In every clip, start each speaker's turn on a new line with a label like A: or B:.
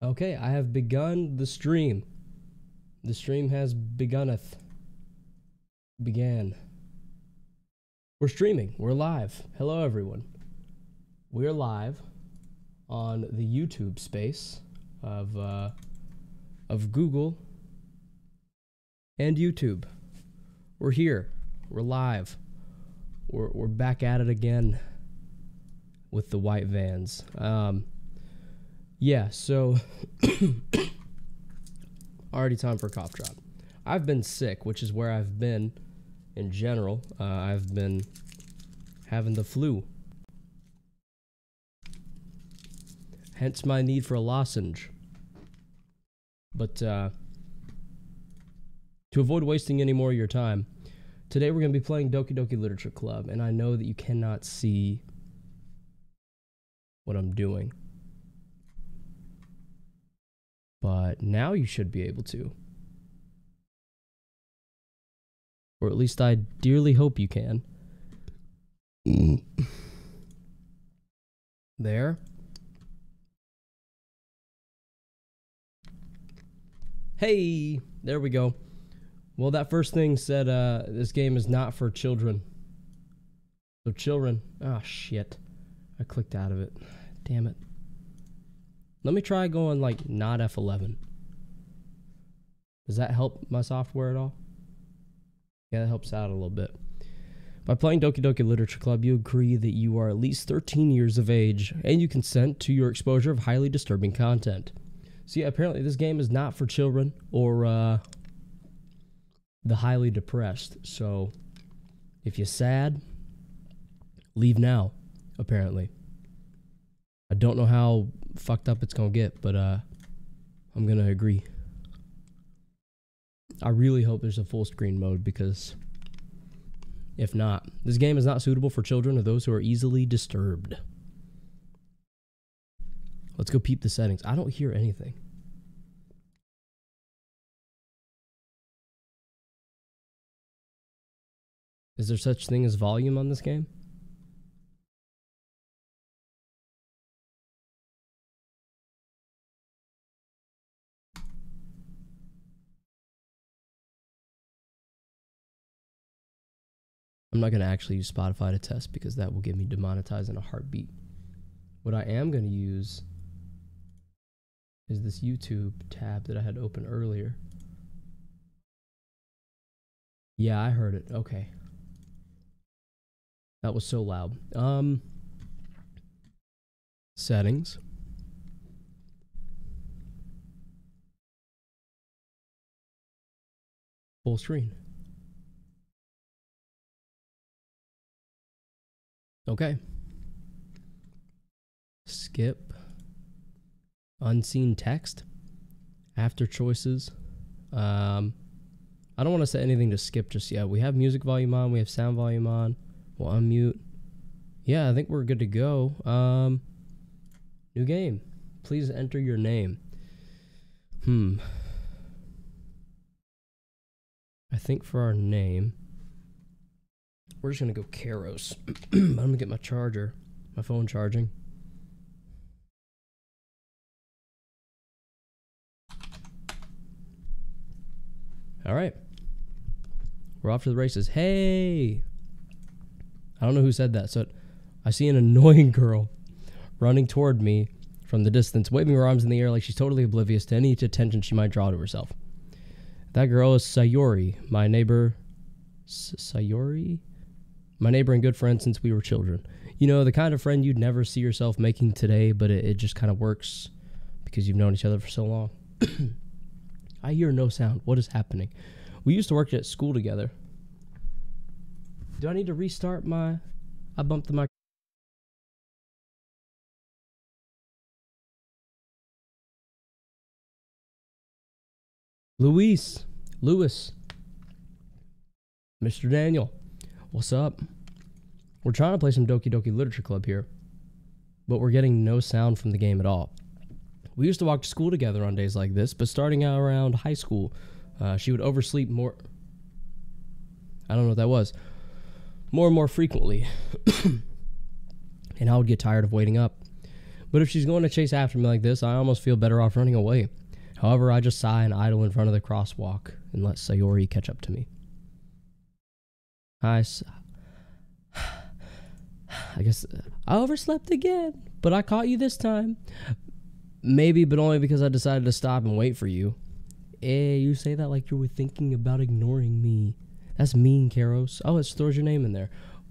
A: Okay, I have begun the stream. The stream has begunneth. Began. We're streaming. We're live. Hello, everyone. We're live on the YouTube space of Google and YouTube. We're here. We're live. We're back at it again with the white vans. Yeah, so already time for a cough drop. I've been sick, which is where I've been in general. I've been having the flu. Hence my need for a lozenge. But to avoid wasting any more of your time, today we're going to be playing Doki Doki Literature Club, and I know that you cannot see what I'm doing. But now you should be able to. Or at least I dearly hope you can. There. Hey, there we go. Well, that first thing said this game is not for children. So children. Oh, shit. I clicked out of it. Damn it. Let me try going like not F11. Does that help my software at all? Yeah, that helps out a little bit. By playing Doki Doki Literature Club, you agree that you are at least 13 years of age and you consent to your exposure of highly disturbing content. So yeah, apparently this game is not for children or the highly depressed. So if you're sad, leave now, apparently. I don't know how fucked up it's gonna get, but I'm gonna agree. I really hope there's a full screen mode, because if not, this game is not suitable for children or those who are easily disturbed. Let's go peep the settings. I don't hear anything. Is there such thing as volume on this game? I'm not going to actually use Spotify to test, because that will get me demonetized in a heartbeat. What I am going to use is this YouTube tab that I had open earlier. Yeah, I heard it. Okay. That was so loud. Settings. Full screen. Okay. Skip. Unseen text. After choices. I don't want to set anything to skip just yet. We have music volume on. We have sound volume on. We'll unmute. Yeah, I think we're good to go. New game. Please enter your name. I think for our name, we're just going to go Karos. I'm going to get my charger, my phone charging. All right. We're off to the races. Hey! I don't know who said that. So I see an annoying girl running toward me from the distance, waving her arms in the air like she's totally oblivious to any attention she might draw to herself. That girl is Sayori, my neighbor. Sayori? My neighbor and good friend since we were children. You know, the kind of friend you'd never see yourself making today, but it just kind of works because you've known each other for so long. I hear no sound. What is happening? We used to work at school together. Do I need to restart my... I bumped the mic. Lewis. Mr. Daniel. What's up? We're trying to play some Doki Doki Literature Club here, but we're getting no sound from the game at all. We used to walk to school together on days like this, but starting out around high school, she would oversleep more... I don't know what that was. More and more frequently. And I would get tired of waiting up. But if she's going to chase after me like this, I almost feel better off running away. However, I just sigh and idle in front of the crosswalk and let Sayori catch up to me. I guess I overslept again, but I caught you this time. Maybe, but only because I decided to stop and wait for you. You say that like you were thinking about ignoring me. That's mean, Karos. Oh, it throws your name in there.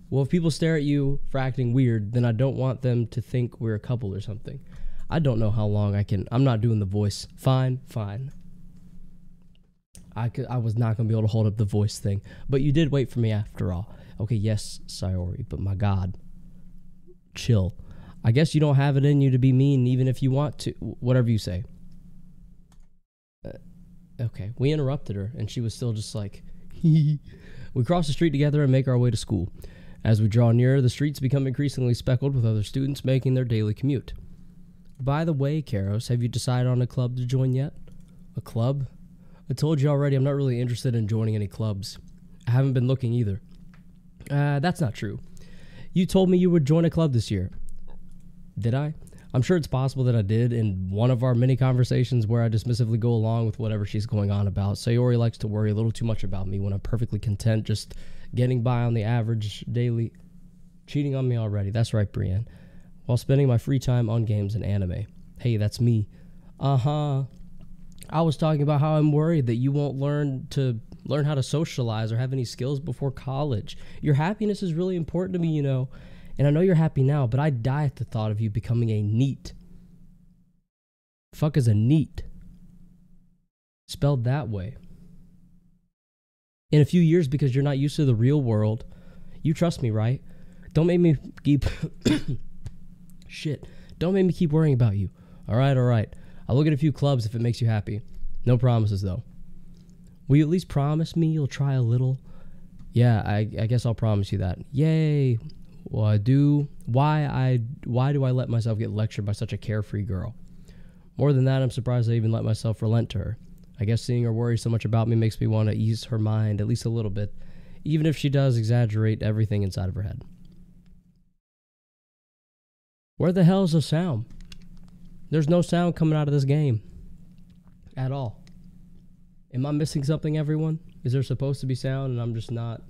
A: Well, if people stare at you for acting weird, then I don't want them to think we're a couple or something. I don't know how long I can. I'm not doing the voice. Fine. I was not going to be able to hold up the voice thing. But you did wait for me after all. Okay, yes, Sayori, but my God. Chill. I guess you don't have it in you to be mean even if you want to. Whatever you say. Okay, we interrupted her, and she was still just like, We cross the street together and make our way to school. As we draw nearer, the streets become increasingly speckled with other students making their daily commute. By the way, Karos, have you decided on a club to join yet? A club? I told you already I'm not really interested in joining any clubs. I haven't been looking either. That's not true. You told me you would join a club this year. Did I? I'm sure it's possible that I did in one of our many conversations where I dismissively go along with whatever she's going on about. Sayori likes to worry a little too much about me when I'm perfectly content just getting by on the average daily. Cheating on me already. That's right, Brienne. While spending my free time on games and anime. Hey, that's me. Uh-huh. I was talking about how I'm worried that you won't learn how to socialize or have any skills before college. Your happiness is really important to me, you know. And I know you're happy now, but I die at the thought of you becoming a NEET. Fuck is a NEET? Spelled that way. In a few years, because you're not used to the real world. You trust me, right? Don't make me keep... Shit. Don't make me keep worrying about you. All right. I'll look at a few clubs if it makes you happy. No promises, though. Will you at least promise me you'll try a little? Yeah, I guess I'll promise you that. Yay. Well, I do. Why do I let myself get lectured by such a carefree girl? More than that, I'm surprised I even let myself relent to her. I guess seeing her worry so much about me makes me want to ease her mind at least a little bit, even if she does exaggerate everything inside of her head. Where the hell is the sound? There's no sound coming out of this game. At all. Am I missing something, everyone? Is there supposed to be sound and I'm just not?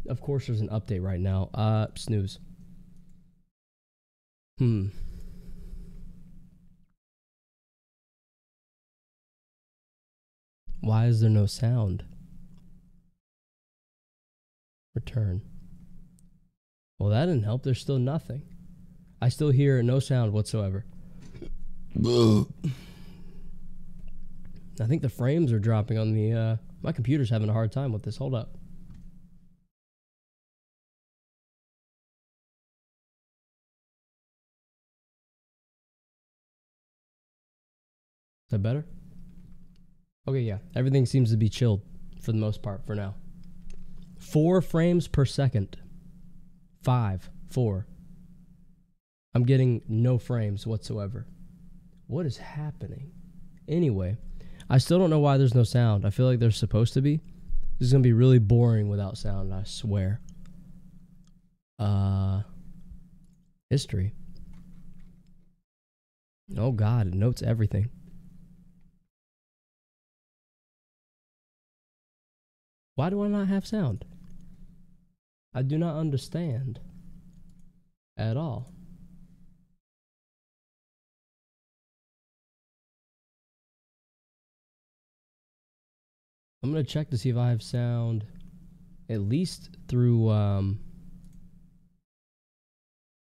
A: Of course there's an update right now. Snooze. Why is there no sound? Return. Well, that didn't help. There's still nothing. I still hear no sound whatsoever. I think the frames are dropping on the... my computer's having a hard time with this. Hold up. Is that better? Okay, yeah. Everything seems to be chilled for the most part for now. 4 frames per second. 4. I'm getting no frames whatsoever. What is happening? Anyway, I still don't know why there's no sound. I feel like there's supposed to be. This is going to be really boring without sound, I swear. History. Oh God, it notes everything. Why do I not have sound? I do not understand at all. I'm going to check to see if I have sound at least through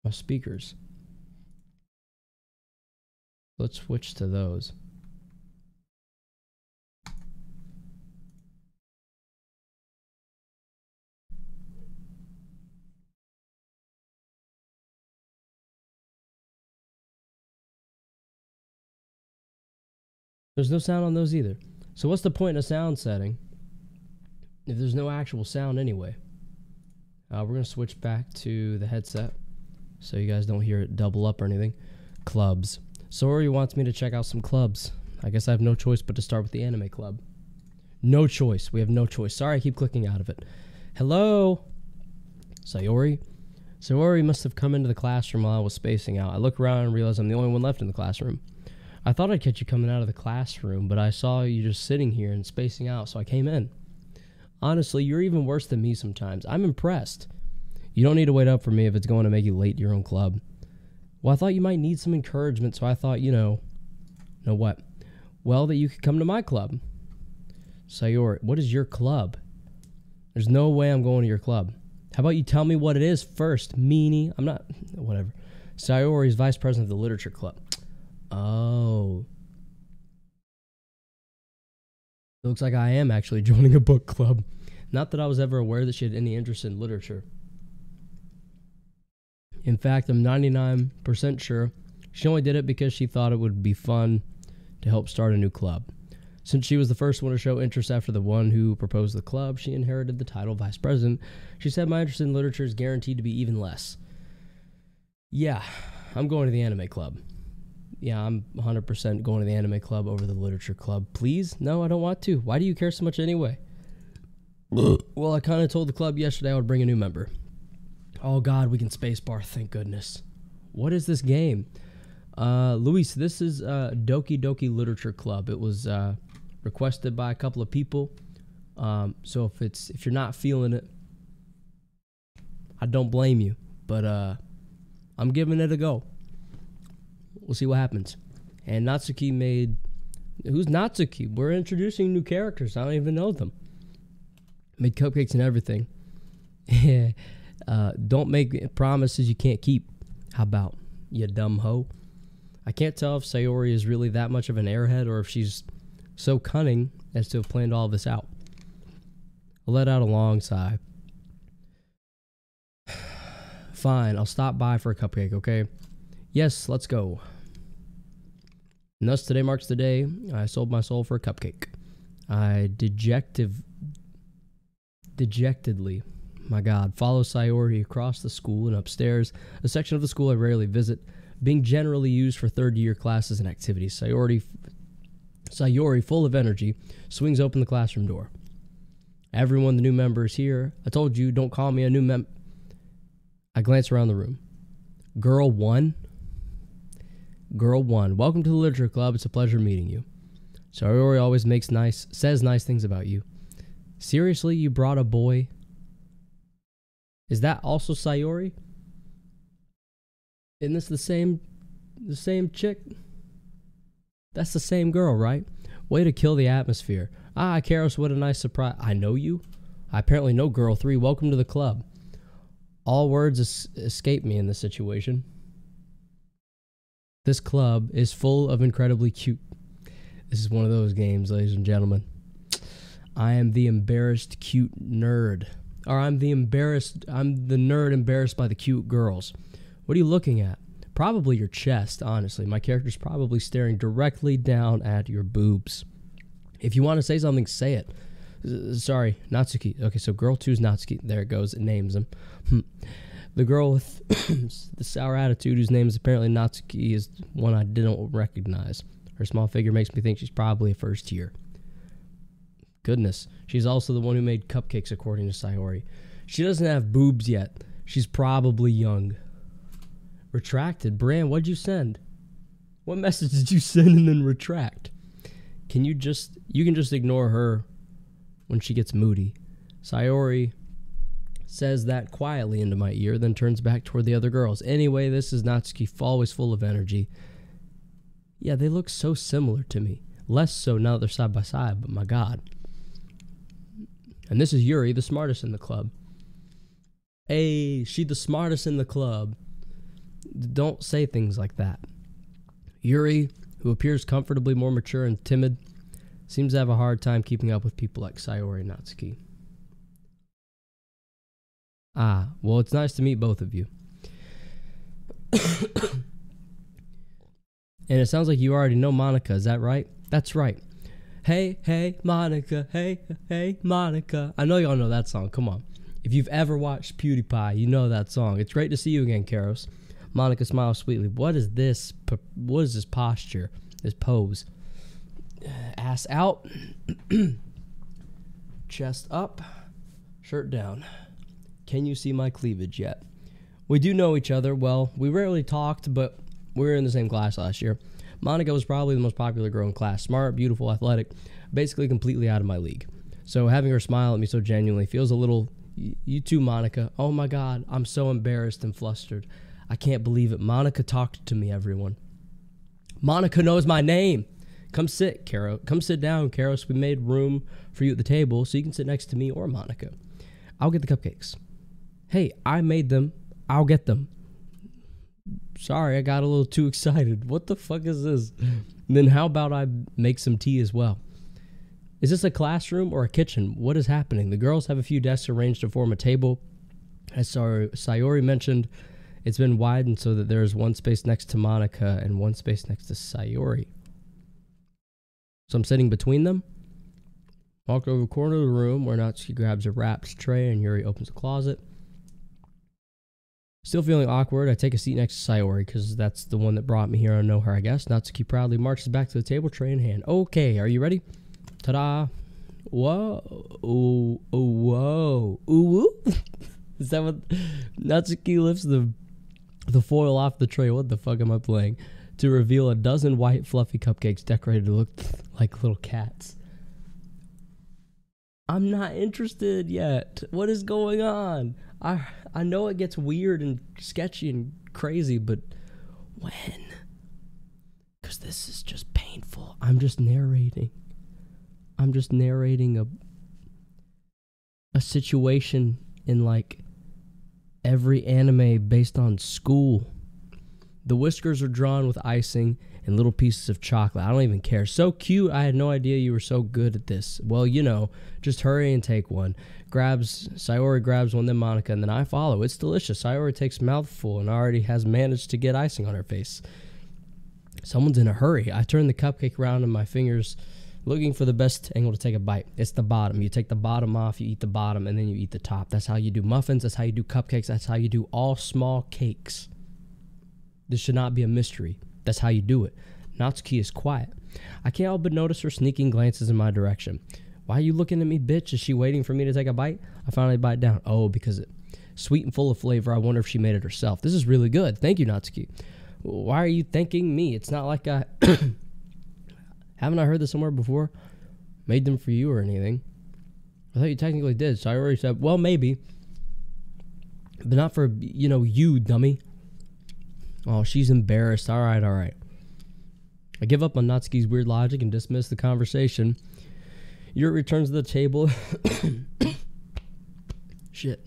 A: my speakers. Let's switch to those. There's no sound on those either. So what's the point in a sound setting if there's no actual sound anyway? We're going to switch back to the headset so you guys don't hear it double up or anything. Clubs. Sayori wants me to check out some clubs. I guess I have no choice but to start with the anime club. No choice. We have no choice. Sorry, I keep clicking out of it. Hello? Sayori? Sayori must have come into the classroom while I was spacing out. I look around and realize I'm the only one left in the classroom. I thought I'd catch you coming out of the classroom, but I saw you just sitting here and spacing out, so I came in. Honestly, you're even worse than me sometimes. I'm impressed. You don't need to wait up for me if it's going to make you late to your own club. Well, I thought you might need some encouragement, so I thought, know what? Well, that you could come to my club. Sayori, what is your club? There's no way I'm going to your club. How about you tell me what it is first, meanie? I'm not, whatever. Sayori is vice president of the literature club. Oh. It looks like I am actually joining a book club. Not that I was ever aware that she had any interest in literature. In fact, I'm 99% sure she only did it because she thought it would be fun to help start a new club. Since she was the first one to show interest after the one who proposed the club, she inherited the title of vice president. She said my interest in literature is guaranteed to be even less. Yeah, I'm going to the anime club. Yeah, I'm 100% going to the anime club over the literature club. Please? No, I don't want to. Why do you care so much anyway? Well, I kind of told the club yesterday I would bring a new member. Oh God, we can spacebar, thank goodness. What is this game? Luis, this is Doki Doki Literature Club. It was requested by a couple of people. So if you're not feeling it, I don't blame you. But I'm giving it a go. We'll see what happens. And Natsuki made... Who's Natsuki? We're introducing new characters. I don't even know them. Made cupcakes and everything. Don't make promises you can't keep. How about, you dumb hoe? I can't tell if Sayori is really that much of an airhead or if she's so cunning as to have planned all of this out. I let out a long sigh. Fine, I'll stop by for a cupcake, okay? Yes, let's go. And thus today marks the day I sold my soul for a cupcake. I dejectedly, my God, follow Sayori across the school and upstairs, a section of the school I rarely visit, being generally used for third-year classes and activities. Sayori, full of energy, swings open the classroom door. Everyone, the new member, is here. I told you, don't call me a new member. I glance around the room. Girl 1? Girl 1, welcome to the Literature Club. It's a pleasure meeting you. Sayori always says nice things about you. Seriously, you brought a boy? Is that also Sayori? Isn't this the same chick? That's the same girl, right? Way to kill the atmosphere. Ah, Karos, what a nice surprise. I know you? I apparently know Girl 3. Welcome to the club. All words escape me in this situation. This club is full of incredibly cute. This is one of those games, ladies and gentlemen. I am the embarrassed cute nerd. Or I'm the nerd embarrassed by the cute girls. What are you looking at? Probably your chest, honestly. My character's probably staring directly down at your boobs. If you want to say something, say it. Sorry, Natsuki. Okay, so girl 2 is Natsuki. There it goes. It names him. The girl with the sour attitude, whose name is apparently Natsuki, is one I didn't recognize. Her small figure makes me think she's probably a first year. Goodness. She's also the one who made cupcakes, according to Sayori. She doesn't have boobs yet. She's probably young. Retracted. Bran, what'd you send? What message did you send and then retract? You can just ignore her when she gets moody. Sayori says that quietly into my ear, then turns back toward the other girls. Anyway, this is Natsuki, always full of energy. Yeah, they look so similar to me. Less so now that they're side by side, but my God. And this is Yuri, the smartest in the club. Hey, she the smartest in the club. Don't say things like that. Yuri, who appears comfortably more mature and timid, seems to have a hard time keeping up with people like Sayori and Natsuki. Ah, well, it's nice to meet both of you. And it sounds like you already know Monica, is that right? That's right. Hey, Monica, hey, Monica. I know y'all know that song, come on. If you've ever watched PewDiePie, you know that song. It's great to see you again, Karos. Monica smiles sweetly. What is this posture, this pose? Ass out, chest up, shirt down. Can you see my cleavage yet? We do know each other well. We rarely talked, but we were in the same class last year. Monica was probably the most popular girl in class. Smart, beautiful, athletic, basically completely out of my league. So having her smile at me so genuinely feels a little, you too, Monica. Oh my God, I'm so embarrassed and flustered. I can't believe it. Monica talked to me, everyone. Monica knows my name. Come sit, Caro. Come sit down, Karos. We made room for you at the table so you can sit next to me or Monica. I'll get the cupcakes. Hey, I made them. I'll get them. Sorry, I got a little too excited. What the fuck is this? And then how about I make some tea as well? Is this a classroom or a kitchen? What is happening? The girls have a few desks arranged to form a table. As Sayori mentioned, it's been widened so that there is one space next to Monica and one space next to Sayori. So I'm sitting between them. Walk over the corner of the room where Natsuki grabs a wrapped tray and Yuri opens a closet. Still feeling awkward, I take a seat next to Sayori because that's the one that brought me here. I know her, I guess. Natsuki proudly marches back to the table, tray in hand. Okay, are you ready? Ta-da. Whoa. Ooh, whoa. Ooh. Is that what? Natsuki lifts the foil off the tray. What the fuck am I playing? To reveal a dozen white fluffy cupcakes decorated to look like little cats. I'm not interested yet. What is going on? I know it gets weird and sketchy and crazy, but when? Because this is just painful. I'm just narrating a situation in like every anime based on school. The whiskers are drawn with icing and little pieces of chocolate. I don't even care. So cute. I had no idea you were so good at this. Well, you know, just hurry and take one. Sayori grabs one, then Monica, and then I follow. It's delicious. Sayori takes a mouthful and already has managed to get icing on her face. Someone's in a hurry. I turn the cupcake around in my fingers, looking for the best angle to take a bite. It's the bottom. You take the bottom off, you eat the bottom, and then you eat the top. That's how you do muffins. That's how you do cupcakes. That's how you do all small cakes. This should not be a mystery. That's how you do it. Natsuki is quiet. I can't help but notice her sneaking glances in my direction. Why are you looking at me, bitch? Is she waiting for me to take a bite? I finally bite down. Oh, because it's sweet and full of flavor. I wonder if she made it herself. This is really good. Thank you, Natsuki. Why are you thanking me? It's not like I... Haven't I heard this somewhere before? Made them for you or anything? I thought you technically did. So I already said, well, maybe. But not for, you know, you, dummy. Oh, she's embarrassed. All right. I give up on Natsuki's weird logic and dismiss the conversation. Yuri returns to the table. Shit.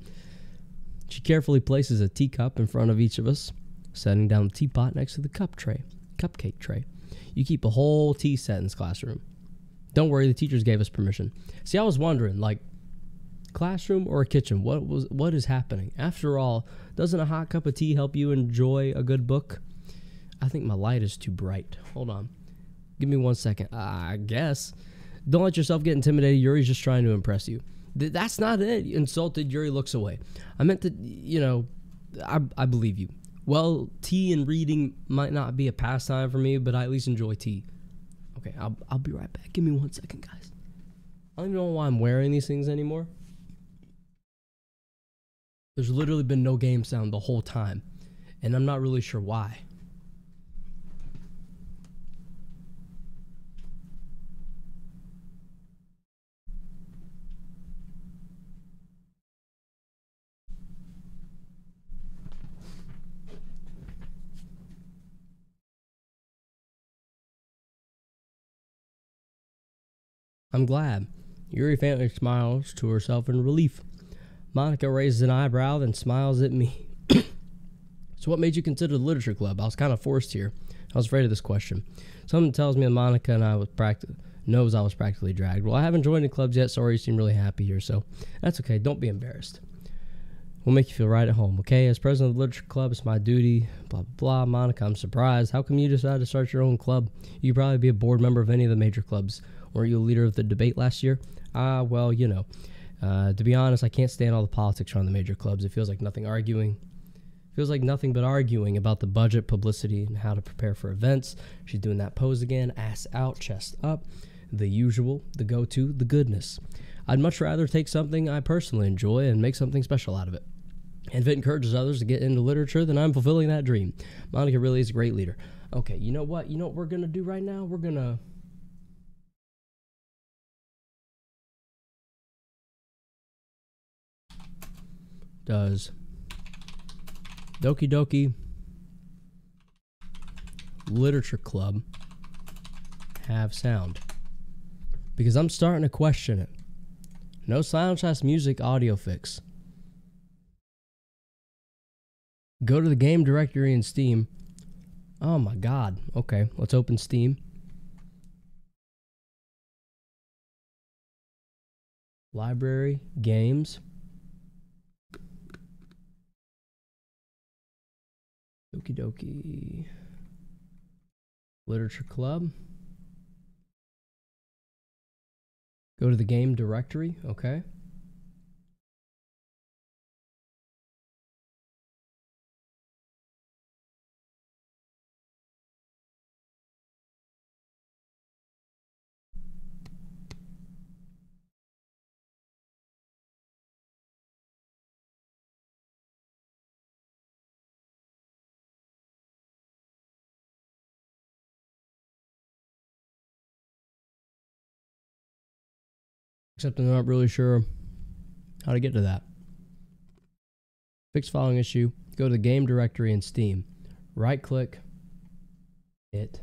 A: She carefully places a teacup in front of each of us, setting down the teapot next to the cupcake tray. You keep a whole tea set in this classroom. Don't worry, the teachers gave us permission. See, I was wondering, like, classroom or a kitchen? What is happening? After all, doesn't a hot cup of tea help you enjoy a good book? I think my light is too bright. Hold on. Give me 1 second. I guess. Don't let yourself get intimidated. Yuri's just trying to impress you. That's not it. Insulted, Yuri looks away. I meant to, you know, I believe you. Well, tea and reading might not be a pastime for me, but I at least enjoy tea. Okay, I'll be right back. Give me 1 second, guys. I don't even know why I'm wearing these things anymore. There's literally been no game sound the whole time, and I'm not really sure why. I'm glad. Yuri faintly smiles to herself in relief. Monica raises an eyebrow, then smiles at me. So what made you consider the literature club? I was kind of forced here. I was afraid of this question. Something tells me that Monica and I knows I was practically dragged. Well, I haven't joined the clubs yet. Sorry, you seem really happy here, so that's okay. Don't be embarrassed. We'll make you feel right at home, okay? As president of the literature club, it's my duty, blah, blah, blah. Monica, I'm surprised. How come you decided to start your own club? You could probably be a board member of any of the major clubs. Weren't you a leader of the debate last year? Well, you know. To be honest, I can't stand all the politics around the major clubs. It feels like nothing but arguing about the budget, publicity, and how to prepare for events. She's doing that pose again, ass out, chest up. The usual, the go-to, the goodness. I'd much rather take something I personally enjoy and make something special out of it. And if it encourages others to get into literature, then I'm fulfilling that dream. Monica really is a great leader. Okay, you know what? You know what we're going to do right now? We're going to... Does Doki Doki Literature Club have sound? Because I'm starting to question it. No Soundcast Music audio fix. Go to the game directory in Steam. Oh my god. Okay, let's open Steam. Library, games. Doki Doki Literature Club. Go to the game directory, okay. Except I'm not really sure how to get to that. Fix following issue. Go to the game directory in Steam. Right click it.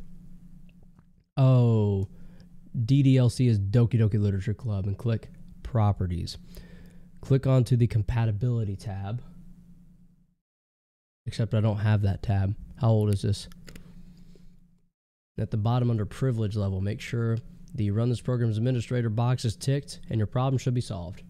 A: Oh, DDLC is Doki Doki Literature Club, and click Properties. Click onto the Compatibility tab. Except I don't have that tab. How old is this? At the bottom under Privilege Level, make sure the Run This Program as Administrator box is ticked, and your problem should be solved.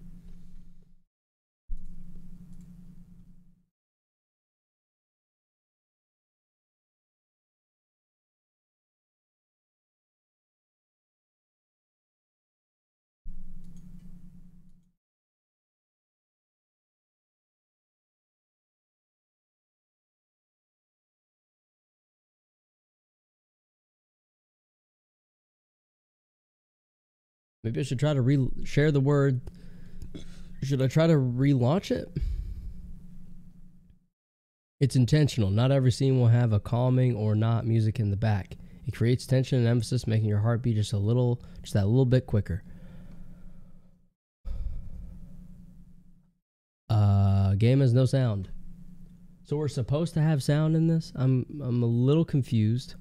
A: Maybe I should try to share the word. Should I try to relaunch it? It's intentional. Not every scene will have a calming or not music in the back. It creates tension and emphasis, making your heart beat just that little bit quicker. Game has no sound. So we're supposed to have sound in this? I'm a little confused.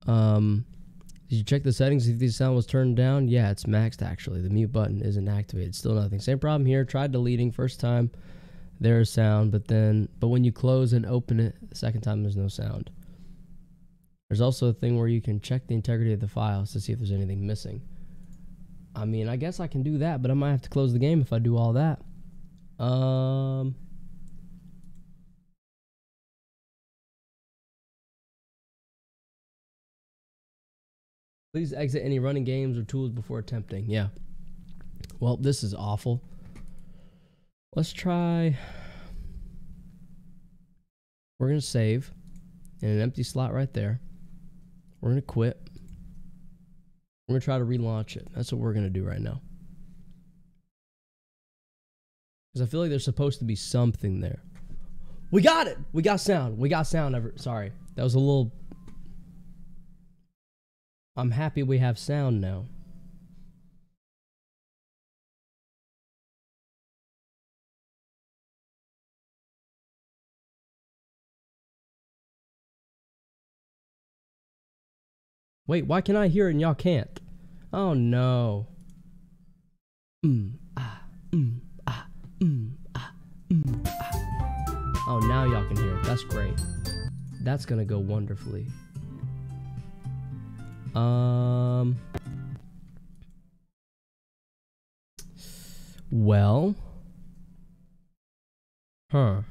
A: Did you check the settings if the sound was turned down? Yeah, it's maxed actually. The mute button isn't activated. Still nothing. Same problem here. Tried deleting first time. There's sound, but when you close and open it the second time, there's no sound. There's also a thing where you can check the integrity of the files to see if there's anything missing. I mean, I guess I can do that, but I might have to close the game if I do all that. Please exit any running games or tools before attempting. Yeah. Well, this is awful. Let's try. We're going to save in an empty slot right there. We're going to quit. We're going to try to relaunch it. That's what we're going to do right now. Because I feel like there's supposed to be something there. We got it. We got sound. We got sound. Sorry. That was a little... I'm happy we have sound now. Wait, why can I hear it and y'all can't? Oh no. Oh, now y'all can hear it. That's great. That's gonna go wonderfully. Well. Huh.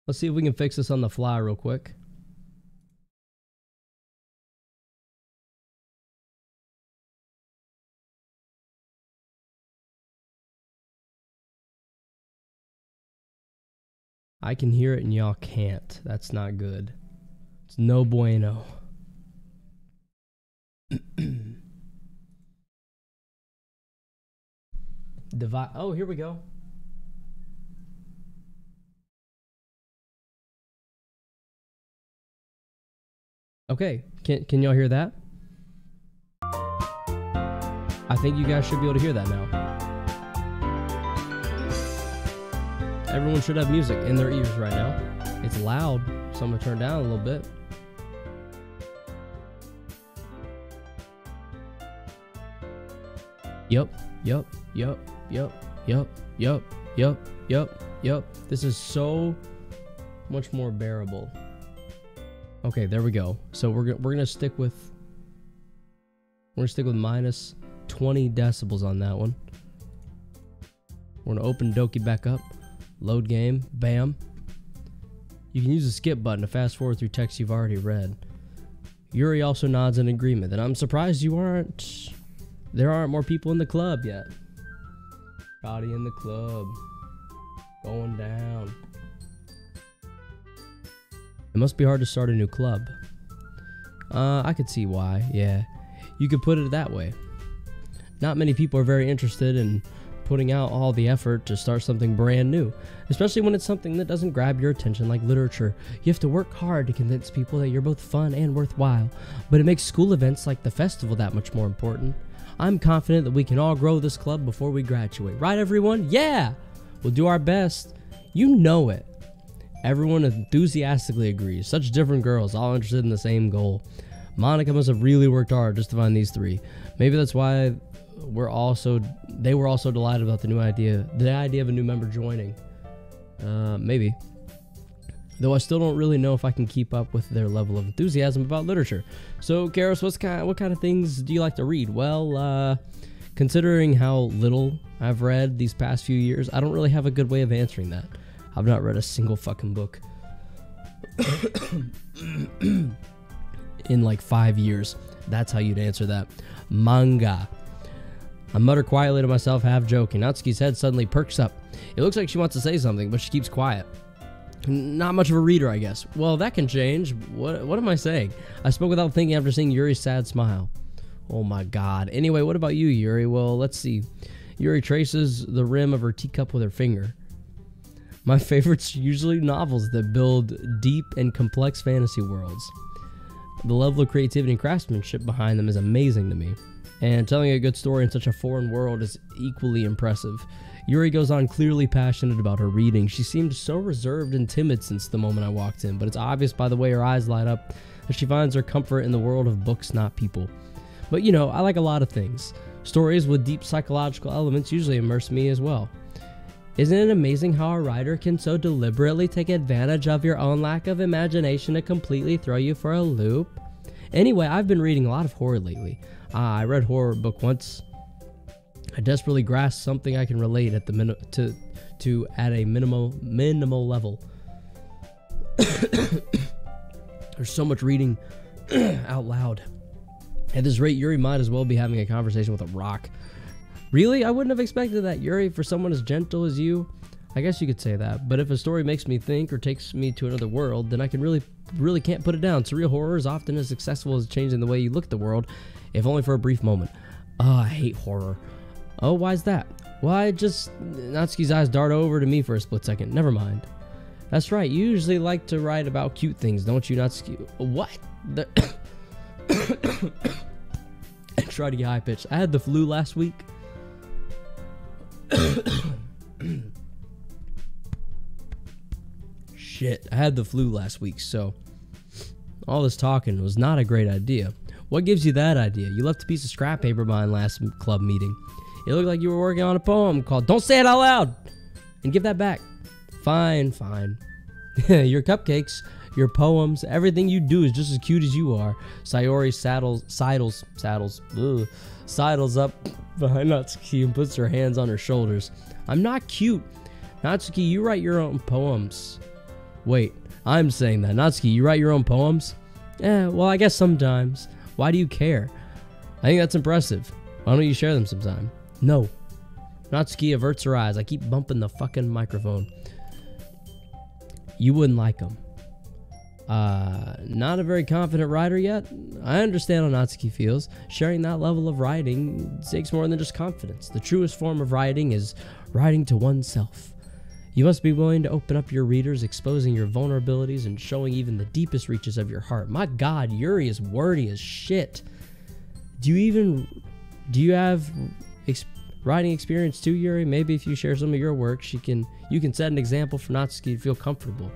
A: Let's see if we can fix this on the fly real quick. I can hear it and y'all can't. That's not good. It's no bueno. Divide. Oh, here we go. Okay, can y'all hear that? I think you guys should be able to hear that now. Everyone should have music in their ears right now. It's loud, so I'm gonna turn down a little bit. Yup. This is so much more bearable. Okay, there we go. So we're gonna stick with minus 20 decibels on that one. We're gonna open Doki back up, load game, bam. You can use the skip button to fast forward through text you've already read. Yuri also nods in agreement, and I'm surprised there aren't more people in the club yet. Body in the club, going down. It must be hard to start a new club. I could see why, yeah. You could put it that way. Not many people are very interested in putting out all the effort to start something brand new, especially when it's something that doesn't grab your attention like literature. You have to work hard to convince people that you're both fun and worthwhile, but it makes school events like the festival that much more important. I'm confident that we can all grow this club before we graduate. Right, everyone? Yeah! We'll do our best. You know it. Everyone enthusiastically agrees. Such different girls, all interested in the same goal. Monica must have really worked hard just to find these three. Maybe that's why they were also delighted about the idea of a new member joining. Maybe. Though I still don't really know if I can keep up with their level of enthusiasm about literature. So, Karos, what kind of things do you like to read? Well, considering how little I've read these past few years, I don't really have a good way of answering that. I've not read a single fucking book in like 5 years. That's how you'd answer that. Manga. I mutter quietly to myself, half joking. Natsuki's head suddenly perks up. It looks like she wants to say something, but she keeps quiet. Not much of a reader, I guess. Well, that can change. What am I saying? I spoke without thinking after seeing Yuri's sad smile. Oh my god. Anyway, what about you, Yuri? Well, let's see. Yuri traces the rim of her teacup with her finger. My favorites are usually novels that build deep and complex fantasy worlds. The level of creativity and craftsmanship behind them is amazing to me. And telling a good story in such a foreign world is equally impressive. Yuri goes on clearly passionate about her reading. She seemed so reserved and timid since the moment I walked in, but it's obvious by the way her eyes light up that she finds her comfort in the world of books, not people. But you know, I like a lot of things. Stories with deep psychological elements usually immerse me as well. Isn't it amazing how a writer can so deliberately take advantage of your own lack of imagination to completely throw you for a loop? Anyway, I've been reading a lot of horror lately. I read a horror book once. I desperately grasped something I can relate at the at a minimal level. There's so much reading out loud. At this rate, Yuri might as well be having a conversation with a rock. Really? I wouldn't have expected that, Yuri, for someone as gentle as you. I guess you could say that, but if a story makes me think or takes me to another world, then I can really can't put it down. Surreal horror is often as successful as changing the way you look at the world, if only for a brief moment. Oh, I hate horror. Oh, why's that? Why, Natsuki's eyes dart over to me for a split second. Never mind. That's right, you usually like to write about cute things, don't you, Natsuki? What? I tried to get high pitched. I had the flu last week. Shit, I had the flu last week, so all this talking was not a great idea. What gives you that idea? You left a piece of scrap paper behind last club meeting. It looked like you were working on a poem called Don't Say It Out Loud! And give that back. Fine. Your cupcakes, your poems, everything you do is just as cute as you are. Sayori sidles up behind Natsuki and puts her hands on her shoulders. I'm not cute. Natsuki, you write your own poems. Wait, I'm saying that. Natsuki, you write your own poems? Well, I guess sometimes. Why do you care? I think that's impressive. Why don't you share them sometime? No. Natsuki averts her eyes. I keep bumping the fucking microphone. You wouldn't like them. Not a very confident writer yet. I understand how Natsuki feels. Sharing that level of writing takes more than just confidence. The truest form of writing is writing to oneself. You must be willing to open up your readers, exposing your vulnerabilities and showing even the deepest reaches of your heart. My God, Yuri is wordy as shit. Do you have writing experience too, Yuri? Maybe if you share some of your work, you can set an example for Natsuki to feel comfortable.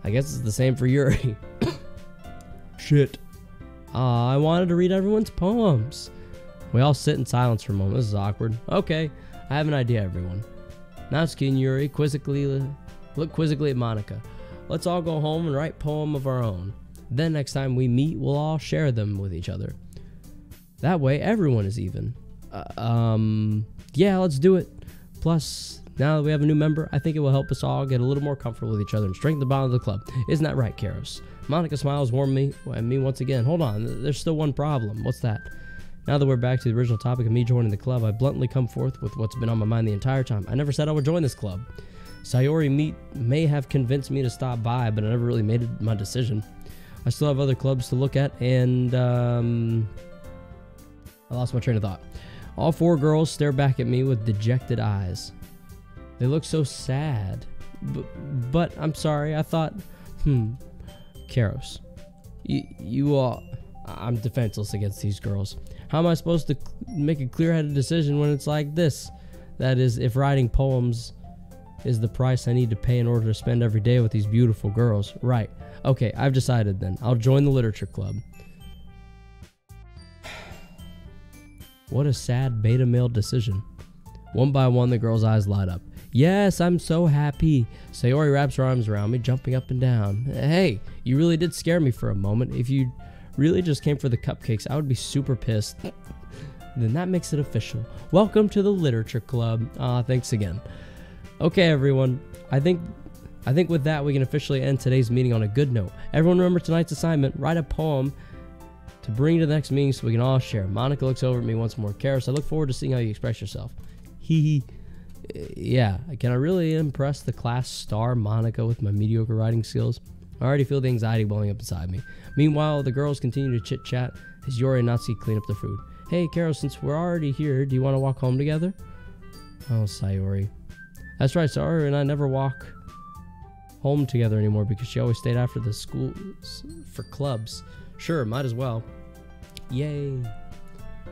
A: I guess it's the same for Yuri. Shit. I wanted to read everyone's poems. We all sit in silence for a moment. This is awkward. Okay, I have an idea, everyone. Natsuki and Yuri look quizzically at Monika. Let's all go home and write a poem of our own. Then next time we meet, we'll all share them with each other. That way, everyone is even. Yeah, let's do it. Plus, now that we have a new member, I think it will help us all get a little more comfortable with each other and strengthen the bond of the club. Isn't that right, Karos? Monika smiles warmly at me once again. Hold on, there's still one problem. What's that? Now that we're back to the original topic of me joining the club, I bluntly come forth with what's been on my mind the entire time. I never said I would join this club. Sayori may have convinced me to stop by, but I never really made my decision. I still have other clubs to look at, and I lost my train of thought. All four girls stare back at me with dejected eyes. They look so sad. But I'm sorry, I thought, Karos, you all... I'm defenseless against these girls. How am I supposed to make a clear-headed decision when it's like this? That is, if writing poems is the price I need to pay in order to spend every day with these beautiful girls. Right. Okay, I've decided then. I'll join the literature club. What a sad beta male decision. One by one, the girl's eyes light up. Yes, I'm so happy. Sayori wraps her arms around me, jumping up and down. Hey, you really did scare me for a moment. If you really just came for the cupcakes, I would be super pissed. Then that makes it official. Welcome to the literature club. Thanks again. Okay, everyone. I think with that, we can officially end today's meeting on a good note. Everyone remember tonight's assignment. Write a poem to bring to the next meeting so we can all share. Monika looks over at me once more. Karos, I look forward to seeing how you express yourself. Yeah, can I really impress the class star Monika with my mediocre writing skills? I already feel the anxiety welling up inside me. Meanwhile, the girls continue to chit-chat as Yuri and Natsuki clean up their food. Hey, Karos, since we're already here, do you want to walk home together? Oh, Sayori. That's right, Sayori and I never walk home together anymore because she always stayed after the school for clubs. Sure, might as well. Yay.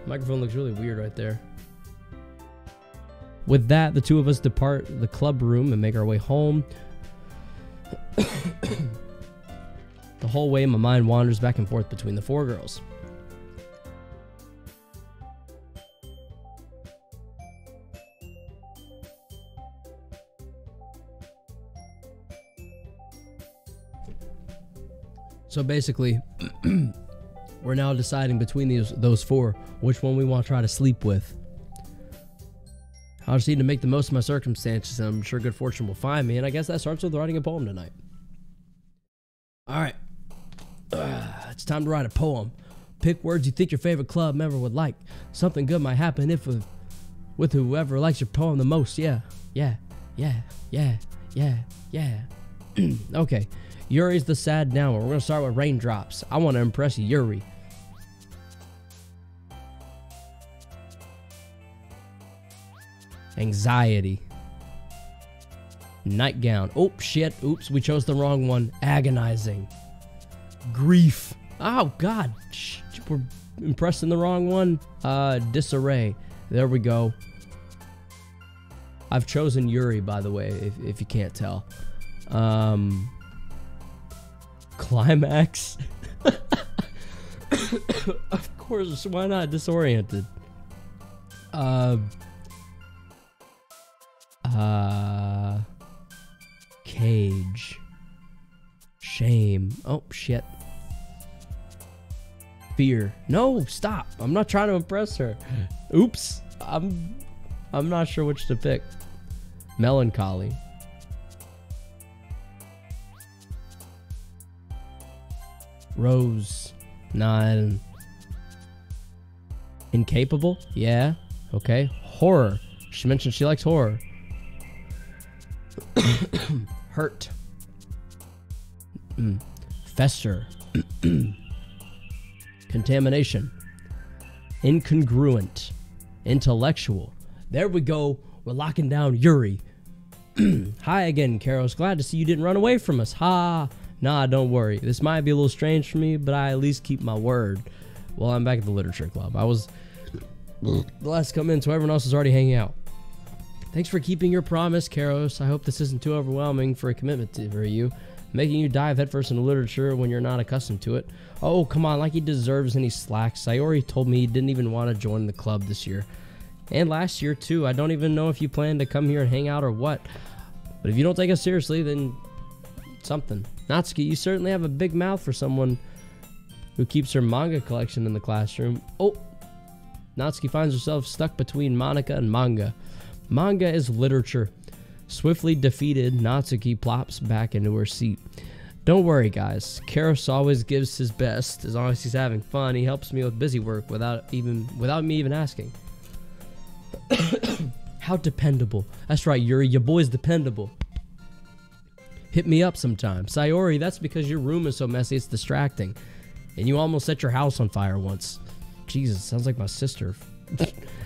A: Microphone looks really weird right there. With that, the two of us depart the club room and make our way home. The whole way, my mind wanders back and forth between the four girls. So basically, we're now deciding between those four which one we want to try to sleep with. I just need to make the most of my circumstances, and I'm sure good fortune will find me, and I guess that starts with writing a poem tonight. Alright. It's time to write a poem. Pick words you think your favorite club member would like. Something good might happen if with whoever likes your poem the most. Yeah. Okay. Yuri's the sad now, and we're going to start with raindrops. I want to impress Yuri. Anxiety. Nightgown. Oh, shit. Oops, we chose the wrong one. Agonizing. Grief. Oh, God. We're impressing the wrong one. Disarray. There we go. I've chosen Yuri, by the way, if you can't tell. Climax. Of course, why not? Disoriented. Cage. Shame. Oh, shit. Fear. No, stop. I'm not trying to impress her. Oops. I'm not sure which to pick. Melancholy. Rose. Nah. Incapable? Yeah. Okay. Horror. She mentioned she likes horror. Hurt. fester, contamination, incongruent, intellectual. There we go. We're locking down Yuri. Hi again, Karos. Glad to see you didn't run away from us. Ha. Nah, don't worry. This might be a little strange for me, but I at least keep my word. Well, I'm back at the literature club. I was the last to come in, so everyone else is already hanging out. Thanks for keeping your promise, Karos. I hope this isn't too overwhelming for a commitment for you, making you dive headfirst into literature when you're not accustomed to it. Oh, come on, like he deserves any slack. Sayori told me he didn't even want to join the club this year. And last year, too. I don't even know if you plan to come here and hang out or what. But if you don't take us seriously, then something. Natsuki, you certainly have a big mouth for someone who keeps her manga collection in the classroom. Oh, Natsuki finds herself stuck between Monika and manga. Manga is literature. Swiftly defeated, Natsuki plops back into her seat. Don't worry, guys. Karos always gives his best. As long as he's having fun, he helps me with busy work without me even asking. How dependable. That's right, Yuri. Your boy's dependable. Hit me up sometime. Sayori, that's because your room is so messy it's distracting. And you almost set your house on fire once. Jesus, sounds like my sister.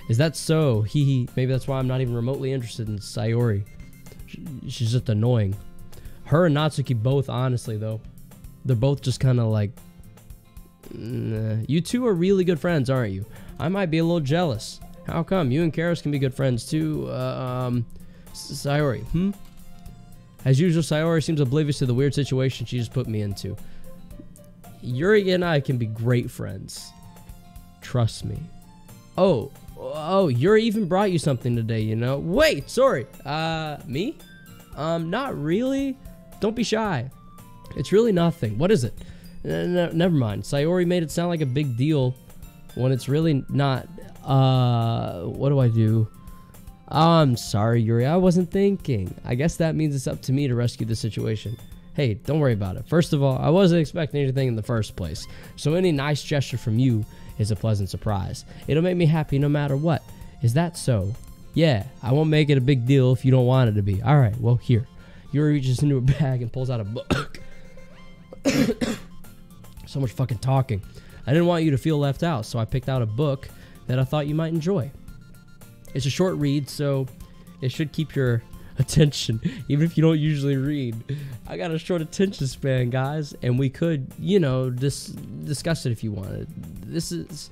A: Is that so? Hee. Maybe that's why I'm not even remotely interested in Sayori. She's just annoying. Her and Natsuki both, honestly, though. They're both just kind of like... You two are really good friends, aren't you? I might be a little jealous. How come? You and Karos can be good friends, too. Sayori, As usual, Sayori seems oblivious to the weird situation she just put me into. Yuri and I can be great friends. Trust me. Oh, Yuri even brought you something today, you know? Wait, sorry. Me? Not really. Don't be shy. It's really nothing. What is it? Never mind. Sayori made it sound like a big deal when it's really not. What do I do? I'm sorry, Yuri. I wasn't thinking. I guess that means it's up to me to rescue the situation. Hey, don't worry about it. First of all, I wasn't expecting anything in the first place, so any nice gesture from you is a pleasant surprise. It'll make me happy no matter what. Is that so? Yeah, I won't make it a big deal if you don't want it to be. All right, well, here. Yuri reaches into her bag and pulls out a book. So much fucking talking. I didn't want you to feel left out, so I picked out a book that I thought you might enjoy. It's a short read, so it should keep your attention, even if you don't usually read. I got a short attention span, guys, and we could, you know, discuss it if you wanted. This is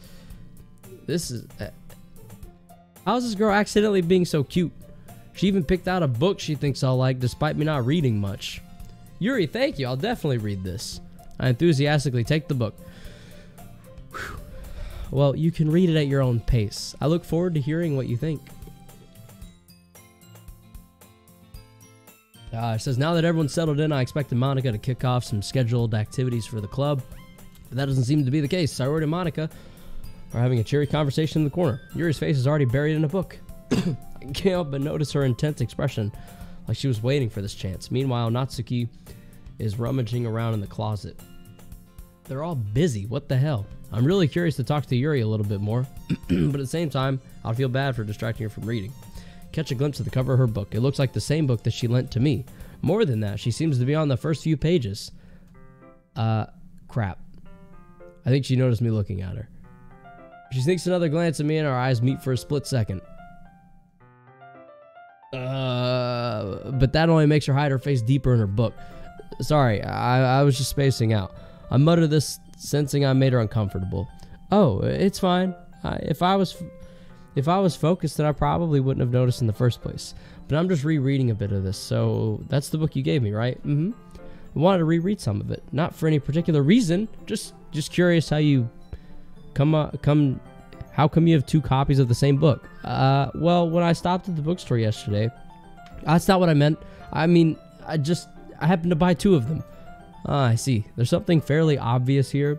A: how's this girl accidentally being so cute? She even picked out a book she thinks I'll like, despite me not reading much. Yuri, thank you. I'll definitely read this. I enthusiastically take the book. Whew. Well, you can read it at your own pace. I look forward to hearing what you think. It says, now that everyone's settled in, I expected Monika to kick off some scheduled activities for the club. But that doesn't seem to be the case. Sayori and Monika are having a cheery conversation in the corner. Yuri's face is already buried in a book. I can't help but notice her intense expression, like she was waiting for this chance. Meanwhile, Natsuki is rummaging around in the closet. They're all busy. What the hell? I'm really curious to talk to Yuri a little bit more, but at the same time, I'll feel bad for distracting her from reading. Catch a glimpse of the cover of her book. It looks like the same book that she lent to me. More than that, she seems to be on the first few pages. Crap. I think she noticed me looking at her. She sneaks another glance at me and our eyes meet for a split second. But that only makes her hide her face deeper in her book. Sorry, I was just spacing out. I muttered this, sensing I made her uncomfortable. Oh, it's fine. If I was focused, then I probably wouldn't have noticed in the first place. But I'm just rereading a bit of this, so that's the book you gave me, right? I wanted to reread some of it, not for any particular reason. Just curious how you how come you have two copies of the same book? Well, when I stopped at the bookstore yesterday, that's not what I meant. I mean, I happened to buy two of them. I see. There's something fairly obvious here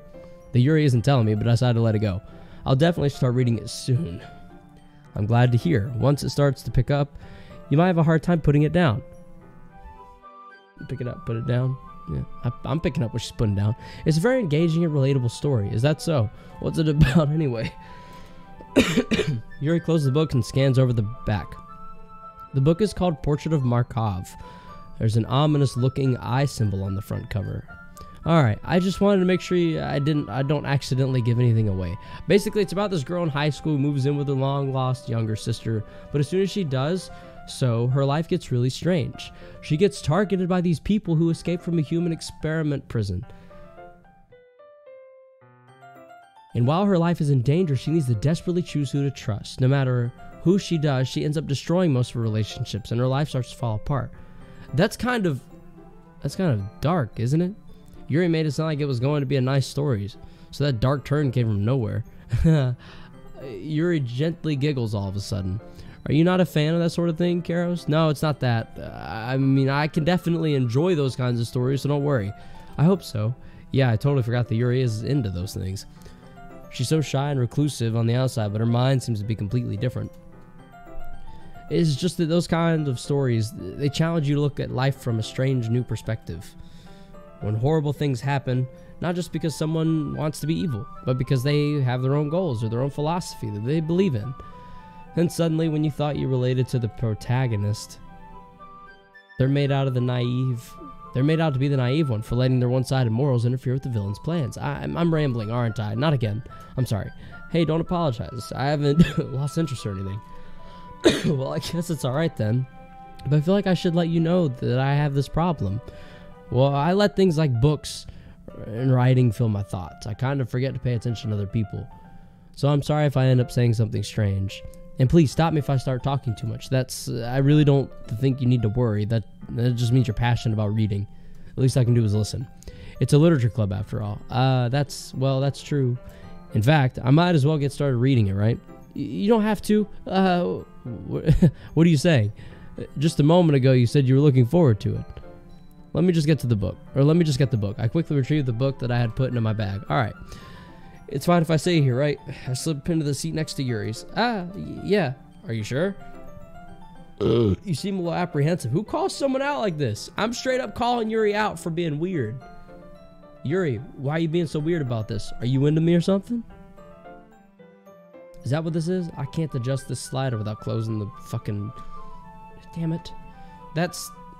A: that Yuri isn't telling me, but I decided to let it go. I'll definitely start reading it soon. I'm glad to hear. Once it starts to pick up, you might have a hard time putting it down. Pick it up, put it down. Yeah, I'm picking up what she's putting down. It's a very engaging and relatable story. Is that so? What's it about anyway? Yuri closes the book and scans over the back. The book is called Portrait of Markov. There's an ominous looking eye symbol on the front cover. All right, I just wanted to make sure I don't accidentally give anything away. Basically, it's about this girl in high school who moves in with her long-lost younger sister, but as soon as she does so, her life gets really strange. She gets targeted by these people who escaped from a human experiment prison. And while her life is in danger, she needs to desperately choose who to trust. No matter who she does, she ends up destroying most of her relationships, and her life starts to fall apart. That's kind of dark, isn't it? Yuri made it sound like it was going to be a nice story, so that dark turn came from nowhere. Yuri gently giggles all of a sudden. Are you not a fan of that sort of thing, Karos? No, it's not that. I mean, I can definitely enjoy those kinds of stories, so don't worry. I hope so. Yeah, I totally forgot that Yuri is into those things. She's so shy and reclusive on the outside, but her mind seems to be completely different. It's just that those kinds of stories, they challenge you to look at life from a strange new perspective. When horrible things happen, not just because someone wants to be evil, but because they have their own goals or their own philosophy that they believe in. Then suddenly, when you thought you related to the protagonist, they're made out to be the naive one for letting their one-sided morals interfere with the villain's plans. I'm rambling, aren't I? Not again. I'm sorry. Hey, don't apologize. I haven't lost interest or anything. Well, I guess it's alright then. But I feel like I should let you know that I have this problem. Well, I let things like books and writing fill my thoughts. I kind of forget to pay attention to other people. So I'm sorry if I end up saying something strange. And please stop me if I start talking too much. I really don't think you need to worry. That just means you're passionate about reading. At least I can do is listen. It's a literature club after all. That's true. In fact, I might as well get started reading it, right? You don't have to. What are you saying? Just a moment ago you said you were looking forward to it. Let me just get the book. I quickly retrieved the book that I had put into my bag. Alright. It's fine if I stay here, right? I slip into the seat next to Yuri's. Yeah. Are you sure? You seem a little apprehensive. Who calls someone out like this? I'm straight up calling Yuri out for being weird. Yuri, why are you being so weird about this? Are you into me or something? Is that what this is? I can't adjust this slider without closing the fucking... Damn it.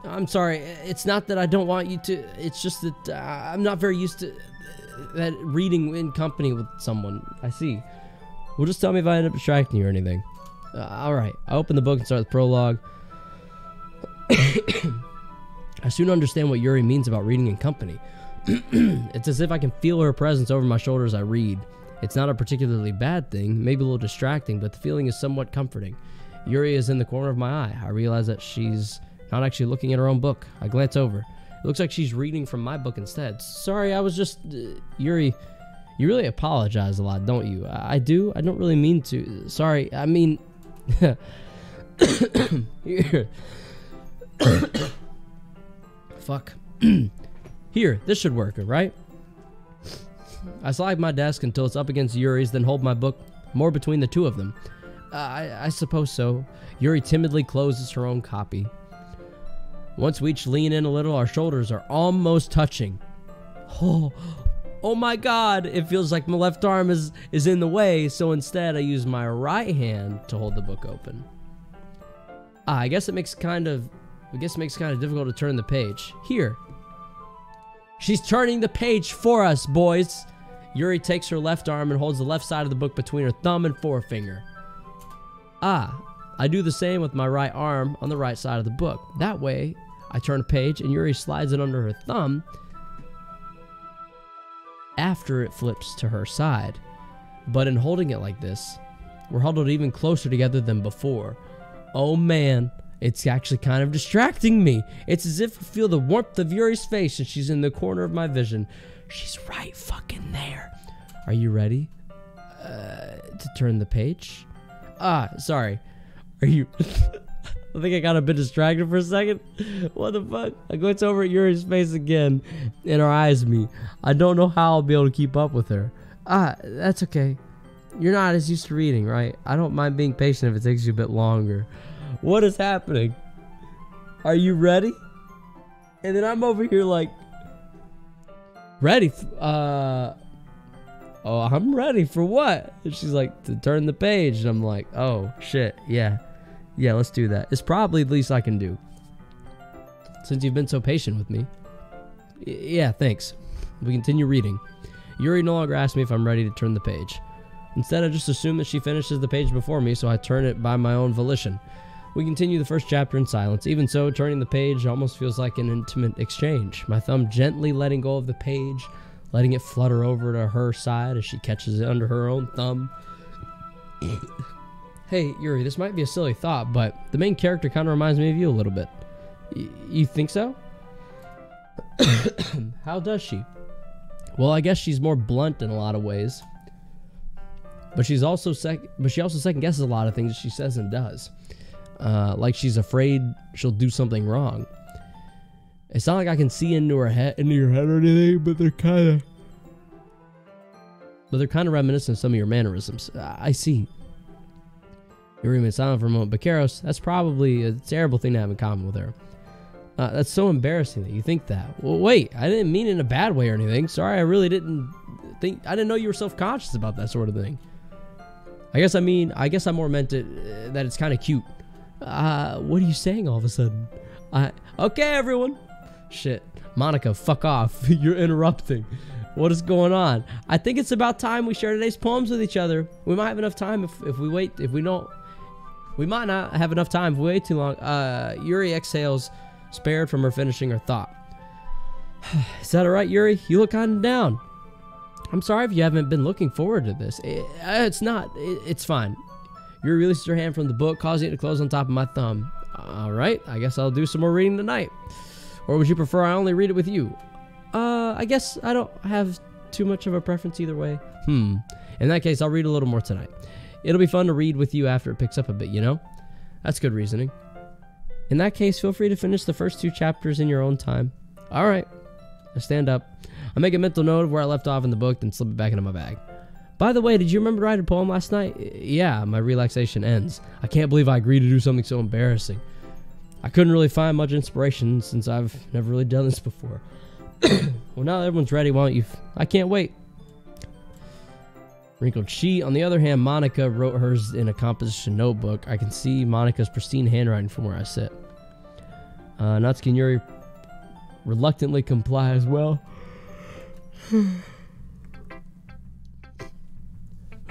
A: I'm sorry. It's not that I don't want you to... It's just that I'm not very used to... that reading in company with someone. I see. Well, just tell me if I end up distracting you or anything. Alright. I open the book and start the prologue. I soon understand what Yuri means about reading in company. It's as if I can feel her presence over my shoulder as I read. It's not a particularly bad thing, maybe a little distracting, but the feeling is somewhat comforting. Yuri is in the corner of my eye. I realize that she's not actually looking at her own book. I glance over. It looks like she's reading from my book instead. Sorry, I was just... Yuri, you really apologize a lot, don't you? I do? I don't really mean to. Sorry, I mean... Here. Fuck. Here, this should work, right? I slide my desk until it's up against Yuri's, then hold my book more between the two of them. I suppose so. Yuri timidly closes her own copy. Once we each lean in a little, our shoulders are almost touching. Oh my god! It feels like my left arm is in the way, so instead I use my right hand to hold the book open. I guess it makes it kind of difficult to turn the page. Here. She's turning the page for us, boys. Yuri takes her left arm and holds the left side of the book between her thumb and forefinger. I do the same with my right arm on the right side of the book. That way, I turn a page and Yuri slides it under her thumb after it flips to her side. But in holding it like this, we're huddled even closer together than before. Oh man, it's actually kind of distracting me. It's as if I feel the warmth of Yuri's face and she's in the corner of my vision. She's right fucking there. Are you ready to turn the page? Sorry. Are you... I think I got a bit distracted for a second. What the fuck? I glance over at Yuri's face again, and her eyes meet. I don't know how I'll be able to keep up with her. That's okay. You're not as used to reading, right? I don't mind being patient if it takes you a bit longer. What is happening? Are you ready? And then I'm over here like... Ready? Oh, I'm ready for what? And she's like, to turn the page. And I'm like, oh, shit, yeah. Yeah, let's do that. It's probably the least I can do. Since you've been so patient with me. Yeah, thanks. We continue reading. Yuri no longer asks me if I'm ready to turn the page. Instead, I just assume that she finishes the page before me, so I turn it by my own volition. We continue the first chapter in silence. Even so, turning the page almost feels like an intimate exchange. My thumb gently letting go of the page, letting it flutter over to her side as she catches it under her own thumb. Hey, Yuri, this might be a silly thought, but the main character kind of reminds me of you a little bit. You think so? How does she? Well, I guess she's more blunt in a lot of ways. But she also second guesses a lot of things she says and does. Like she's afraid she'll do something wrong. It's not like I can see into your head or anything, but they're kind of reminiscent of some of your mannerisms. I see. You remain silent for a moment, but Karos, that's probably a terrible thing to have in common with her. That's so embarrassing that you think that. Well, wait, I didn't mean it in a bad way or anything. Sorry, I really didn't think. I didn't know you were self-conscious about that sort of thing. I guess I more meant it that it's kind of cute. What are you saying all of a sudden? Okay, everyone. Shit, Monica, fuck off. You're interrupting. What is going on? I think it's about time we share today's poems with each other. We might have enough time if we wait. If we don't, we might not have enough time if we wait too long. Yuri exhales, spared from her finishing her thought. Is that all right, Yuri? You look kind of down. I'm sorry if you haven't been looking forward to this. It's not. It's fine. Yuri releases her hand from the book, causing it to close on top of my thumb. All right, I guess I'll do some more reading tonight. Or would you prefer I only read it with you? I guess I don't have too much of a preference either way. In that case, I'll read a little more tonight. It'll be fun to read with you after it picks up a bit, you know? That's good reasoning. In that case, feel free to finish the first 2 chapters in your own time. All right. I stand up. I make a mental note of where I left off in the book, then slip it back into my bag. By the way, did you remember writing a poem last night? Yeah, my relaxation ends. I can't believe I agreed to do something so embarrassing. I couldn't really find much inspiration since I've never really done this before. Well, now that everyone's ready, why don't you... I can't wait. Wrinkled sheet. On the other hand, Monica wrote hers in a composition notebook. I can see Monica's pristine handwriting from where I sit. Natsuki and Yuri reluctantly comply as well. Who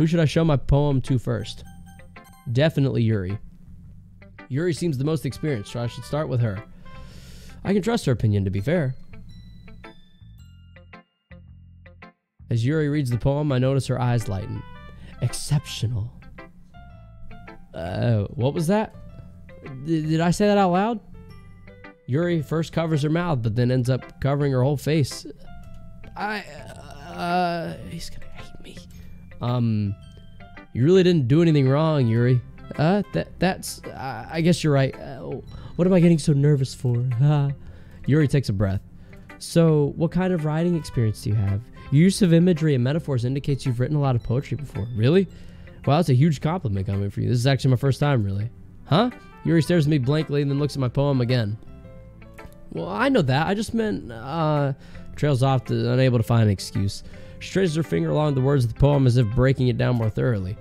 A: should I show my poem to first? Definitely Yuri. Yuri seems the most experienced, so I should start with her. I can trust her opinion, to be fair. As Yuri reads the poem, I notice her eyes lighten. Exceptional. What was that? Did I say that out loud? Yuri first covers her mouth, but then ends up covering her whole face. He's gonna hate me. You really didn't do anything wrong, Yuri. I guess you're right. What am I getting so nervous for? Yuri takes a breath. So, what kind of writing experience do you have? Your use of imagery and metaphors indicates you've written a lot of poetry before. Really? Well, that's a huge compliment coming from you. This is actually my first time, really. Huh? Yuri stares at me blankly and then looks at my poem again. Well, I know that. I just meant, trails off, unable to find an excuse. She traces her finger along the words of the poem as if breaking it down more thoroughly.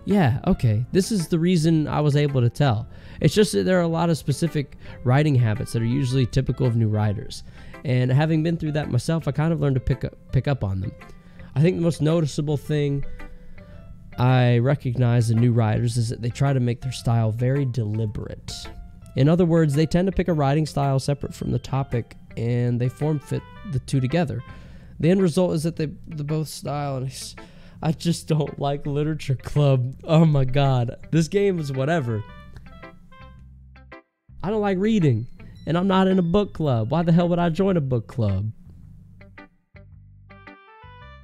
A: Yeah, okay. This is the reason I was able to tell. It's just that there are a lot of specific writing habits that are usually typical of new writers. And having been through that myself, I kind of learned to pick up on them. I think the most noticeable thing I recognize in new writers is that they try to make their style very deliberate. In other words, they tend to pick a writing style separate from the topic, and they form fit the two together. The end result is that they both style, and I just don't like literature club. Oh my god, this game is whatever. I don't like reading, and I'm not in a book club. Why the hell would I join a book club?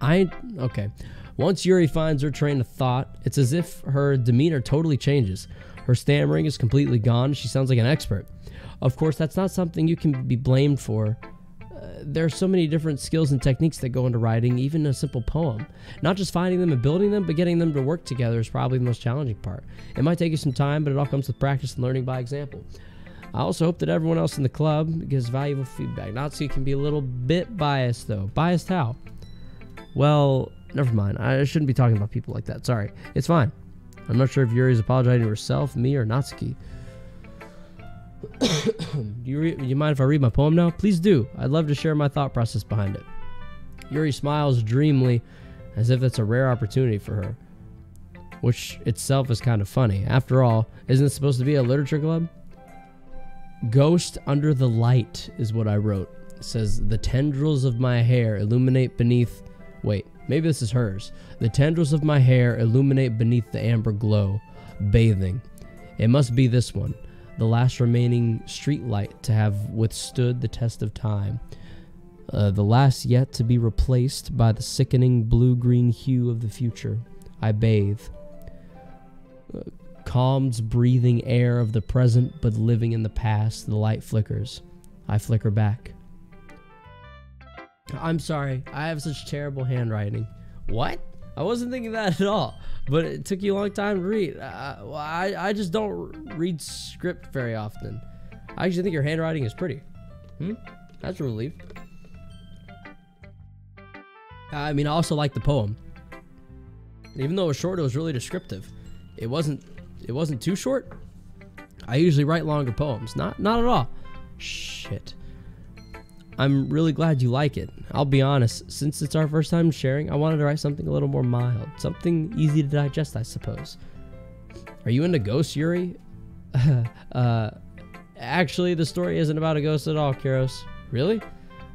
A: Okay. Once Yuri finds her train of thought, it's as if her demeanor totally changes. Her stammering is completely gone. She sounds like an expert. Of course, that's not something you can be blamed for. There are so many different skills and techniques that go into writing, even a simple poem. Not just finding them and building them, but getting them to work together is probably the most challenging part. It might take you some time, but it all comes with practice and learning by example. I also hope that everyone else in the club gives valuable feedback. Natsuki can be a little bit biased, though. Biased how? Well, never mind. I shouldn't be talking about people like that. Sorry. It's fine. I'm not sure if Yuri's apologizing to herself, me, or Natsuki. Do you mind if I read my poem now? Please do. I'd love to share my thought process behind it. Yuri smiles dreamily, as if it's a rare opportunity for her, which itself is kind of funny. After all, isn't it supposed to be a literature club? Ghost under the light is what I wrote. It says, the tendrils of my hair illuminate beneath... Wait, maybe this is hers. The tendrils of my hair illuminate beneath the amber glow, bathing. It must be this one, the last remaining street light to have withstood the test of time. The last yet to be replaced by the sickening blue-green hue of the future. I bathe. Calms breathing air of the present, but living in the past, the light flickers. I flicker back. I'm sorry, I have such terrible handwriting. What? I wasn't thinking that at all, but it took you a long time to read. Well, I just don't read script very often. I actually think your handwriting is pretty. That's a relief. I mean, I also like the poem. Even though it was short, it was really descriptive. It wasn't too short. I usually write longer poems. Not at all. Shit. I'm really glad you like it. I'll be honest, since it's our first time sharing, I wanted to write something a little more mild. Something easy to digest, I suppose. Are you into ghosts, Yuri? Actually, the story isn't about a ghost at all, Kiros. Really?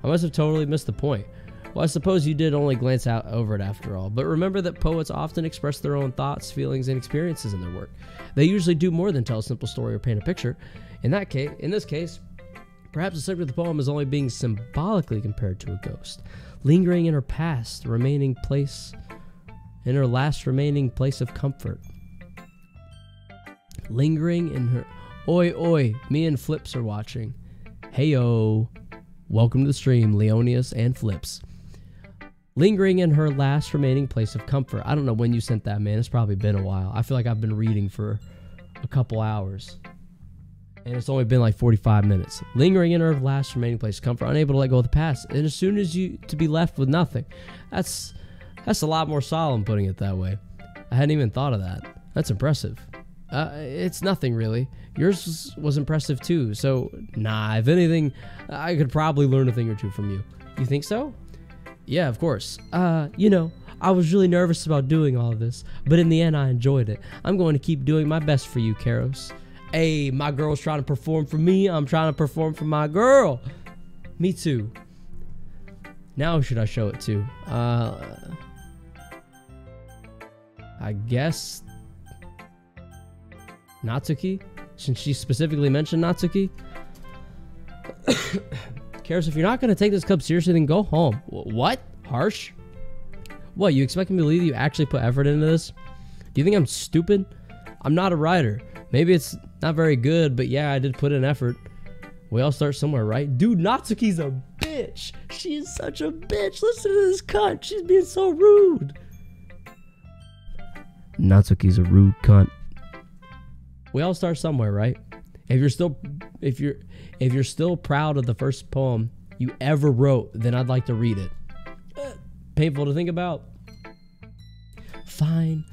A: I must have totally missed the point. Well, I suppose you did only glance out over it after all, but remember that poets often express their own thoughts, feelings, and experiences in their work. They usually do more than tell a simple story or paint a picture. In this case, perhaps the subject of the poem is only being symbolically compared to a ghost, lingering in her past, remaining place, in her last remaining place of comfort. Lingering in her... Oi, oi, me and Flips are watching. Heyo. Welcome to the stream, Leonius and Flips. Lingering in her last remaining place of comfort. I don't know when you sent that, man. It's probably been a while. I feel like I've been reading for a couple hours. And it's only been like 45 minutes. Lingering in her last remaining place of comfort, unable to let go of the past. And as soon as you to be left with nothing. That's a lot more solemn putting it that way. I hadn't even thought of that. That's impressive. It's nothing really. Yours was impressive too. So, nah, if anything, I could probably learn a thing or two from you. You think so? Yeah, of course. You know, I was really nervous about doing all of this, but in the end, I enjoyed it. I'm going to keep doing my best for you, Karos. Hey, my girl's trying to perform for me. I'm trying to perform for my girl. Me too. Now should I show it to? I guess Natsuki, since she specifically mentioned Natsuki. Karos, if you're not going to take this club seriously, then go home. What? Harsh? What, you expect me to believe you actually put effort into this? Do you think I'm stupid? I'm not a writer. Maybe it's not very good, but yeah, I did put in effort. We all start somewhere, right? Dude, Natsuki's a bitch. She is such a bitch. Listen to this cunt. She's being so rude. Natsuki's a rude cunt. We all start somewhere, right? If you're still proud of the first poem you ever wrote, then I'd like to read it. Painful to think about. Fine.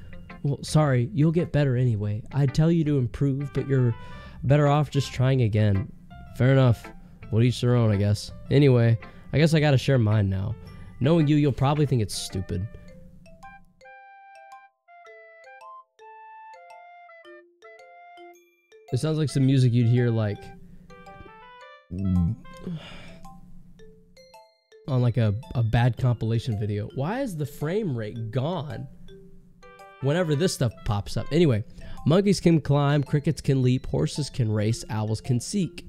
A: Well, sorry, you'll get better anyway. I'd tell you to improve, but you're better off just trying again. Fair enough. We'll each their own, I guess. Anyway, I guess I gotta share mine now. Knowing you, you'll probably think it's stupid. It sounds like some music you'd hear like on like a bad compilation video. Why is the frame rate gone whenever this stuff pops up? Anyway, monkeys can climb, crickets can leap, horses can race, owls can seek.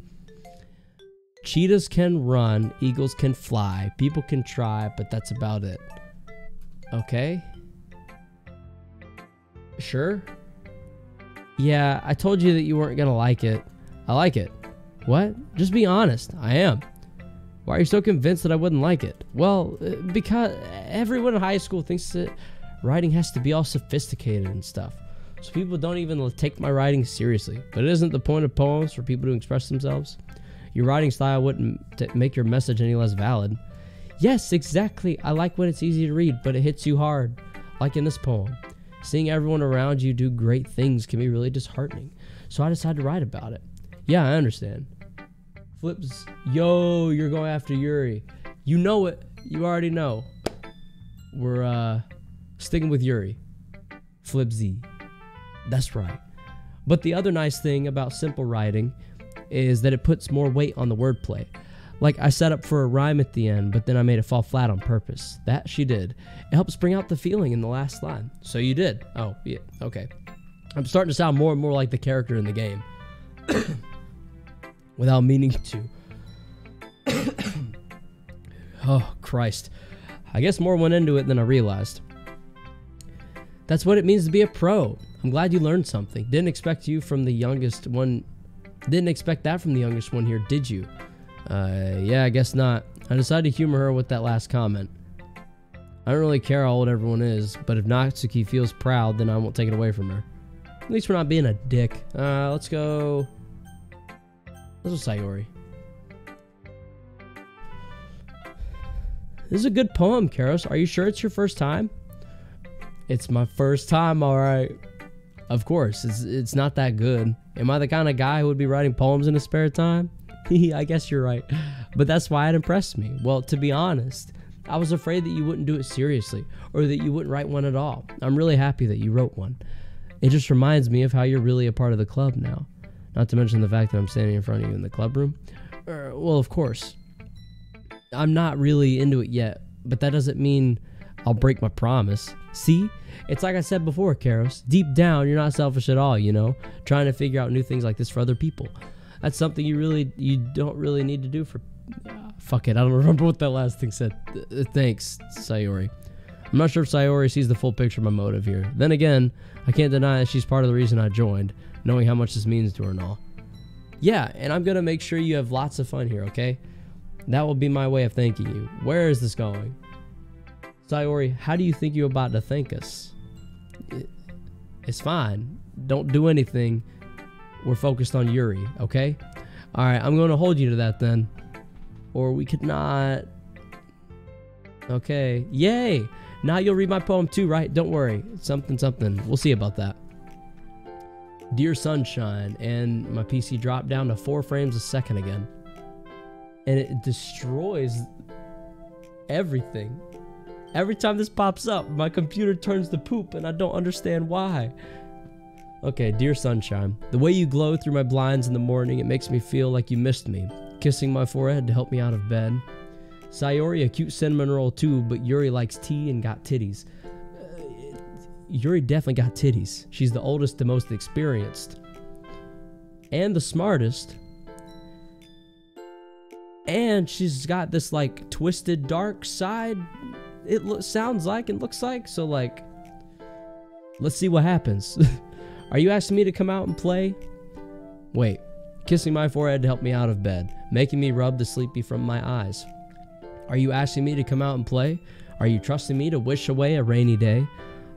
A: Cheetahs can run, eagles can fly, people can try, but that's about it. Okay. Sure. Yeah, I told you that you weren't gonna like it. I like it. What? Just be honest. I am. Why are you so convinced that I wouldn't like it? Well, because everyone in high school thinks that writing has to be all sophisticated and stuff. So people don't even take my writing seriously. But it isn't the point of poems for people to express themselves. Your writing style wouldn't make your message any less valid. Yes, exactly. I like when it's easy to read, but it hits you hard. Like in this poem. Seeing everyone around you do great things can be really disheartening. So I decided to write about it. Yeah, I understand. Flips. Yo, you're going after Yuri. You know it. You already know. we're sticking with Yuri. Flip Z. That's right. But the other nice thing about simple writing is that it puts more weight on the wordplay. Like I set up for a rhyme at the end, but then I made it fall flat on purpose. That she did. It helps bring out the feeling in the last line. So you did. Oh, yeah. Okay. I'm starting to sound more and more like the character in the game. Without meaning to. Oh, Christ. I guess more went into it than I realized. That's what it means to be a pro. I'm glad you learned something. Didn't expect that from the youngest one here, did you? Yeah, I guess not. I decided to humor her with that last comment. I don't really care how old everyone is, but if Natsuki feels proud, then I won't take it away from her. At least we're not being a dick. Let's go Sayori. This is a good poem, Karos. Are you sure it's your first time? It's my first time, alright. Of course, it's not that good. Am I the kind of guy who would be writing poems in his spare time? I guess you're right. But that's why it impressed me. Well, to be honest, I was afraid that you wouldn't do it seriously, or that you wouldn't write one at all. I'm really happy that you wrote one. It just reminds me of how you're really a part of the club now. Not to mention the fact that I'm standing in front of you in the club room. Well, of course. I'm not really into it yet, but that doesn't mean I'll break my promise. See? It's like I said before, Karos. Deep down, you're not selfish at all, you know? Trying to figure out new things like this for other people. That's something you don't really need to do for... fuck it, I don't remember what that last thing said. Thanks, Sayori. I'm not sure if Sayori sees the full picture of my motive here. Then again, I can't deny that she's part of the reason I joined, knowing how much this means to her and all. Yeah, and I'm gonna make sure you have lots of fun here, okay? That will be my way of thanking you. Where is this going? Sayori, how do you think you're about to thank us? It's fine. Don't do anything. We're focused on Yuri, okay? Alright, I'm going to hold you to that then. Or we could not. Okay. Yay! Now you'll read my poem too, right? Don't worry. Something. We'll see about that. Dear Sunshine, and my PC dropped down to 4 frames a second again. And it destroys everything. Every time this pops up, my computer turns to poop and I don't understand why. Okay, dear Sunshine, the way you glow through my blinds in the morning, it makes me feel like you missed me. Kissing my forehead to help me out of bed. Sayori, a cute cinnamon roll too, but Yuri likes tea and got titties. Yuri definitely got titties. She's the oldest, the most experienced. And the smartest. And she's got this like twisted dark side. It sounds like and looks like. So like, let's see what happens. Are you asking me to come out and play? Wait. Kissing my forehead to help me out of bed. Making me rub the sleepy from my eyes. Are you asking me to come out and play? Are you trusting me to wish away a rainy day?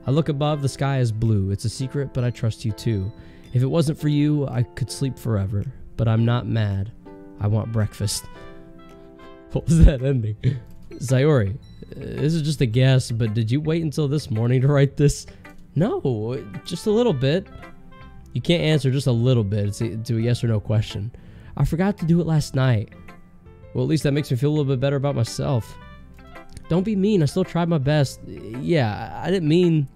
A: I look above, the sky is blue. It's a secret, but I trust you too. If it wasn't for you, I could sleep forever. But I'm not mad. I want breakfast. What was that ending? Sayori, this is just a guess, but did you wait until this morning to write this? No, just a little bit. You can't answer just a little bit to a yes or no question. I forgot to do it last night. Well, at least that makes me feel a little bit better about myself. Don't be mean. I still tried my best. Yeah, I didn't mean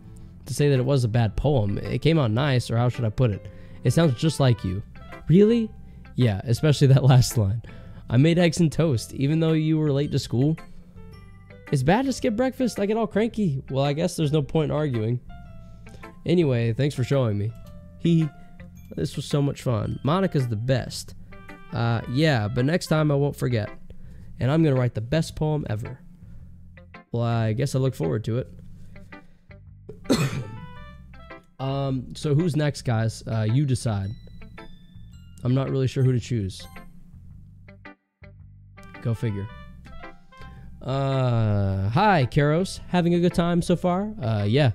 A: to say that it was a bad poem. It came out nice, or how should I put it? It sounds just like you. Really? Yeah, especially that last line. I made eggs and toast, even though you were late to school. It's bad to skip breakfast. I get all cranky. Well, I guess there's no point in arguing. Anyway, thanks for showing me. This was so much fun. Monika's the best. Yeah, but next time I won't forget. And I'm going to write the best poem ever. Well, I guess I look forward to it. So who's next, guys? You decide. I'm not really sure who to choose. Go figure. Hi, Karos. Having a good time so far? Yeah.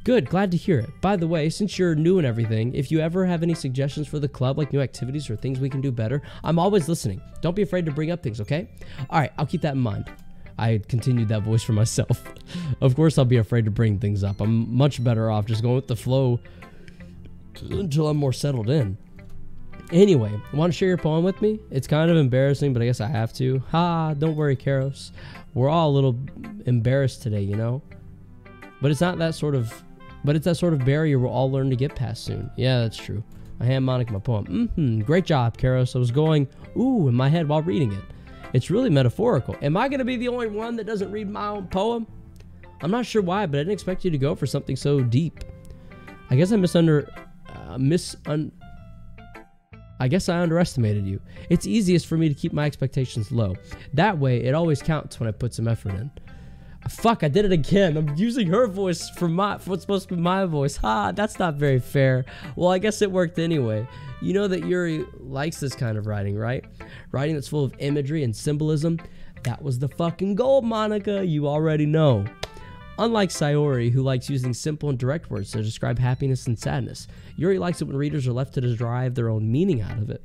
A: Good, glad to hear it. By the way, since you're new and everything, if you ever have any suggestions for the club, like new activities or things we can do better, I'm always listening. Don't be afraid to bring up things, okay? Alright, I'll keep that in mind. I continued that voice for myself. Of course I'll be afraid to bring things up. I'm much better off just going with the flow until I'm more settled in. Anyway, want to share your poem with me? It's kind of embarrassing, but I guess I have to. Ha, don't worry, Karos. We're all a little embarrassed today, you know? But it's not that sort of, but it's that sort of barrier we'll all learn to get past soon. Yeah, that's true. I hand Monica my poem. Great job, Karos. I was going, ooh, in my head while reading it. It's really metaphorical. Am I going to be the only one that doesn't read my own poem? I'm not sure why, but I didn't expect you to go for something so deep. I guess I guess I underestimated you. It's easiest for me to keep my expectations low. That way, it always counts when I put some effort in. Fuck, I did it again. I'm using her voice for what's supposed to be my voice. Ha, that's not very fair. Well, I guess it worked anyway. You know that Yuri likes this kind of writing, right? Writing that's full of imagery and symbolism. That was the fucking goal, Monica. You already know. Unlike Sayori, who likes using simple and direct words to describe happiness and sadness, Yuri likes it when readers are left to derive their own meaning out of it.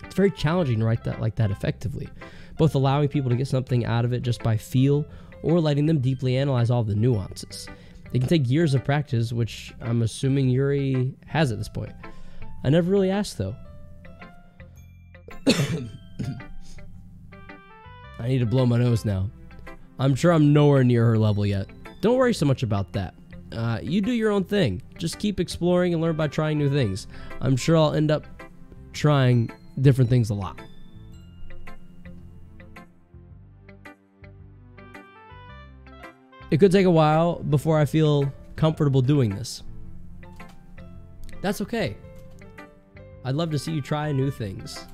A: It's very challenging to write that like that effectively, both allowing people to get something out of it just by feel or letting them deeply analyze all the nuances. It can take years of practice, which I'm assuming Yuri has at this point. I never really asked, though. I need to blow my nose now. I'm sure I'm nowhere near her level yet. Don't worry so much about that. You do your own thing. Just keep exploring and learn by trying new things. I'm sure I'll end up trying different things a lot. It could take a while before I feel comfortable doing this. That's okay. I'd love to see you try new things.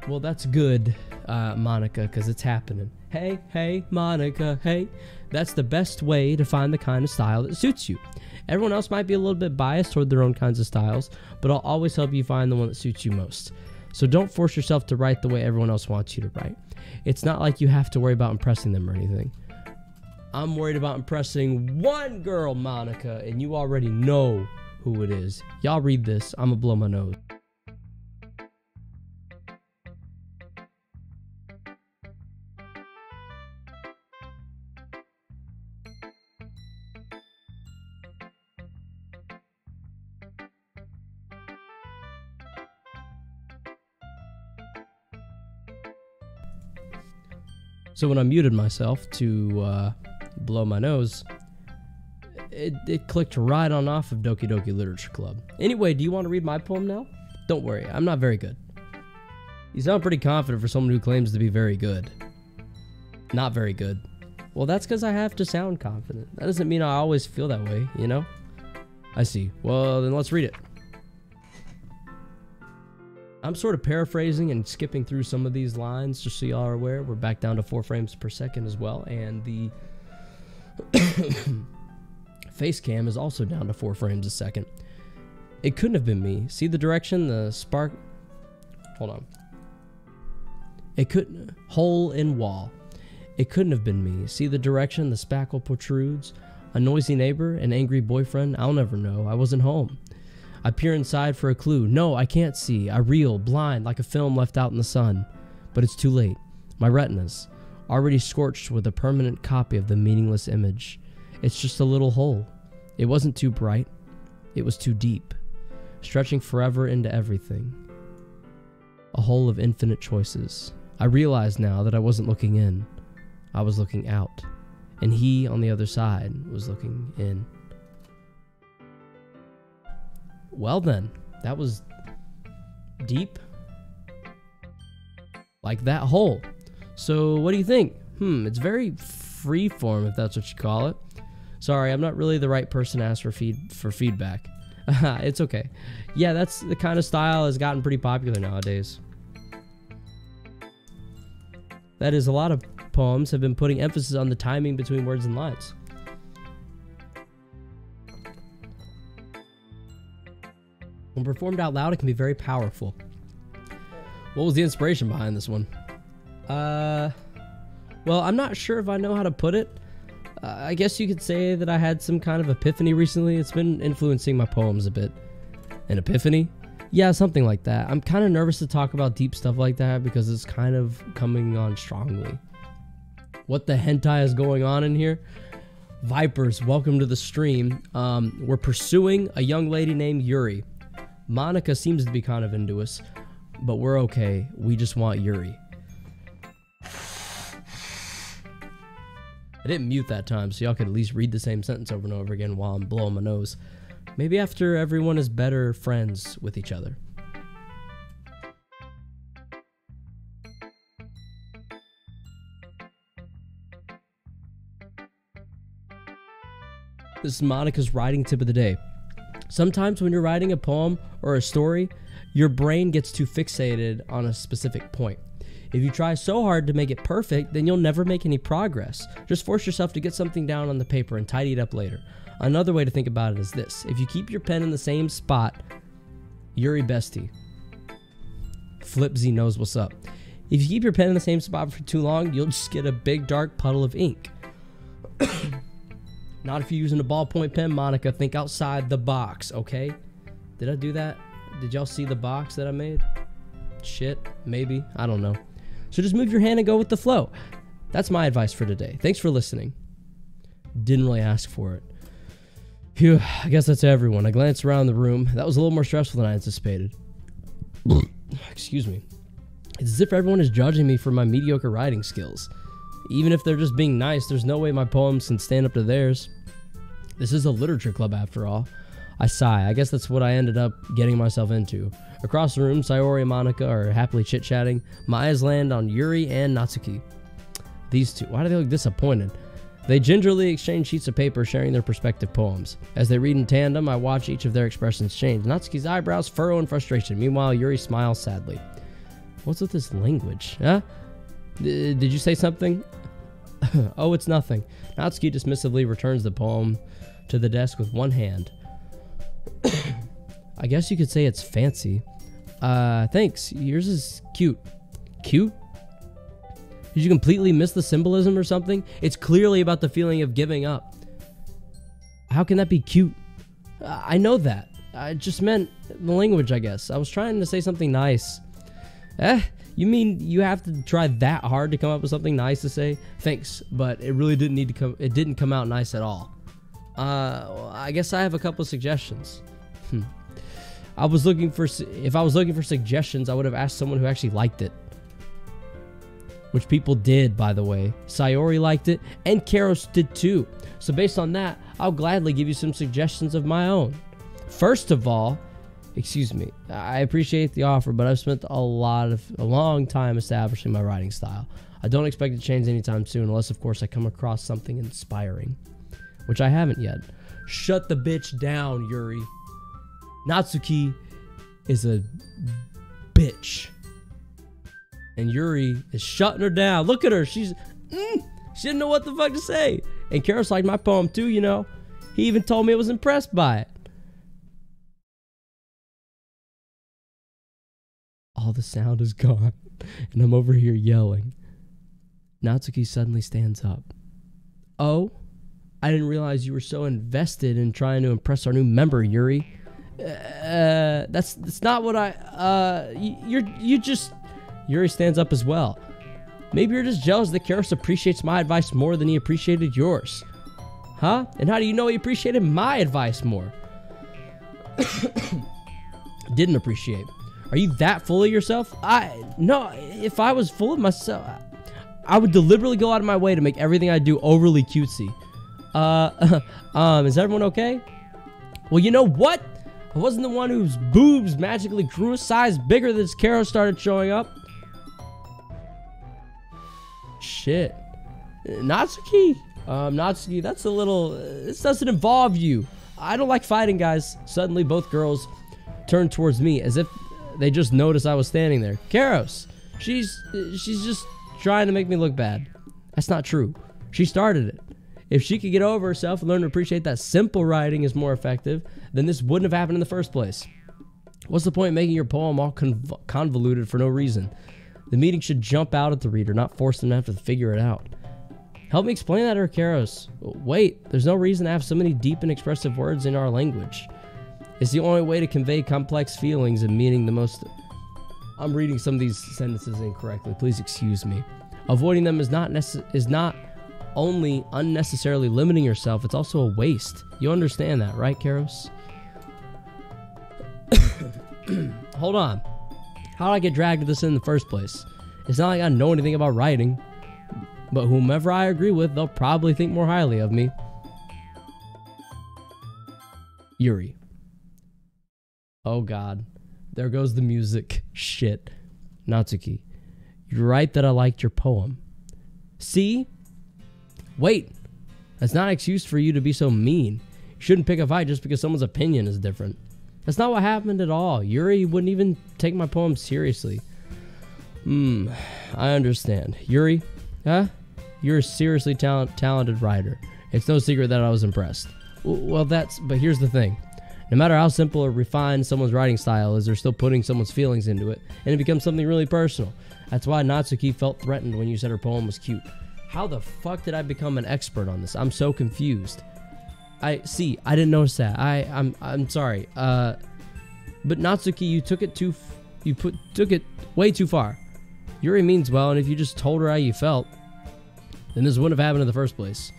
A: Well, that's good, Monica, because it's happening. Hey, Monica, hey. That's the best way to find the kind of style that suits you. Everyone else might be a little bit biased toward their own kinds of styles, but I'll always help you find the one that suits you most. So don't force yourself to write the way everyone else wants you to write. It's not like you have to worry about impressing them or anything. I'm worried about impressing one girl, Monica, and you already know who it is. Y'all read this. I'm gonna blow my nose. So when I muted myself to blow my nose, it clicked right on off of Doki Doki Literature Club. Anyway, do you want to read my poem now? Don't worry, I'm not very good. You sound pretty confident for someone who claims to be very good. Not very good. Well, that's because I have to sound confident. That doesn't mean I always feel that way, you know? I see. Well, then let's read it. I'm sort of paraphrasing and skipping through some of these lines just so y'all are aware. We're back down to 4 frames per second as well, and the face cam is also down to 4 frames a second. It couldn't have been me. See the direction, the spark... Hold on. It couldn't... Hole in wall. It couldn't have been me. See the direction, the spackle protrudes. A noisy neighbor, an angry boyfriend. I'll never know. I wasn't home. I peer inside for a clue. No, I can't see. I reel, blind, like a film left out in the sun. But it's too late. My retinas, already scorched with a permanent copy of the meaningless image. It's just a little hole. It wasn't too bright. It was too deep, stretching forever into everything. A hole of infinite choices. I realized now that I wasn't looking in. I was looking out. And he, on the other side, was looking in. Well then, that was deep. Like that hole. So what do you think? It's very freeform, if that's what you call it. Sorry, I'm not really the right person to ask for feedback. It's okay. Yeah, that's the kind of style has gotten pretty popular nowadays. That is, a lot of poems have been putting emphasis on the timing between words and lines. When performed out loud, it can be very powerful. What was the inspiration behind this one? Well, I'm not sure if I know how to put it. I guess you could say that I had some kind of epiphany recently. It's been influencing my poems a bit. An epiphany? Yeah, something like that. I'm kind of nervous to talk about deep stuff like that because it's kind of coming on strongly. What the hentai is going on in here? Vipers, welcome to the stream. We're pursuing a young lady named Yuri. Monica seems to be kind of into us, but we're okay. We just want Yuri. I didn't mute that time, so y'all could at least read the same sentence over and over again while I'm blowing my nose. Maybe after everyone is better friends with each other. This is Monica's writing tip of the day. Sometimes when you're writing a poem or a story, your brain gets too fixated on a specific point. If you try so hard to make it perfect, then you'll never make any progress. Just force yourself to get something down on the paper and tidy it up later. Another way to think about it is this. If you keep your pen in the same spot, Yuri Bestie. Flipsy knows what's up. If you keep your pen in the same spot for too long, you'll just get a big dark puddle of ink. Not if you're using a ballpoint pen, Monica. Think outside the box, okay? Did I do that? Did y'all see the box that I made? Shit, maybe. I don't know. So just move your hand and go with the flow. That's my advice for today. Thanks for listening. Didn't really ask for it. Phew, I guess that's everyone. I glanced around the room. That was a little more stressful than I anticipated. Excuse me. It's as if everyone is judging me for my mediocre writing skills. Even if they're just being nice, there's no way my poems can stand up to theirs. This is a literature club after all. I sigh. I guess that's what I ended up getting myself into. Across the room, Sayori and Monica are happily chit-chatting. My eyes land on Yuri and Natsuki. These two, why do they look disappointed? They gingerly exchange sheets of paper, sharing their respective poems. As they read in tandem, I watch each of their expressions change. Natsuki's eyebrows furrow in frustration. Meanwhile, Yuri smiles sadly. What's with this language, huh? Did you say something? Oh, it's nothing. Natsuki dismissively returns the poem to the desk with one hand. I guess you could say it's fancy. Thanks. Yours is cute. Cute? Did you completely miss the symbolism or something? It's clearly about the feeling of giving up. How can that be cute? I know that. I just meant the language, I guess. I was trying to say something nice. You mean you have to try that hard to come up with something nice to say? Thanks, but it really didn't need to come. It didn't come out nice at all. I guess I have a couple of suggestions. If I was looking for suggestions, I would have asked someone who actually liked it. Which people did, by the way. Sayori liked it, and Karos did too. So based on that, I'll gladly give you some suggestions of my own. First of all, excuse me, I appreciate the offer, but I've spent a long time establishing my writing style. I don't expect it to change anytime soon, unless of course I come across something inspiring, which I haven't yet. Shut the bitch down, Yuri. Natsuki is a bitch, and Yuri is shutting her down. Look at her, she didn't know what the fuck to say. And Karos liked my poem too, you know. He even told me I was impressed by it. All the sound is gone, and I'm over here yelling. Natsuki suddenly stands up. Oh, I didn't realize you were so invested in trying to impress our new member, Yuri. That's not what Yuri stands up as well. Maybe you're just jealous that Karos appreciates my advice more than he appreciated yours. Huh? And how do you know he appreciated my advice more? Didn't appreciate. Are you that full of yourself? No, if I was full of myself, I would deliberately go out of my way to make everything I do overly cutesy. Is everyone okay? Well, you know what? I wasn't the one whose boobs magically grew a size bigger than Karos started showing up. Shit. Natsuki? Natsuki, that's a little... this doesn't involve you. I don't like fighting, guys. Suddenly, both girls turned towards me as if they just noticed I was standing there. Karos, she's just trying to make me look bad. That's not true. She started it. If she could get over herself and learn to appreciate that simple writing is more effective, then this wouldn't have happened in the first place. What's the point of making your poem all convoluted for no reason? The meaning should jump out at the reader, not force them to have to figure it out. Help me explain that to her, Karos. Wait, there's no reason to have so many deep and expressive words in our language. It's the only way to convey complex feelings and meaning the most... I'm reading some of these sentences incorrectly. Please excuse me. Avoiding them is not only unnecessarily limiting yourself, it's also a waste. You understand that, right, Karos? Hold on. How did I get dragged to this in the first place? It's not like I know anything about writing. But whomever I agree with, they'll probably think more highly of me. Yuri. Oh god. There goes the music. Shit. Natsuki. You're right that I liked your poem. See? Wait. That's not an excuse for you to be so mean. You shouldn't pick a fight just because someone's opinion is different. That's not what happened at all. Yuri wouldn't even take my poem seriously. I understand. Yuri? Huh? You're a seriously talented writer. It's no secret that I was impressed. Well, but here's the thing. No matter how simple or refined someone's writing style is, they're still putting someone's feelings into it, and it becomes something really personal. That's why Natsuki felt threatened when you said her poem was cute. How the fuck did I become an expert on this? I'm so confused. I didn't notice that. I'm sorry. But Natsuki, you took it took it way too far. Yuri means well, and if you just told her how you felt, then this wouldn't have happened in the first place.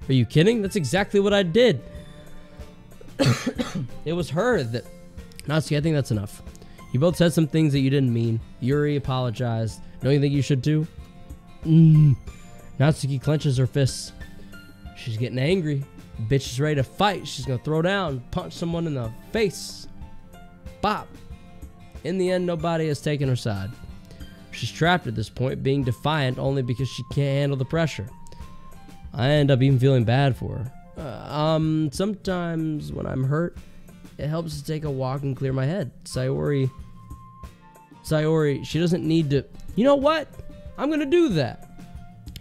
A: Are you kidding? That's exactly what I did. It was her that... Natsuki, I think that's enough. You both said some things that you didn't mean. Yuri apologized. Don't you think you should too? Natsuki clenches her fists. She's getting angry. Bitch is ready to fight. She's gonna throw down, punch someone in the face. Bop. In the end, nobody has taken her side. She's trapped at this point, being defiant only because she can't handle the pressure. I end up even feeling bad for her. Sometimes when I'm hurt, it helps to take a walk and clear my head. Sayori, she doesn't need to... You know what? I'm gonna do that.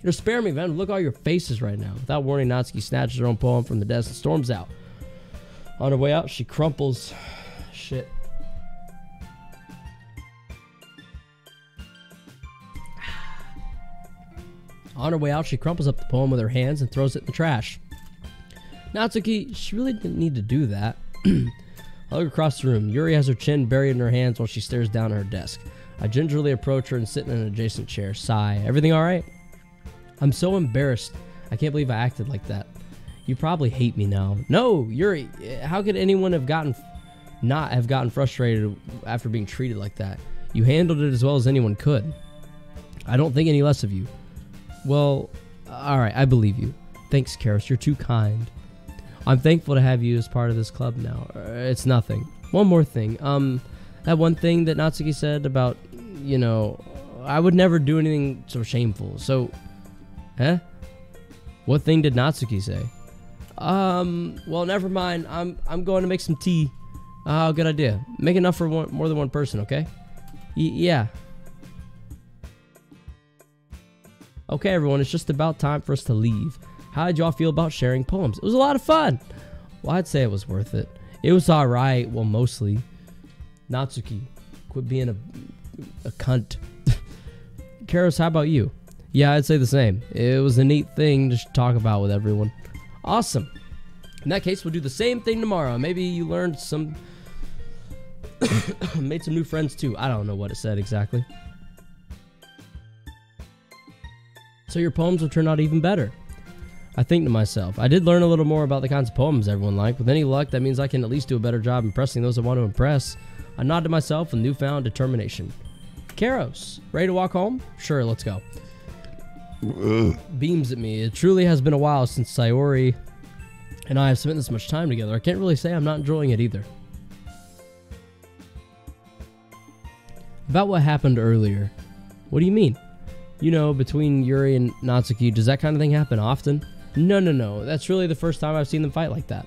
A: Just spare me, man. Look at all your faces right now. Without warning, Natsuki snatches her own poem from the desk and storms out. On her way out, she crumples... Shit. On her way out, she crumples up the poem with her hands and throws it in the trash. Natsuki, she really didn't need to do that. I look across the room. Yuri has her chin buried in her hands while she stares down at her desk. I gingerly approach her and sit in an adjacent chair. Sigh. Everything alright? I'm so embarrassed. I can't believe I acted like that. You probably hate me now. No, Yuri, how could anyone not have gotten frustrated after being treated like that? You handled it as well as anyone could. I don't think any less of you. Well, alright, I believe you. Thanks, Karos, you're too kind. I'm thankful to have you as part of this club now. It's nothing. One more thing. That one thing that Natsuki said about, you know, I would never do anything so shameful. So, huh? What thing did Natsuki say? Well, never mind. I'm going to make some tea. Oh, good idea. Make enough for more than one person, okay? Yeah. Okay, everyone, it's just about time for us to leave. How did y'all feel about sharing poems? It was a lot of fun. Well, I'd say it was worth it. It was alright. Well, mostly. Natsuki, quit being a cunt. Karos, how about you? Yeah, I'd say the same. It was a neat thing to talk about with everyone. Awesome. In that case, we'll do the same thing tomorrow. Maybe you learned some... made some new friends too. I don't know what it said exactly. So your poems will turn out even better. I think to myself, I did learn a little more about the kinds of poems everyone liked. With any luck, that means I can at least do a better job impressing those I want to impress. I nod to myself with newfound determination. Karos, ready to walk home? Sure, let's go. Beams at me. It truly has been a while since Sayori and I have spent this much time together. I can't really say I'm not enjoying it either. About what happened earlier. What do you mean? You know, between Yuri and Natsuki, does that kind of thing happen often? No. That's really the first time I've seen them fight like that.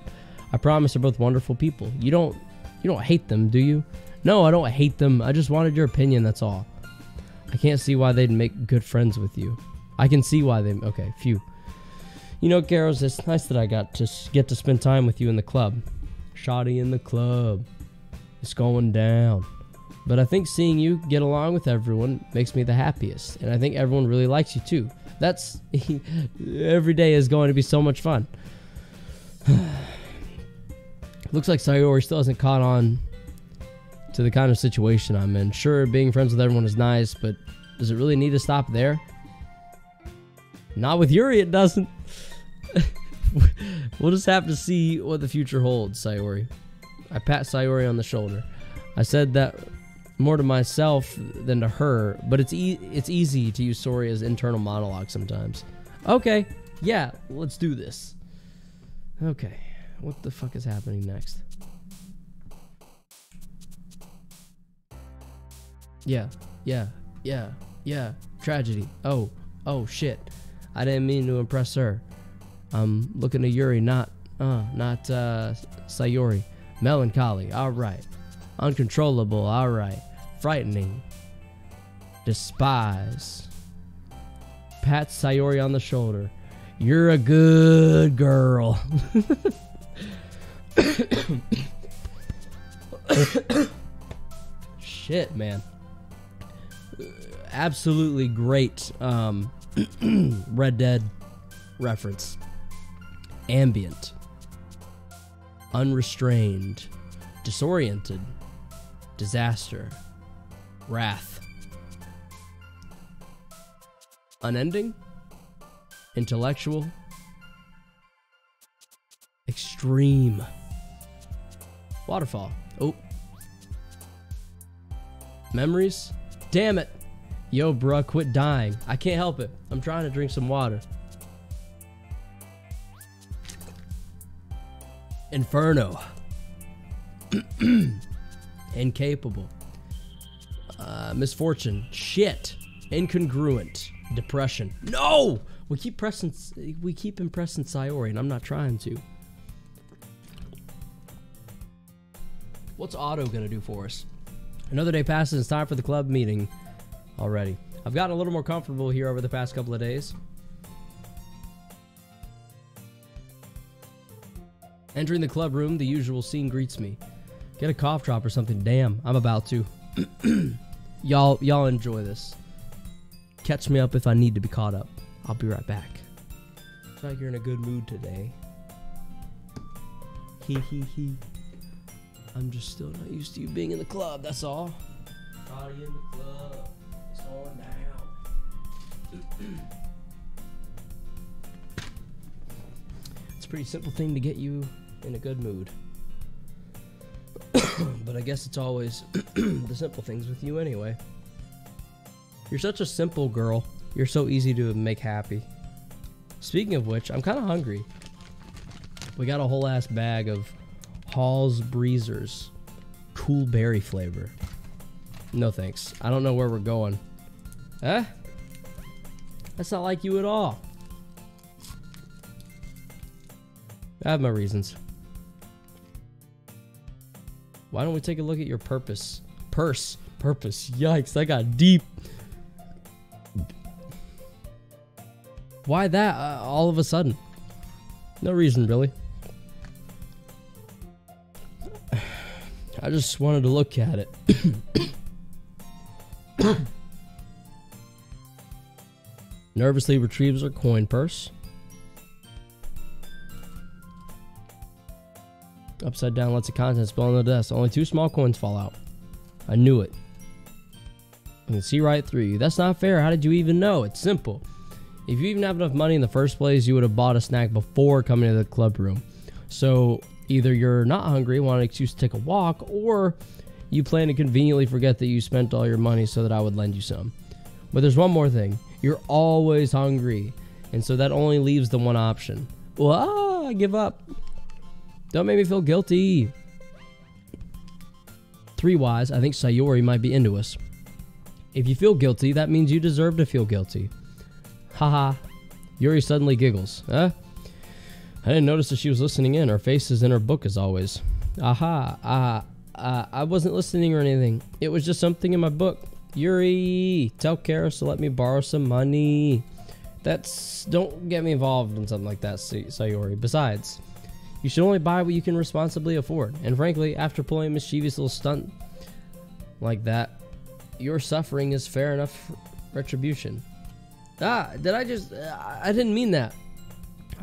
A: I promise they're both wonderful people. You don't hate them, do you? No, I don't hate them. I just wanted your opinion, that's all. I can't see why they'd make good friends with you. I can see why they... Okay, phew. You know, Karos, it's nice that I get to spend time with you in the club. Shoddy in the club. It's going down. But I think seeing you get along with everyone makes me the happiest. And I think everyone really likes you too. That's... every day is going to be so much fun. Looks like Sayori still hasn't caught on to the kind of situation I'm in. Sure, being friends with everyone is nice, but does it really need to stop there? Not with Yuri, it doesn't. We'll just have to see what the future holds, Sayori. I pat Sayori on the shoulder. I said that more to myself than to her, but it's easy to use Sori as internal monologue sometimes. Okay, yeah, let's do this. Okay, what the fuck is happening next? Yeah, tragedy. Oh, shit. I didn't mean to impress her. I'm looking at Yuri, not Sayori. Melancholy, alright. Uncontrollable, alright. Frightening. Despise. Pat Sayori on the shoulder. You're a good girl. Shit, man. Absolutely great Red Dead reference. Ambient. Unrestrained. Disoriented. Disaster. Wrath. Unending. Intellectual. Extreme. Waterfall. Oh. Memories? Damn it. Yo, bruh, quit dying. I can't help it. I'm trying to drink some water. Inferno. Incapable. Misfortune. Shit. Incongruent. Depression. No! We keep impressing Sayori, and I'm not trying to. What's Otto gonna do for us? Another day passes. It's time for the club meeting already. I've gotten a little more comfortable here over the past couple of days. Entering the club room, the usual scene greets me. Get a cough drop or something. Damn, I'm about to. Y'all enjoy this. Catch me up if I need to be caught up. I'll be right back. Looks like you're in a good mood today. Hee. I'm just still not used to you being in the club, that's all. Party in the club. It's going down. It's a pretty simple thing to get you in a good mood. But I guess it's always the simple things with you anyway. You're such a simple girl. You're so easy to make happy. Speaking of which, I'm kind of hungry. We got a whole ass bag of Hall's Breezers. Cool berry flavor. No thanks. I don't know where we're going. Huh? That's not like you at all. I have my reasons. Why don't we take a look at your purse? Purse. Yikes, that got deep. Why that all of a sudden? No reason, really. I just wanted to look at it. Nervously retrieves her coin purse. Upside down, lets the contents spill on the desk. Only 2 small coins fall out. I knew it. I can see right through you. That's not fair. How did you even know? It's simple. If you even have enough money in the first place, you would have bought a snack before coming to the club room. So either you're not hungry, want an excuse to take a walk, or you plan to conveniently forget that you spent all your money so that I would lend you some. But there's one more thing. You're always hungry. And so that only leaves the one option. Well, I give up. Don't make me feel guilty. 3 wise, I think Sayori might be into us. If you feel guilty, that means you deserve to feel guilty. Haha. Yuri suddenly giggles. Huh? I didn't notice that she was listening in. Her face is in her book as always. Aha. I wasn't listening or anything. It was just something in my book. Yuri, tell Karis to let me borrow some money. Don't get me involved in something like that, Sayori. Besides, you should only buy what you can responsibly afford. And frankly, after pulling a mischievous little stunt like that, your suffering is fair enough retribution. I didn't mean that.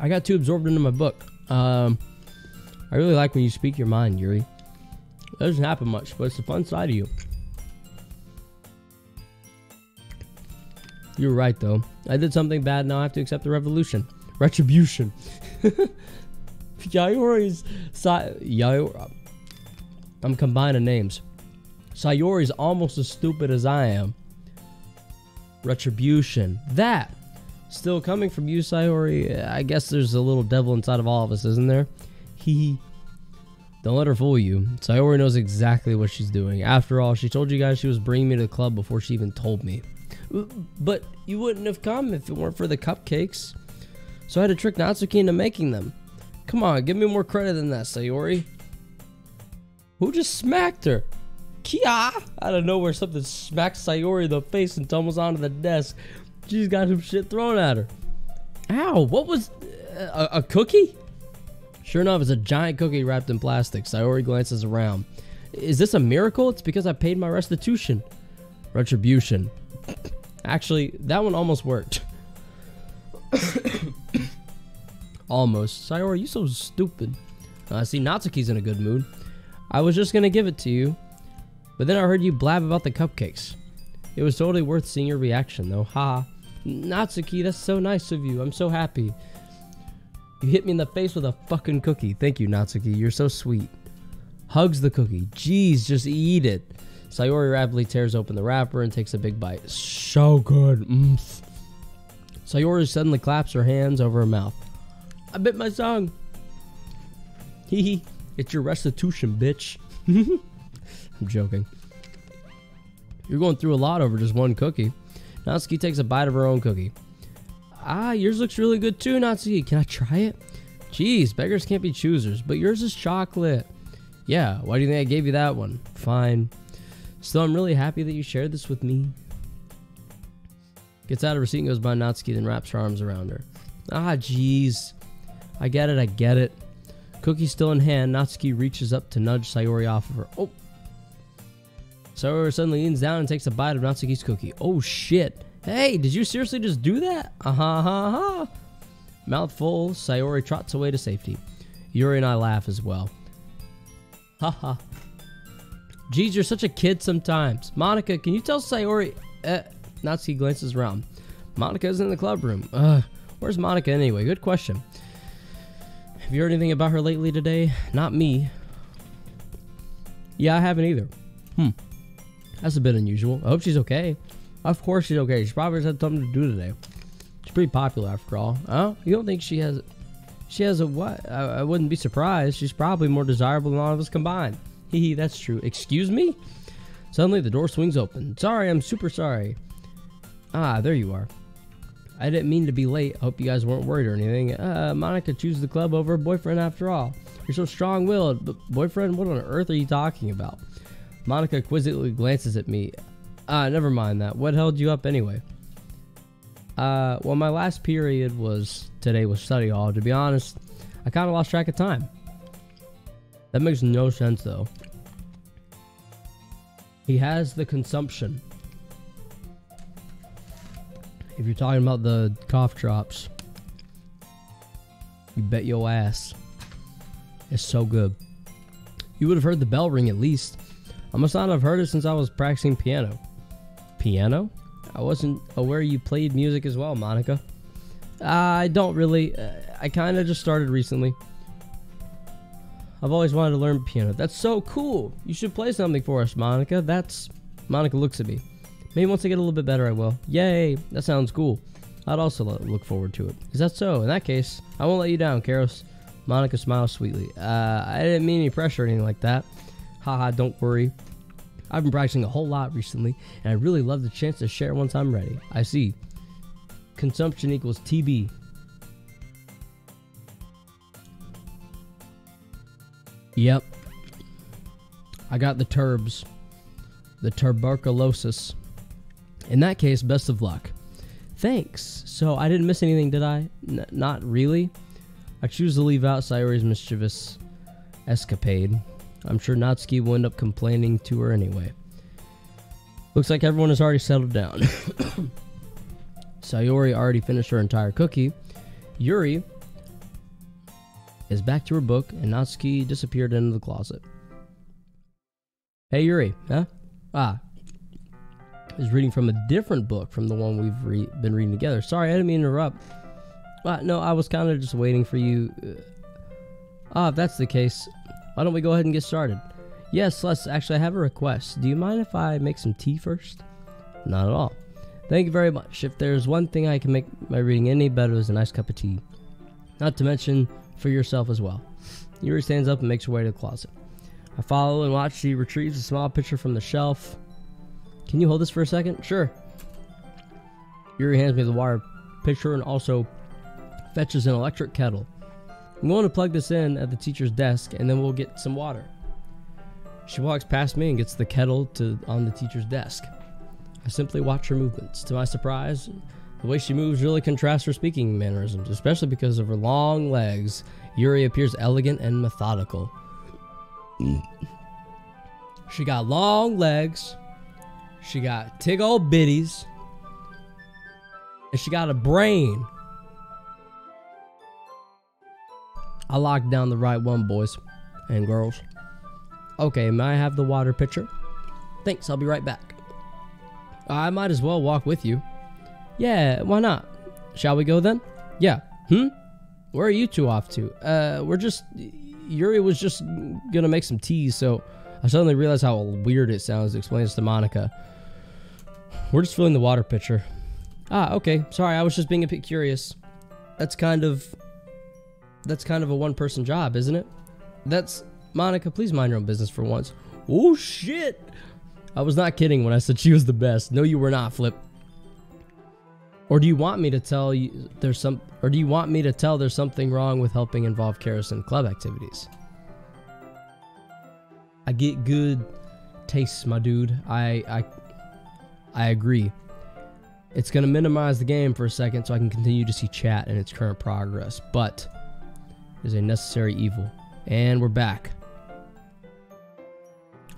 A: I got too absorbed into my book. I really like when you speak your mind, Yuri. It doesn't happen much, but it's the fun side of you. You're right, though. I did something bad, now I have to accept the retribution. Yayori's side. I'm combining names. Sayori's almost as stupid as I am. Retribution. That. Still coming from you, Sayori. I guess there's a little devil inside of all of us, isn't there? Hee. Don't let her fool you. Sayori knows exactly what she's doing. After all, she told you guys she was bringing me to the club before she even told me. But you wouldn't have come if it weren't for the cupcakes. So I had to trick Natsuki into making them. Come on, give me more credit than that, Sayori. Who just smacked her? Kia! Out of nowhere, something smacked Sayori in the face and tumbles onto the desk. She's got some shit thrown at her. Ow, what was... a cookie? Sure enough, it's a giant cookie wrapped in plastic. Sayori glances around. Is this a miracle? It's because I paid my restitution. Retribution. Actually, that one almost worked. Almost. Sayori, you so stupid. See, Natsuki's in a good mood. I was just gonna give it to you, but then I heard you blab about the cupcakes. It was totally worth seeing your reaction, though. Ha. Natsuki, that's so nice of you. I'm so happy. You hit me in the face with a fucking cookie. Thank you, Natsuki. You're so sweet. Hugs the cookie. Jeez, just eat it. Sayori rapidly tears open the wrapper and takes a big bite. So good. Sayori suddenly claps her hands over her mouth. I bit my tongue. Hee hee. It's your restitution, bitch. I'm joking. You're going through a lot over just one cookie. Natsuki takes a bite of her own cookie. Ah, yours looks really good too, Natsuki. Can I try it? Jeez, beggars can't be choosers, but yours is chocolate. Yeah, why do you think I gave you that one? Fine. Still, I'm really happy that you shared this with me. Gets out of her seat and goes by Natsuki, then wraps her arms around her. Ah, jeez. I get it, I get it. Cookie still in hand, Natsuki reaches up to nudge Sayori off of her. Oh. Sayori suddenly leans down and takes a bite of Natsuki's cookie. Oh, shit. Hey, did you seriously just do that? Ha. Mouth full, Sayori trots away to safety. Yuri and I laugh as well. Haha. Geez, you're such a kid sometimes. Monika, can you tell Sayori... Natsuki glances around. Monika's in the club room. Where's Monika anyway? Good question. Have you heard anything about her lately today? Not me. Yeah, I haven't either. That's a bit unusual. I hope she's okay. Of course she's okay. She probably just had something to do today. She's pretty popular after all. Oh, you don't think she has... She has a what? I wouldn't be surprised. She's probably more desirable than all of us combined. Hee, that's true. Excuse me? Suddenly the door swings open. Sorry, I'm super sorry. Ah, there you are. I didn't mean to be late. I hope you guys weren't worried or anything. Monika chooses the club over her boyfriend after all. You're so strong-willed. But boyfriend, what on earth are you talking about? Monika quizzically glances at me. Never mind that. What held you up anyway? Well, my last period today was study hall. To be honest, I kind of lost track of time. That makes no sense, though. He has the consumption. If you're talking about the cough drops, you bet your ass. It's so good. You would have heard the bell ring at least. I must not have heard it since I was practicing piano. Piano? I wasn't aware you played music as well, Monika. I don't really. I kind of just started recently. I've always wanted to learn piano. That's so cool. You should play something for us, Monika. Monika looks at me. Maybe once I get a little bit better, I will. Yay, that sounds cool. I'd also look forward to it. Is that so? In that case, I won't let you down, Karos. Monika smiles sweetly. I didn't mean any pressure or anything like that. Haha, don't worry. I've been practicing a whole lot recently, and I really love the chance to share once I'm ready. I see. Consumption equals TB. Yep. I got the turbs. The tuberculosis. In that case, best of luck. Thanks. So, I didn't miss anything, did I? Not really. I choose to leave out Sayori's mischievous escapade. I'm sure Natsuki will end up complaining to her anyway. Looks like everyone has already settled down. Sayori already finished her entire cookie. Yuri is back to her book, and Natsuki disappeared into the closet. Hey, Yuri, huh? Is reading from a different book from the one we've been reading together. Sorry, I didn't mean to interrupt. No, I was kind of just waiting for you. If that's the case, why don't we go ahead and get started? Yes, Celeste, actually, I have a request. Do you mind if I make some tea first? Not at all. Thank you very much. If there's one thing I can make my reading any better is a nice cup of tea. Not to mention for yourself as well. Yuri stands up and makes her way to the closet. I follow and watch. She retrieves a small pitcher from the shelf. Can you hold this for a second? Sure. Yuri hands me the water pitcher and also fetches an electric kettle. I'm going to plug this in at the teacher's desk and then we'll get some water. She walks past me and gets the kettle on the teacher's desk. I simply watch her movements. To my surprise, the way she moves really contrasts her speaking mannerisms, especially because of her long legs. Yuri appears elegant and methodical. She got long legs, she got tig old bitties, and she got a brain. I locked down the right one, boys and girls. Okay, may I have the water pitcher? Thanks, I'll be right back. I might as well walk with you. Yeah, why not? Shall we go then? Yeah. Where are you two off to? Yuri was just gonna make some tea, so I suddenly realized how weird it sounds to explain this to Monica. We're just filling the water pitcher. Ah, okay. Sorry, I was just being a bit curious. That's kind of a one-person job, isn't it? Monica, please mind your own business for once. Oh, shit! I was not kidding when I said she was the best. No, you were not, Flip. Or do you want me to tell there's something wrong with helping involve Karos in club activities? I get good tastes, my dude. I agree. It's gonna minimize the game for a second so I can continue to see chat and its current progress, but it is a necessary evil. And we're back.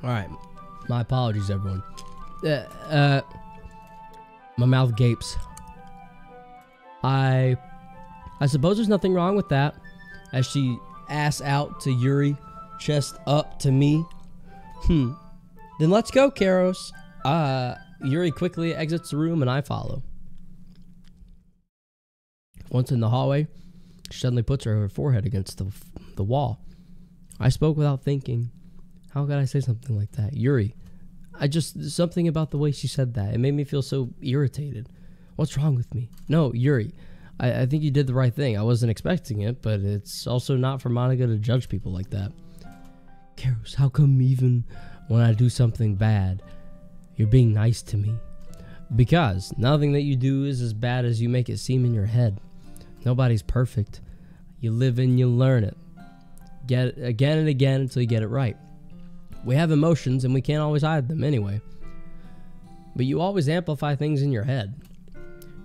A: Alright. My apologies, everyone. My mouth gapes. I suppose there's nothing wrong with that. As she ass out to Yuri, chest up to me. Then let's go, Karos. Yuri quickly exits the room and I follow. Once in the hallway, she suddenly puts her forehead against the wall. I spoke without thinking. How could I say something like that? Yuri. Something about the way she said that. It made me feel so irritated. What's wrong with me? No, Yuri. I think you did the right thing. I wasn't expecting it, but it's also not for Monica to judge people like that. Karos, how come even when I do something bad, you're being nice to me? Because nothing that you do is as bad as you make it seem in your head. Nobody's perfect. You live and you learn it. Get it again and again until you get it right. We have emotions and we can't always hide them anyway. But you always amplify things in your head.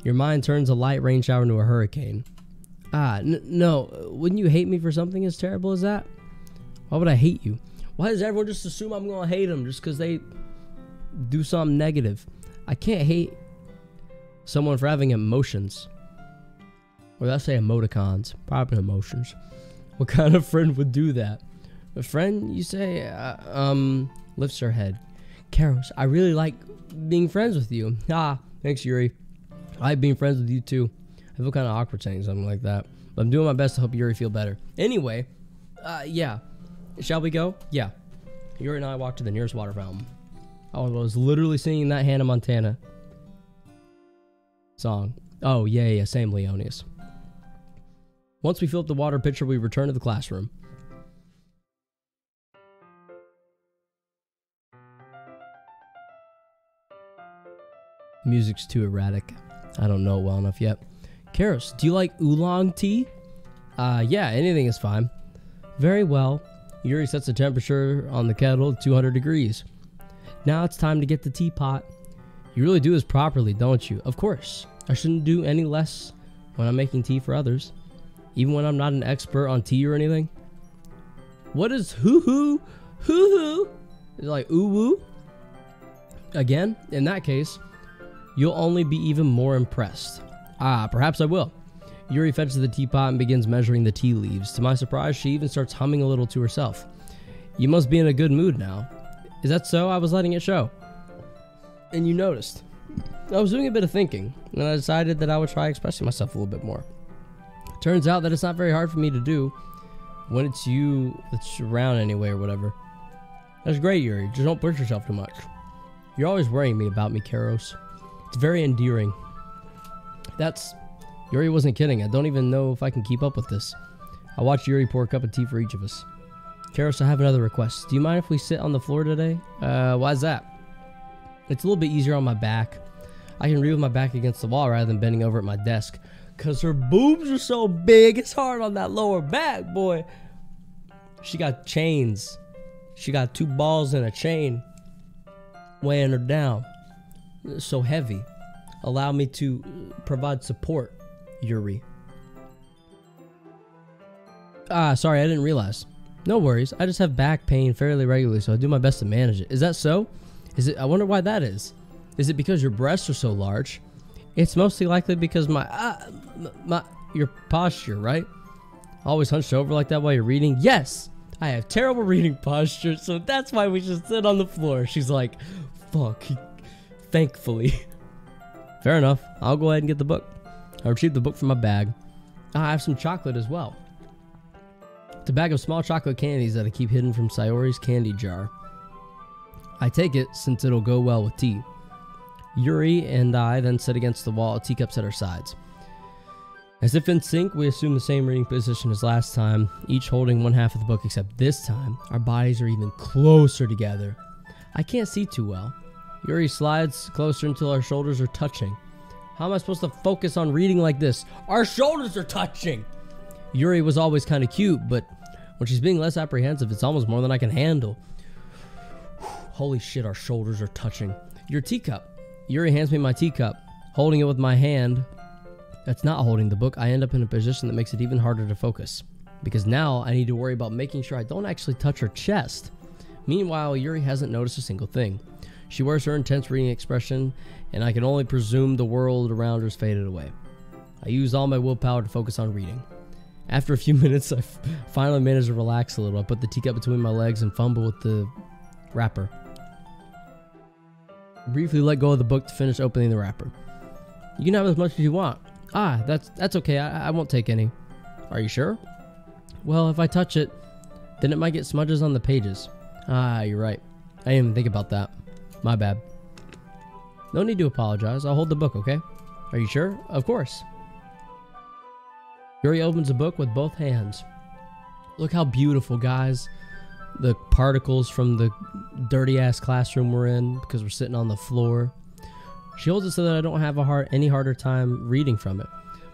A: Your mind turns a light rain shower into a hurricane. No. Wouldn't you hate me for something as terrible as that? Why would I hate you? Why does everyone just assume I'm going to hate them just because they do something negative? I can't hate someone for having emotions. Or let's say emoticons. Probably emotions. What kind of friend would do that? A friend, you say, lifts her head. Karos, I really like being friends with you. Thanks, Yuri. I like being friends with you too. I feel kind of awkward saying something like that, but I'm doing my best to help Yuri feel better. Anyway, yeah. Shall we go? Yeah. Yuri and I walked to the nearest water fountain. I was literally singing that Hannah Montana song. Oh, yeah, same Leonius. Once we fill up the water pitcher, we return to the classroom. Music's too erratic. I don't know it well enough yet. Karos, do you like oolong tea? Yeah, anything is fine. Very well. Yuri sets the temperature on the kettle to 200 degrees. Now it's time to get the teapot. You really do this properly, don't you? Of course. I shouldn't do any less when I'm making tea for others. Even when I'm not an expert on tea or anything. What is hoo-hoo? Hoo-hoo? Is it like ooh-woo? Again, in that case, you'll only be even more impressed. Perhaps I will. Yuri fetches the teapot and begins measuring the tea leaves. To my surprise, she even starts humming a little to herself. You must be in a good mood now. Is that so? I was letting it show. And you noticed. I was doing a bit of thinking, and I decided that I would try expressing myself a little bit more. Turns out that it's not very hard for me to do when it's you that's around anyway or whatever. That's great, Yuri. Just don't push yourself too much. You're always worrying me about me, Karos. It's very endearing. Yuri wasn't kidding. I don't even know if I can keep up with this. I watched Yuri pour a cup of tea for each of us. Karos, I have another request. Do you mind if we sit on the floor today? Why is that? It's a little bit easier on my back. I can read with my back against the wall rather than bending over at my desk. Because her boobs are so big, it's hard on that lower back, boy. She got chains. She got 2 balls and a chain weighing her down. It's so heavy. Allow me to provide support, Yuri. Sorry, I didn't realize. No worries. I just have back pain fairly regularly, so I do my best to manage it. Is that so? I wonder why that is. Is it because your breasts are so large? It's mostly likely because your posture, right? Always hunched over like that while you're reading? Yes! I have terrible reading posture, so that's why we should sit on the floor. She's like, fuck, thankfully. Fair enough. I'll go ahead and get the book. I retrieved the book from my bag. I have some chocolate as well. It's a bag of small chocolate candies that I keep hidden from Sayori's candy jar. I take it since it'll go well with tea. Yuri and I then sit against the wall, teacups at our sides. As if in sync, we assume the same reading position as last time, each holding one half of the book, except this time, our bodies are even closer together. I can't see too well. Yuri slides closer until our shoulders are touching. How am I supposed to focus on reading like this? Our shoulders are touching! Yuri was always kind of cute, but when she's being less apprehensive, it's almost more than I can handle. Holy shit, our shoulders are touching. Your teacup. Yuri hands me my teacup. Holding it with my hand that's not holding the book, I end up in a position that makes it even harder to focus. Because now I need to worry about making sure I don't actually touch her chest. Meanwhile, Yuri hasn't noticed a single thing. She wears her intense reading expression, and I can only presume the world around her's faded away. I use all my willpower to focus on reading. After a few minutes, I finally manage to relax a little. I put the teacup between my legs and fumble with the wrapper. Briefly let go of the book to finish opening the wrapper. You can have as much as you want. That's okay. I won't take any. Are you sure? Well, if I touch it, then it might get smudges on the pages. You're right. I didn't even think about that. My bad. No need to apologize. I'll hold the book, okay? Are you sure? Of course. Yuri opens the book with both hands. Look how beautiful, guys. The particles from the dirty-ass classroom we're in because we're sitting on the floor. She holds it so that I don't have any harder time reading from it.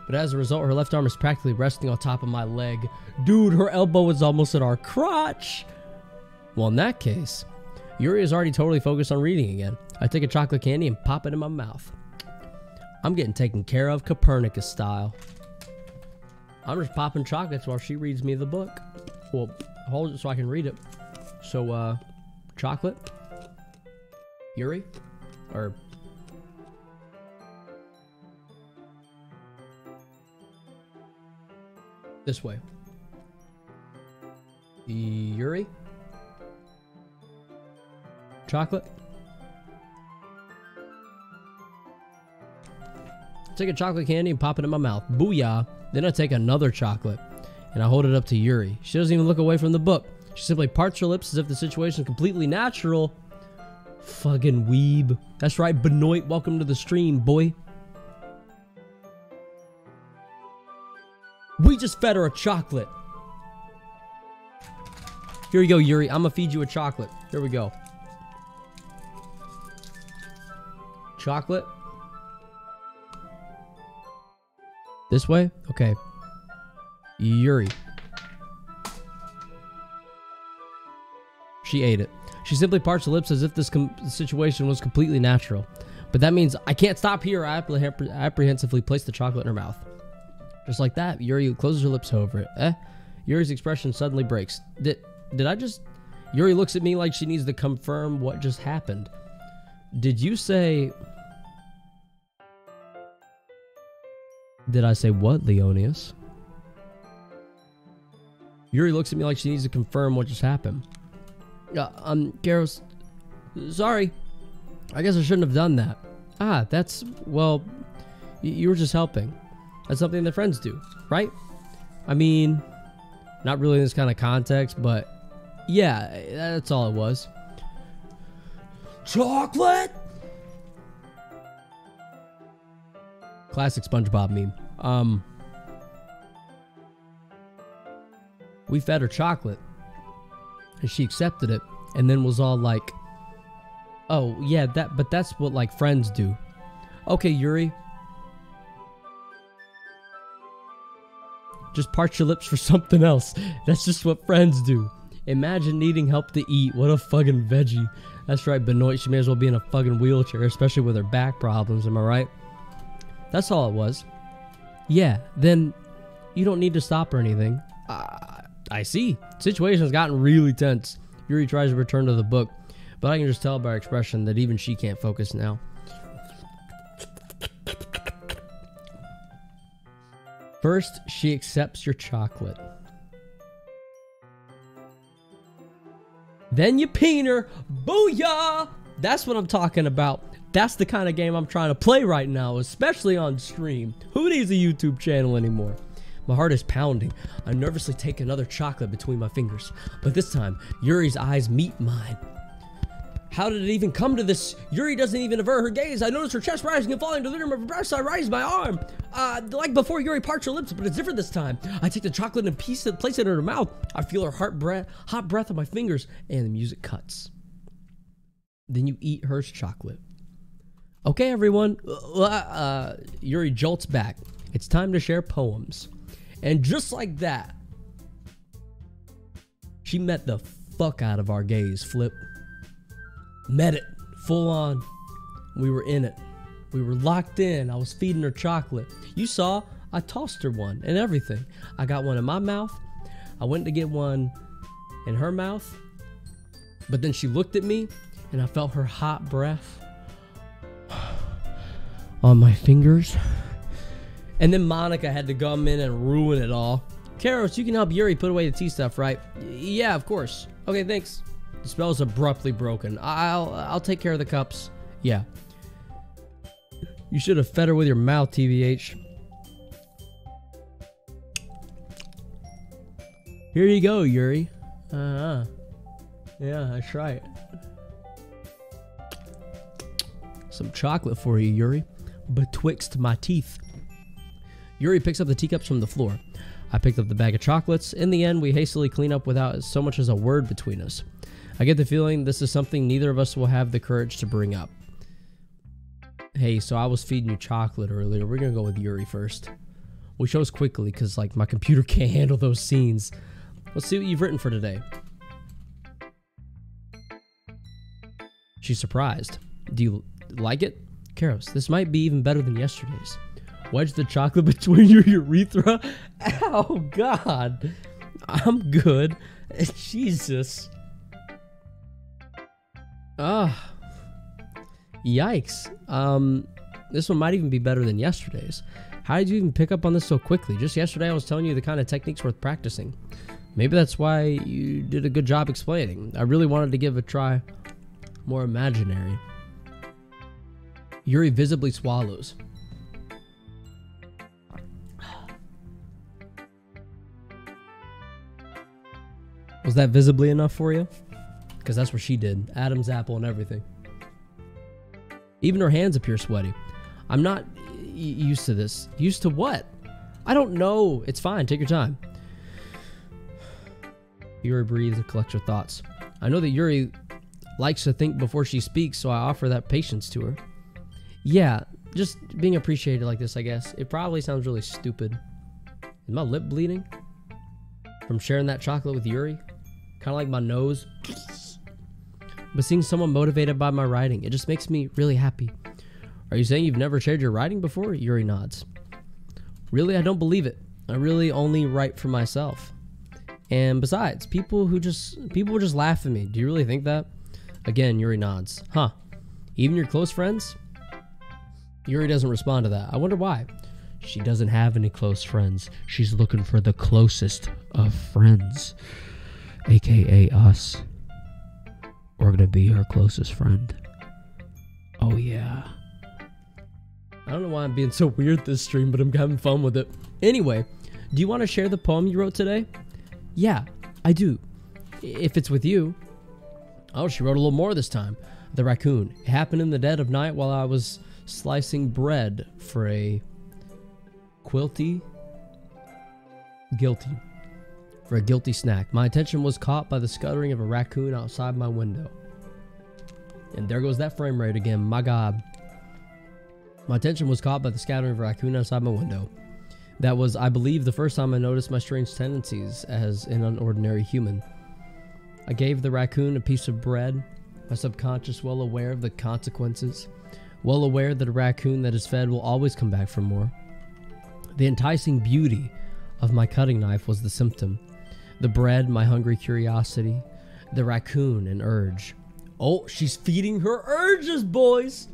A: But as a result, her left arm is practically resting on top of my leg. Dude, her elbow is almost at our crotch. Well, in that case, Yuri is already totally focused on reading again. I take a chocolate candy and pop it in my mouth. I'm getting taken care of Copernicus style. I'm just popping chocolates while she reads me the book. Well, hold it so I can read it. So, chocolate? Yuri? Or... this way. Yuri? Chocolate? Take a chocolate candy and pop it in my mouth. Booyah. Then I take another chocolate and I hold it up to Yuri. She doesn't even look away from the book. She simply parts her lips as if the situation is completely natural. Fucking weeb. That's right, Benoit. Welcome to the stream, boy. We just fed her a chocolate. Here you go, Yuri. I'm gonna feed you a chocolate. Here we go. Chocolate. This way? Okay. Yuri. She ate it. She simply parts her lips as if this situation was completely natural. But that means I can't stop here. I apprehensively place the chocolate in her mouth. Just like that, Yuri closes her lips over it. Yuri's expression suddenly breaks. Did I just... Yuri looks at me like she needs to confirm what just happened. Did you say... Did I say what, Leonius? Yuri looks at me like she needs to confirm what just happened. Karos, sorry. I guess I shouldn't have done that. That's, well, you were just helping. That's something that friends do, right? I mean, not really in this kind of context, but yeah, that's all it was. chocolate? Classic SpongeBob meme. We fed her chocolate, and she accepted it, and then was all like, oh, yeah, but that's what, like, friends do. Okay, Yuri. Just part your lips for something else. That's just what friends do. Imagine needing help to eat. What a fucking veggie. That's right, Benoit. She may as well be in a fucking wheelchair, especially with her back problems. Am I right? That's all it was. Yeah, then you don't need to stop or anything. I see. Situation has gotten really tense. Yuri tries to return to the book, but I can just tell by her expression that even she can't focus now. First, she accepts your chocolate. Then you peen her. Booyah! That's what I'm talking about. That's the kind of game I'm trying to play right now, especially on stream. Who needs a YouTube channel anymore? My heart is pounding. I nervously take another chocolate between my fingers. But this time, Yuri's eyes meet mine. How did it even come to this? Yuri doesn't even avert her gaze. I notice her chest rising and falling to the rim of her breast. I raise my arm. Like before, Yuri parts her lips, but it's different this time. I take the chocolate and place it in her mouth. I feel her hot breath on my fingers, and the music cuts. Then you eat her chocolate. Okay, everyone. Yuri jolts back. It's time to share poems. And just like that, she met the fuck out of our gaze, Flip. Met it, full on. We were in it. We were locked in. I was feeding her chocolate. You saw, I tossed her one and everything. I got one in my mouth. I went to get one in her mouth. But then she looked at me and I felt her hot breath on my fingers. And then Monica had to come in and ruin it all. Karos, you can help Yuri put away the tea stuff, right? Yeah, of course. Okay, thanks. The spell is abruptly broken. I'll take care of the cups. Yeah. You should have fed her with your mouth, TVH. Here you go, Yuri. Yeah, that's right. Some chocolate for you, Yuri. Betwixt my teeth. Yuri picks up the teacups from the floor. I picked up the bag of chocolates. In the end, we hastily clean up without so much as a word between us. I get the feeling this is something neither of us will have the courage to bring up. Hey, so I was feeding you chocolate earlier. We're gonna go with Yuri first. We chose quickly because, like, my computer can't handle those scenes. Let's see what you've written for today. She's surprised. Do you like it? Karos, this might be even better than yesterday's. Wedge the chocolate between your urethra. Ow, God. I'm good. Jesus. Yikes. This one might even be better than yesterday's. How did you even pick up on this so quickly? Just yesterday I was telling you the kind of techniques worth practicing. Maybe that's why you did a good job explaining. I really wanted to give a try more imaginary. Yuri visibly swallows. Was that visibly enough for you? Because that's what she did. Adam's apple and everything. Even her hands appear sweaty. I'm not used to this. Used to what? I don't know. It's fine. Take your time. Yuri breathes and collects her thoughts. I know that Yuri likes to think before she speaks, so I offer that patience to her. Yeah, just being appreciated like this, I guess. It probably sounds really stupid. Is my lip bleeding? From sharing that chocolate with Yuri? Kind of like my nose. But seeing someone motivated by my writing, it just makes me really happy. Are you saying you've never shared your writing before? Yuri nods. Really, I don't believe it. I really only write for myself. And besides, people will just laugh at me. Do you really think that? Again, Yuri nods. Huh. Even your close friends? Yuri doesn't respond to that. I wonder why. She doesn't have any close friends. She's looking for the closest of friends. AKA us. We're gonna be her closest friend. Oh yeah. I don't know why I'm being so weird this stream, but I'm having fun with it. Anyway, do you want to share the poem you wrote today? Yeah, I do. If it's with you. Oh, she wrote a little more this time. The raccoon. It happened in the dead of night while I was slicing bread for a guilty snack. My attention was caught by the scuttering of a raccoon outside my window. And there goes that frame rate again. My God. My attention was caught by the scattering of a raccoon outside my window. That was, I believe, the first time I noticed my strange tendencies as an unordinary human. I gave the raccoon a piece of bread, my subconscious well aware of the consequences, well aware that a raccoon that is fed will always come back for more. The enticing beauty of my cutting knife was the symptom. The bread, my hungry curiosity. The raccoon, an urge. Oh, she's feeding her urges, boys!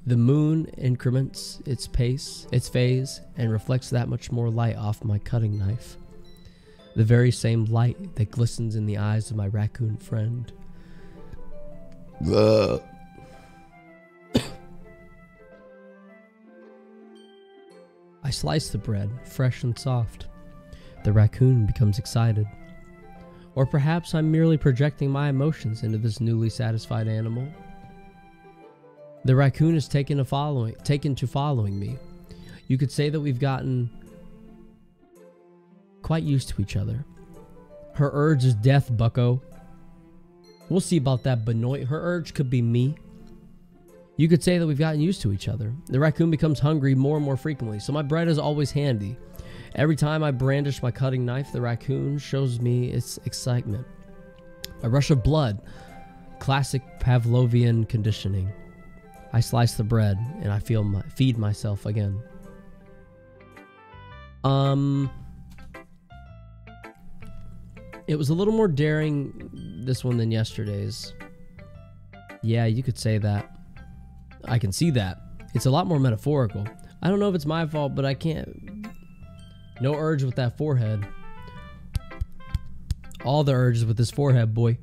A: The moon increments its pace, its phase, and reflects that much more light off my cutting knife. The very same light that glistens in the eyes of my raccoon friend. I slice the bread, fresh and soft. The raccoon becomes excited. Or perhaps I'm merely projecting my emotions into this newly satisfied animal. The raccoon is taken to following me. You could say that we've gotten quite used to each other. Her urge is death, bucko. We'll see about that, Benoit. Her urge could be me. You could say that we've gotten used to each other. The raccoon becomes hungry more and more frequently, so my bread is always handy. Every time I brandish my cutting knife, the raccoon shows me its excitement. A rush of blood. Classic Pavlovian conditioning. I slice the bread and I feed myself again. It was a little more daring, this one, than yesterday's. Yeah, you could say that. I can see that. It's a lot more metaphorical. I don't know if it's my fault, but I can't. No urge with that forehead. All the urges with this forehead, boy.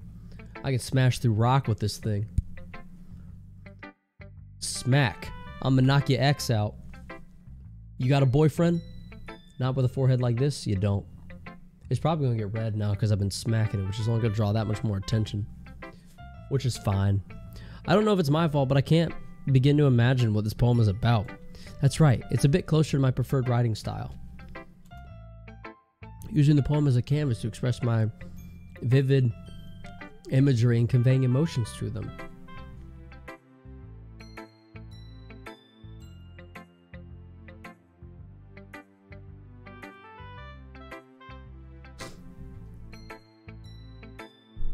A: I can smash through rock with this thing. Smack. I'm gonna knock your ex out. You got a boyfriend? Not with a forehead like this? You don't. It's probably gonna get red now because I've been smacking it, which is only gonna draw that much more attention. Which is fine. I don't know if it's my fault, but I can't begin to imagine what this poem is about. That's right, it's a bit closer to my preferred writing style. Using the poem as a canvas to express my vivid imagery and conveying emotions through them.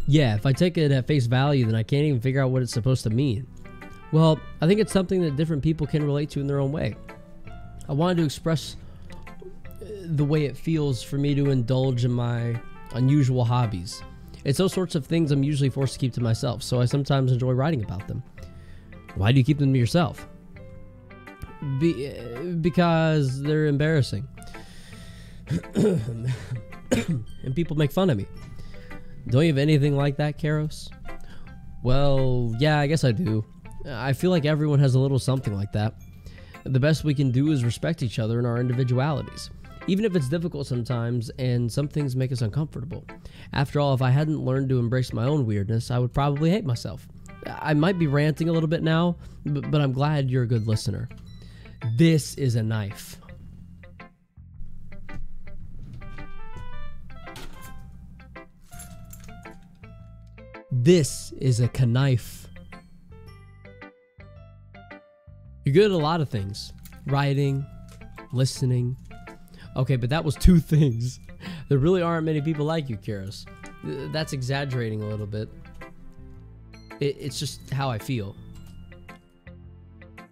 A: Yeah, if I take it at face value, then I can't even figure out what it's supposed to mean. Well, I think it's something that different people can relate to in their own way. I wanted to express the way it feels for me to indulge in my unusual hobbies. It's those sorts of things I'm usually forced to keep to myself, so I sometimes enjoy writing about them. Why do you keep them to yourself? Because they're embarrassing. And people make fun of me. Don't you have anything like that, Karos? Well, yeah, I guess I do. I feel like everyone has a little something like that. The best we can do is respect each other and our individualities, even if it's difficult sometimes and some things make us uncomfortable. After all, if I hadn't learned to embrace my own weirdness, I would probably hate myself. I might be ranting a little bit now, but I'm glad you're a good listener. This is a knife. This is a knife. You're good at a lot of things. Writing, listening. Okay, but that was 2 things. There really aren't many people like you, Karos. That's exaggerating a little bit. It's just how I feel.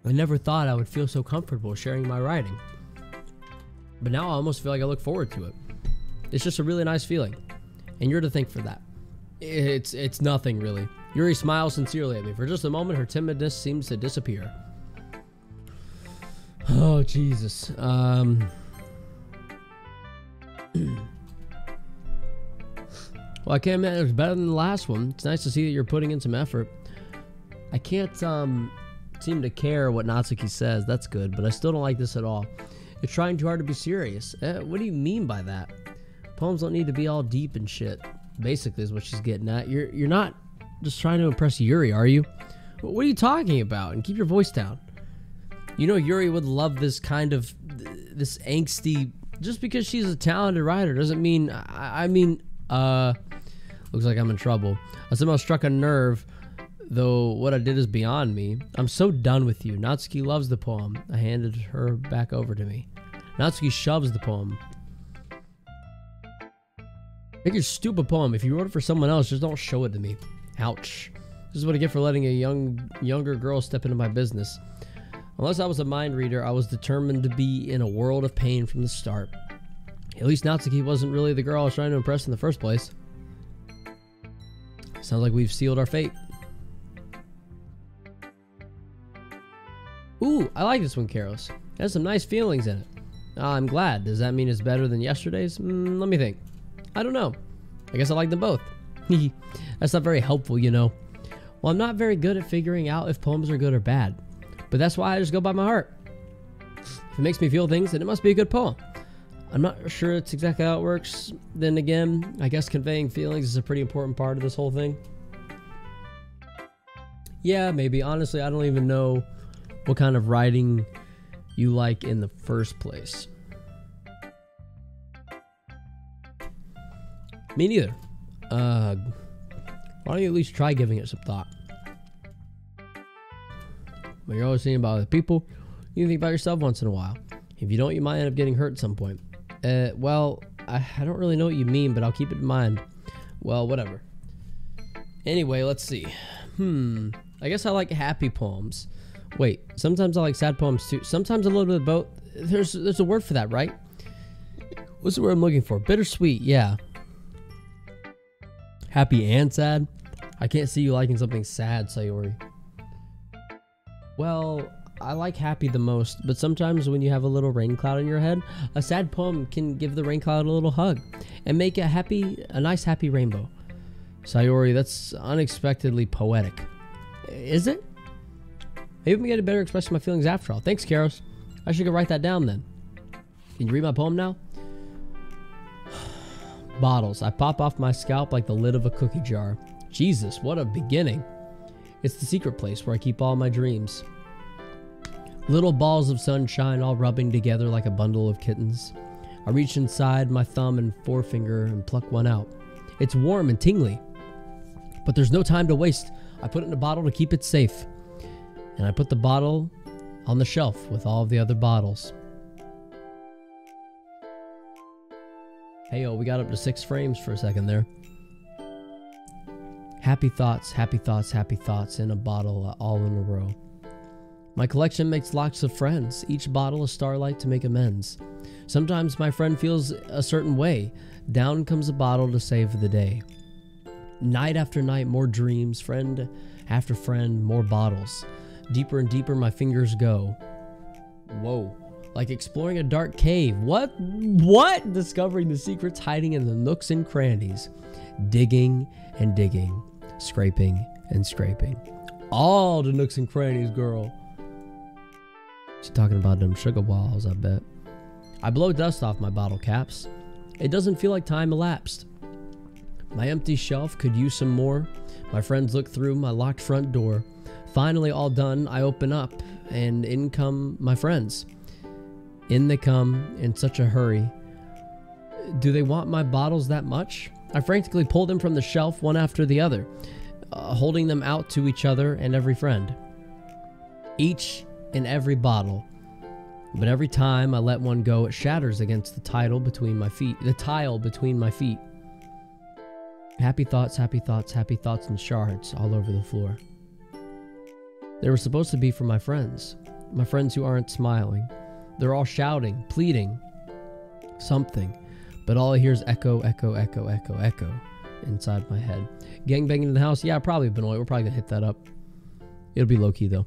A: I never thought I would feel so comfortable sharing my writing. But now I almost feel like I look forward to it. It's just a really nice feeling. And you're to thank for that. It's nothing, really. Yuri smiles sincerely at me. For just a moment, her timidness seems to disappear. Oh, Jesus. Well, I can't imagine it was better than the last one. It's nice to see that you're putting in some effort. I can't seem to care what Natsuki says. That's good, but I still don't like this at all. You're trying too hard to be serious. What do you mean by that? Poems don't need to be all deep and shit. Basically is what she's getting at. You're not just trying to impress Yuri, are you? What are you talking about? And keep your voice down. You know Yuri would love this kind of, this angsty, just because she's a talented writer doesn't mean, looks like I'm in trouble. I somehow struck a nerve, though what I did is beyond me. I'm so done with you. Natsuki loves the poem. I handed her back over to me. Natsuki shoves the poem. Make your stupid poem. If you wrote it for someone else, just don't show it to me. Ouch. This is what I get for letting a younger girl step into my business. Unless I was a mind reader, I was determined to be in a world of pain from the start. At least Natsuki wasn't really the girl I was trying to impress in the first place. Sounds like we've sealed our fate. Ooh, I like this one, Karos. It has some nice feelings in it. I'm glad. Does that mean it's better than yesterday's? Let me think. I don't know. I guess I like them both. That's not very helpful, you know. Well, I'm not very good at figuring out if poems are good or bad. But that's why I just go by my heart. If it makes me feel things, then it must be a good poem. I'm not sure it's exactly how it works. Then again, I guess conveying feelings is a pretty important part of this whole thing. Yeah, maybe. Honestly, I don't even know what kind of writing you like in the first place. Me neither. Why don't you at least try giving it some thought? When you're always thinking about other people, you can think about yourself once in a while. If you don't, you might end up getting hurt at some point. Well, I don't really know what you mean, but I'll keep it in mind. Well, whatever. Anyway, let's see. I guess I like happy poems. Wait, sometimes I like sad poems too. Sometimes a little bit of both. There's a word for that, right? What's the word I'm looking for? Bittersweet, yeah. Happy and sad? I can't see you liking something sad, Sayori. Well, I like happy the most, but sometimes when you have a little rain cloud in your head, a sad poem can give the rain cloud a little hug and make a nice happy rainbow. Sayori, that's unexpectedly poetic. Is it? Maybe I'm getting a better expression of my feelings after all. Thanks, Karos. I should go write that down then. Can you read my poem now? Bottles. I pop off my scalp like the lid of a cookie jar. Jesus, what a beginning. It's the secret place where I keep all my dreams. Little balls of sunshine all rubbing together like a bundle of kittens. I reach inside my thumb and forefinger and pluck one out. It's warm and tingly, but there's no time to waste. I put it in a bottle to keep it safe. And I put the bottle on the shelf with all of the other bottles. Hey, we got up to 6 frames for a second there. Happy thoughts, happy thoughts, happy thoughts in a bottle all in a row. My collection makes lots of friends, each bottle a starlight to make amends. Sometimes my friend feels a certain way. Down comes a bottle to save the day. Night after night, more dreams, friend after friend, more bottles. Deeper and deeper my fingers go. Whoa. Like exploring a dark cave. What? Discovering the secrets hiding in the nooks and crannies. Digging and digging. Scraping and scraping. All the nooks and crannies, girl. She's talking about them sugar walls, I bet. I blow dust off my bottle caps. It doesn't feel like time elapsed. My empty shelf could use some more. My friends look through my locked front door. Finally all done, I open up and in come my friends. In they come in such a hurry. Do they want my bottles that much? I frantically pull them from the shelf one after the other, holding them out to each other and every friend. Each and every bottle. But every time I let one go, it shatters against the tile between my feet. Happy thoughts, happy thoughts, happy thoughts in shards all over the floor. They were supposed to be for my friends who aren't smiling. They're all shouting, pleading, something, but all I hear is echo, echo, echo, echo, echo inside my head. Gangbanging in the house? Yeah, probably Benoit. We're probably gonna hit that up. It'll be low-key though.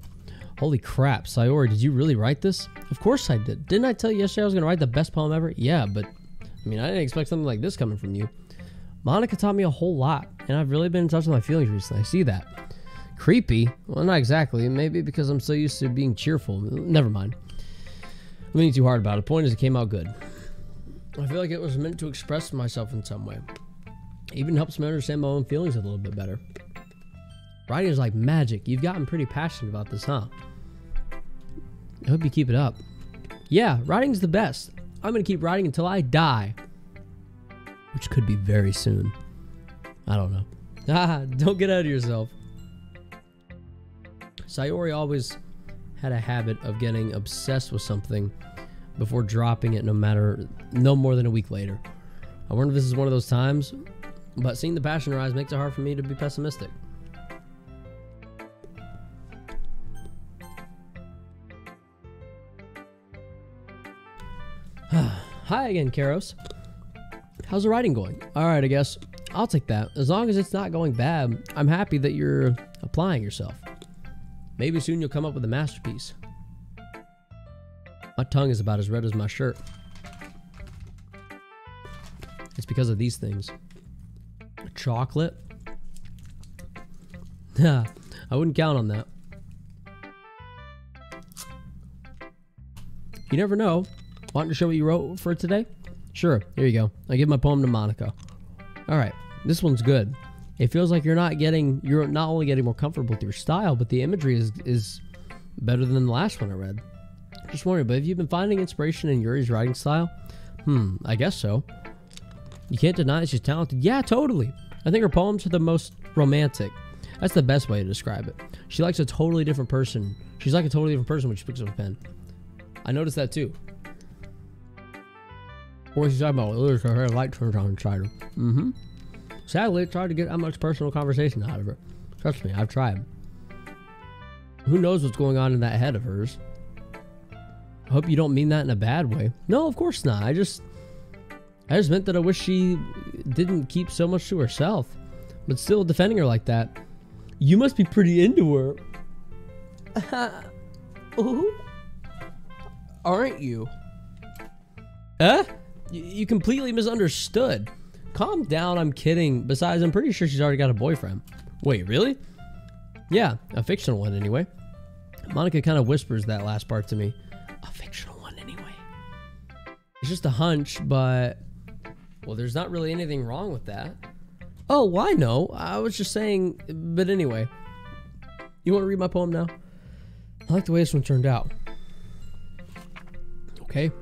A: Holy crap, Sayori, did you really write this? Of course I did. Didn't I tell you yesterday I was gonna write the best poem ever? Yeah, but I mean, I didn't expect something like this coming from you. Monica taught me a whole lot, and I've really been in touch with my feelings recently. I see that. Creepy? Well, not exactly. Maybe because I'm so used to being cheerful. Never mind. I'm thinking too hard about it. The point is it came out good. I feel like it was meant to express myself in some way. It even helps me understand my own feelings a little bit better. Writing is like magic. You've gotten pretty passionate about this, huh? I hope you keep it up. Yeah, writing's the best. I'm going to keep writing until I die. Which could be very soon. I don't know. Don't get out of yourself. Sayori always had a habit of getting obsessed with something before dropping it no more than a week later. I wonder if this is one of those times, but seeing the passion in her eyes makes it hard for me to be pessimistic. Hi again, Karos. How's the writing going? Alright, I guess. I'll take that. As long as it's not going bad, I'm happy that you're applying yourself. Maybe soon you'll come up with a masterpiece. My tongue is about as red as my shirt. It's because of these things. Chocolate? I wouldn't count on that. You never know. Want to show what you wrote for today? Sure, here you go. I give my poem to Monica. Alright, this one's good. It feels like you're not only getting more comfortable with your style, but the imagery is better than the last one I read. Just wondering, but have you been finding inspiration in Yuri's writing style? I guess so. You can't deny she's talented. Yeah, totally. I think her poems are the most romantic. That's the best way to describe it. She's like a totally different person when she picks up a pen. I noticed that too. What she's talking about, her light turns on inside her. Sadly, it's hard to get that much personal conversation out of her. Trust me, I've tried. Who knows what's going on in that head of hers? I hope you don't mean that in a bad way. No, of course not. I just meant that I wish she didn't keep so much to herself. But still defending her like that. You must be pretty into her. Aren't you? You completely misunderstood. Calm down, I'm kidding. Besides, I'm pretty sure she's already got a boyfriend. Wait, really? Yeah, a fictional one anyway. Monica kind of whispers that last part to me. A fictional one anyway. It's just a hunch, but... Well, there's not really anything wrong with that. Oh, why no? I was just saying... But anyway. You want to read my poem now? I like the way this one turned out. Okay.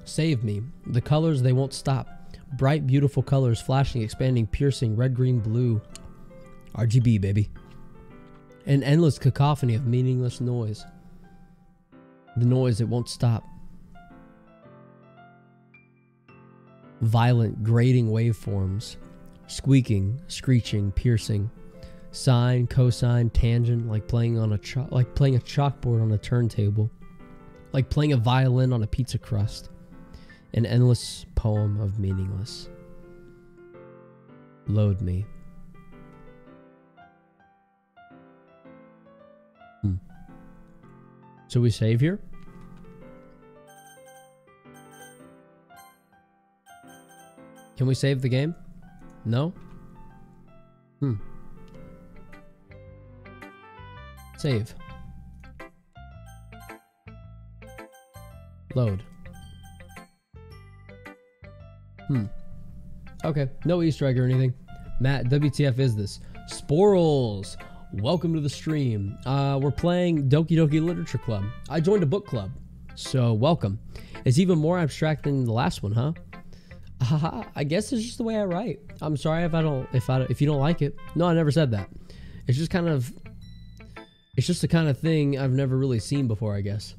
A: Save me. The colors, they won't stop. Bright, beautiful colors, flashing, expanding, piercing, red, green, blue. RGB, baby. An endless cacophony of meaningless noise. The noise, it won't stop. Violent, grating waveforms. Squeaking, screeching, piercing. Sine, cosine, tangent, like playing a chalkboard on a turntable. Like playing a violin on a pizza crust. An endless poem of meaningless. Load me. So we save here? Can we save the game? No? Save. Load. Okay, no Easter egg or anything. Matt, WTF is this? Sporals! Welcome to the stream. We're playing Doki Doki Literature Club. I joined a book club, so welcome. It's even more abstract than the last one, huh? I guess it's just the way I write. I'm sorry if you don't like it. No, I never said that. It's just the kind of thing I've never really seen before, I guess.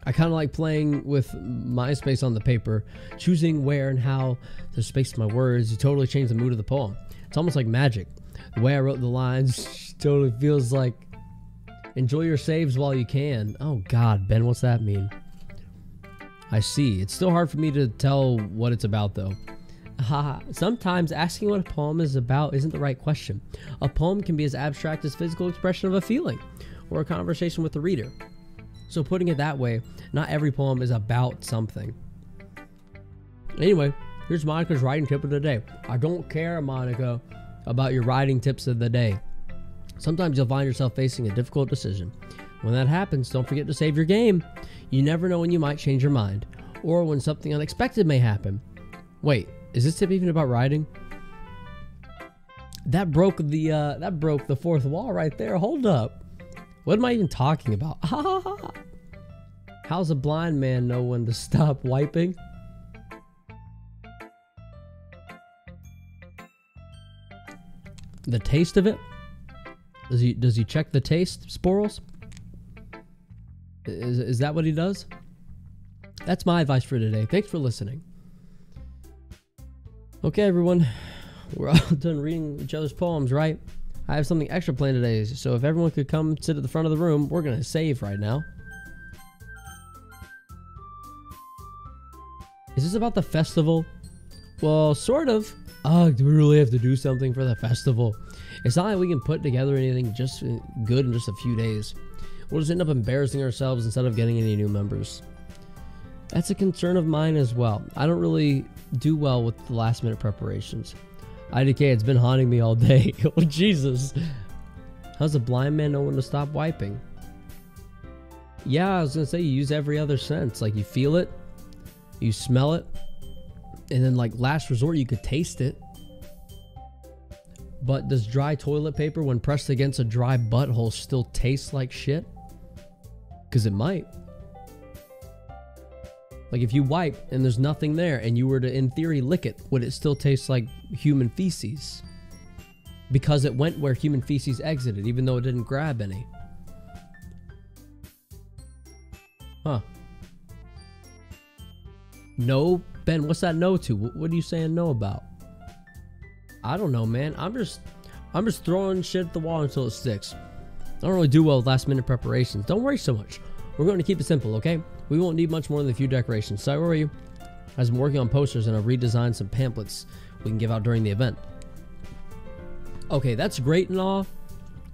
A: I kind of like playing with my space on the paper, choosing where and how to space my words. You totally change the mood of the poem. It's almost like magic. The way I wrote the lines totally feels like enjoy your saves while you can. Oh God, Ben, what's that mean? I see. It's still hard for me to tell what it's about though. Sometimes asking what a poem is about isn't the right question. A poem can be as abstract as physical expression of a feeling or a conversation with the reader. So putting it that way, not every poem is about something. Anyway, here's Monica's writing tip of the day. I don't care, Monica, about your writing tips of the day. Sometimes you'll find yourself facing a difficult decision. When that happens, don't forget to save your game. You never know when you might change your mind, or when something unexpected may happen. Wait, is this tip even about writing? That broke the fourth wall right there. Hold up. What am I even talking about? How's a blind man know when to stop wiping? The taste of it? Does he check the taste, Sporals? Is that what he does? That's my advice for today. Thanks for listening. Okay, everyone. We're all done reading each other's poems, right? I have something extra planned today, so if everyone could come sit at the front of the room, we're going to save right now. Is this about the festival? Well, sort of. Do we really have to do something for the festival? It's not like we can put together anything just good in just a few days. We'll just end up embarrassing ourselves instead of getting any new members. That's a concern of mine as well. I don't really do well with the last minute preparations. IDK, it's been haunting me all day. Oh, Jesus. How's a blind man know when to stop wiping? Yeah, I was going to say you use every other sense. Like you feel it, you smell it, and then like last resort you could taste it. But does dry toilet paper when pressed against a dry butthole still taste like shit? Because it might. Like if you wipe and there's nothing there and you were to in theory lick it, would it still taste like human feces? Because it went where human feces exited even though it didn't grab any. Huh. No? Ben, what's that no to? What are you saying no about? I don't know, man. I'm just throwing shit at the wall until it sticks. I don't really do well with last minute preparations. Don't worry so much. We're going to keep it simple, okay? We won't need much more than a few decorations. So where are you? I've been working on posters and I've redesigned some pamphlets we can give out during the event. Okay, that's great and all,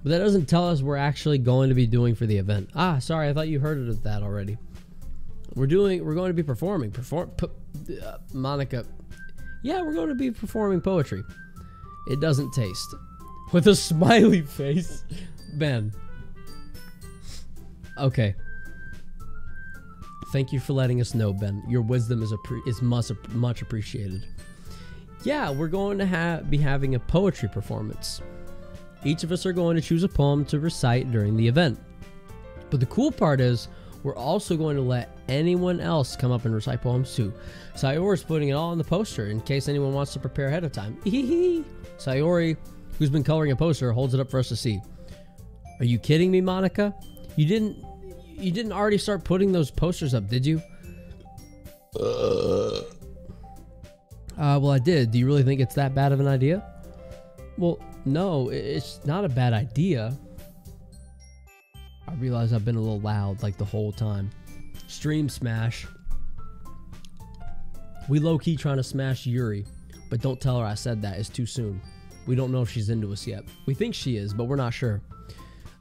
A: but that doesn't tell us we're actually going to be doing for the event. Ah, sorry, I thought you heard of that already. We're going to be performing. Monica. Yeah, we're going to be performing poetry. It doesn't taste. With a smiley face. Ben. Okay. Thank you for letting us know, Ben. Your wisdom is much appreciated. Yeah, we're going to be having a poetry performance. Each of us are going to choose a poem to recite during the event. But the cool part is, we're also going to let anyone else come up and recite poems too. Sayori's putting it all on the poster in case anyone wants to prepare ahead of time. Sayori, who's been coloring a poster, holds it up for us to see. Are you kidding me, Monica? You didn't already start putting those posters up, did you? Well, I did. Do you really think it's that bad of an idea? Well, no, it's not a bad idea. I realize I've been a little loud like the whole time. Stream smash. We low-key trying to smash Yuri, but don't tell her I said that. It's too soon. We don't know if she's into us yet. We think she is, but we're not sure.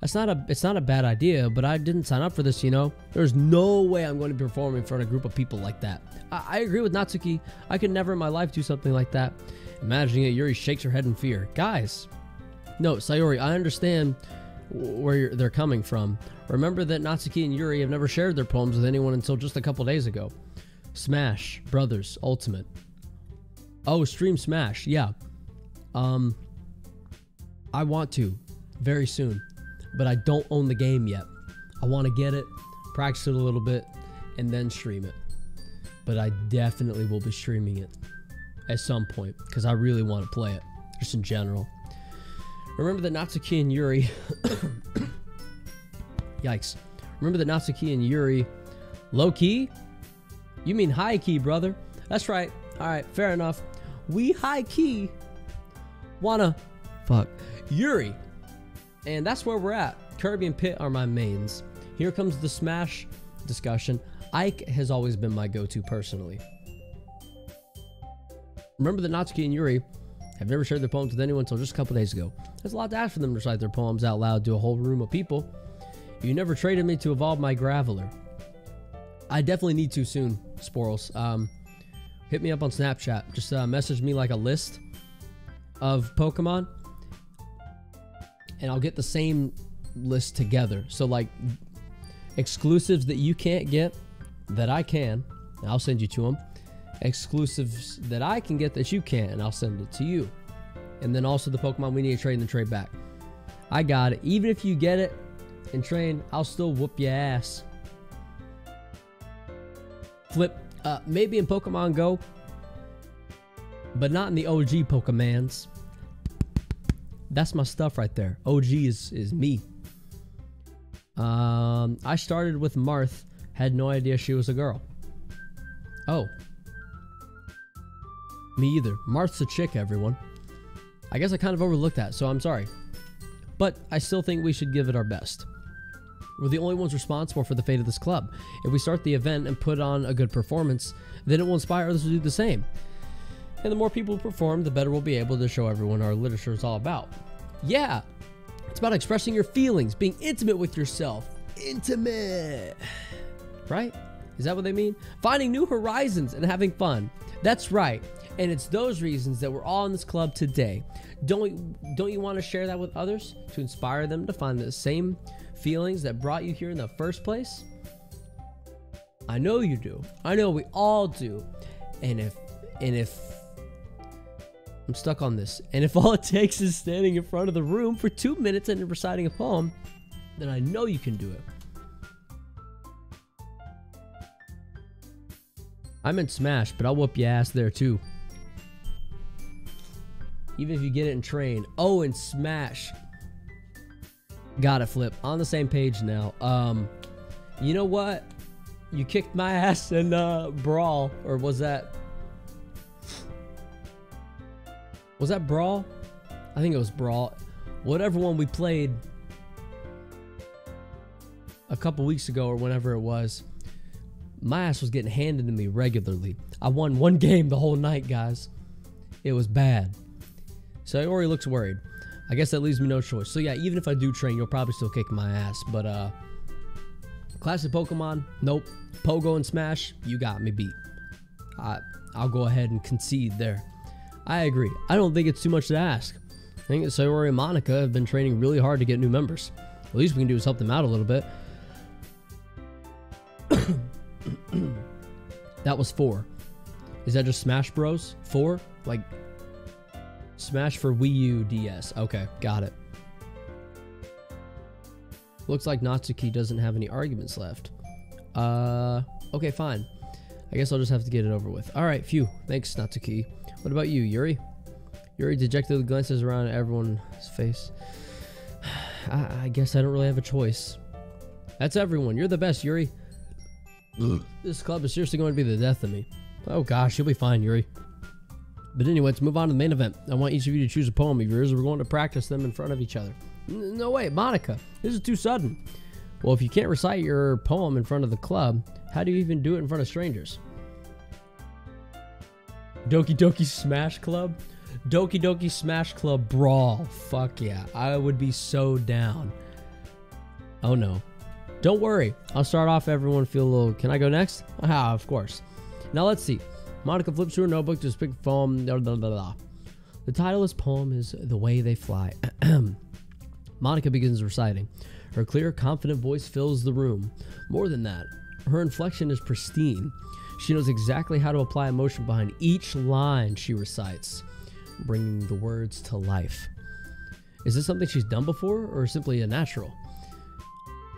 A: It's not a bad idea, but I didn't sign up for this, you know? There's no way I'm going to be performing in front of a group of people like that. I agree with Natsuki. I could never in my life do something like that. Imagining it, Yuri shakes her head in fear. Guys. No, Sayori, I understand where they're coming from. Remember that Natsuki and Yuri have never shared their poems with anyone until just a couple days ago. Smash Brothers Ultimate. Oh, stream Smash. Yeah. I want to very soon, but I don't own the game yet. I want to get it, practice it a little bit, and then stream it. But I definitely will be streaming it at some point because I really want to play it, just in general. Remember that Natsuki and Yuri... Yikes. Remember that Natsuki and Yuri... Low-key? You mean high-key, brother. That's right. Alright, fair enough. We high-key wanna... Fuck. Yuri. And that's where we're at. Kirby and Pit are my mains. Here comes the Smash discussion. Ike has always been my go-to personally. Remember that Natsuki and Yuri have never shared their poems with anyone until just a couple days ago. There's a lot to ask for them to recite their poems out loud to a whole room of people. You never traded me to evolve my Graveler. I definitely need to soon, Sporals. Hit me up on Snapchat. Just message me like a list of Pokemon, and I'll get the same list together. So like exclusives that you can't get that I can, and I'll send you to them. Exclusives that I can get that you can't, and I'll send it to you. And then also the Pokemon we need to trade and then trade back. I got it. Even if you get it and train, I'll still whoop your ass. Flip, maybe in Pokemon Go, but not in the OG Pokemans. That's my stuff right there. OG is me. I started with Marth. Had no idea she was a girl. Oh. Me either. Marth's a chick, everyone. I guess I kind of overlooked that, so I'm sorry. But I still think we should give it our best. We're the only ones responsible for the fate of this club. If we start the event and put on a good performance, then it will inspire others to do the same. And the more people who perform, the better we'll be able to show everyone our literature is all about. Yeah! It's about expressing your feelings, being intimate with yourself. Intimate! Right? Is that what they mean? Finding new horizons and having fun. That's right. And it's those reasons that we're all in this club today. Don't you want to share that with others to inspire them to find the same feelings that brought you here in the first place? I know you do. I know we all do. And if I'm stuck on this, and if all it takes is standing in front of the room for 2 minutes and reciting a poem, then I know you can do it. I'm in Smash, but I'll whoop your ass there too. Even if you get it in Train. Oh, and Smash. Got it, Flip. On the same page now. You know what? You kicked my ass in Brawl. Or was that... Was that Brawl? I think it was Brawl. Whatever one we played a couple weeks ago or whenever it was. My ass was getting handed to me regularly. I won one game the whole night, guys. It was bad. Sayori looks worried. I guess that leaves me no choice. So yeah, even if I do train, you'll probably still kick my ass. But classic Pokemon, nope. Pogo and Smash, you got me beat. I'll go ahead and concede there. I agree. I don't think it's too much to ask. I think that Sayori and Monica have been training really hard to get new members. The least we can do is help them out a little bit. That was 4. Is that just Smash Bros? 4? Like Smash for Wii U DS. Okay, got it. Looks like Natsuki doesn't have any arguments left. Okay, fine. I guess I'll just have to get it over with. Alright, phew. Thanks, Natsuki. What about you, Yuri? Yuri dejectedly glances around at everyone's face. I guess I don't really have a choice. That's everyone. You're the best, Yuri. This club is seriously going to be the death of me. Oh gosh, you'll be fine, Yuri. But anyway, let's move on to the main event. I want each of you to choose a poem of yours. We're going to practice them in front of each other. No way, Monica. This is too sudden. Well, if you can't recite your poem in front of the club, how do you even do it in front of strangers? Doki Doki Smash Club? Doki Doki Smash Club Brawl. Fuck yeah. I would be so down. Oh no. Don't worry. I'll start off. Everyone feel a little... Can I go next? Ah, of course. Now let's see. Monica flips through her notebook to speak poem. Blah, blah, blah, blah. The title of this poem is The Way They Fly. Monica begins reciting. Her clear, confident voice fills the room. More than that, her inflection is pristine. She knows exactly how to apply emotion behind each line she recites, bringing the words to life. Is this something she's done before, or simply a natural?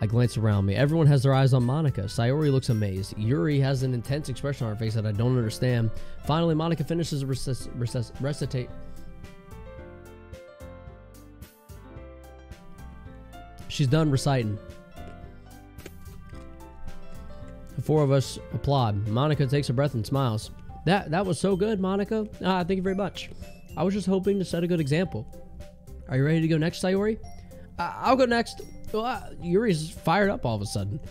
A: I glance around me. Everyone has their eyes on Monica. Sayori looks amazed. Yuri has an intense expression on her face that I don't understand. Finally, Monica finishes recitate. She's done reciting. The 4 of us applaud. Monica takes a breath and smiles. That was so good, Monica. Thank you very much. I was just hoping to set a good example. Are you ready to go next, Sayori? I'll go next. Yuri's fired up all of a sudden.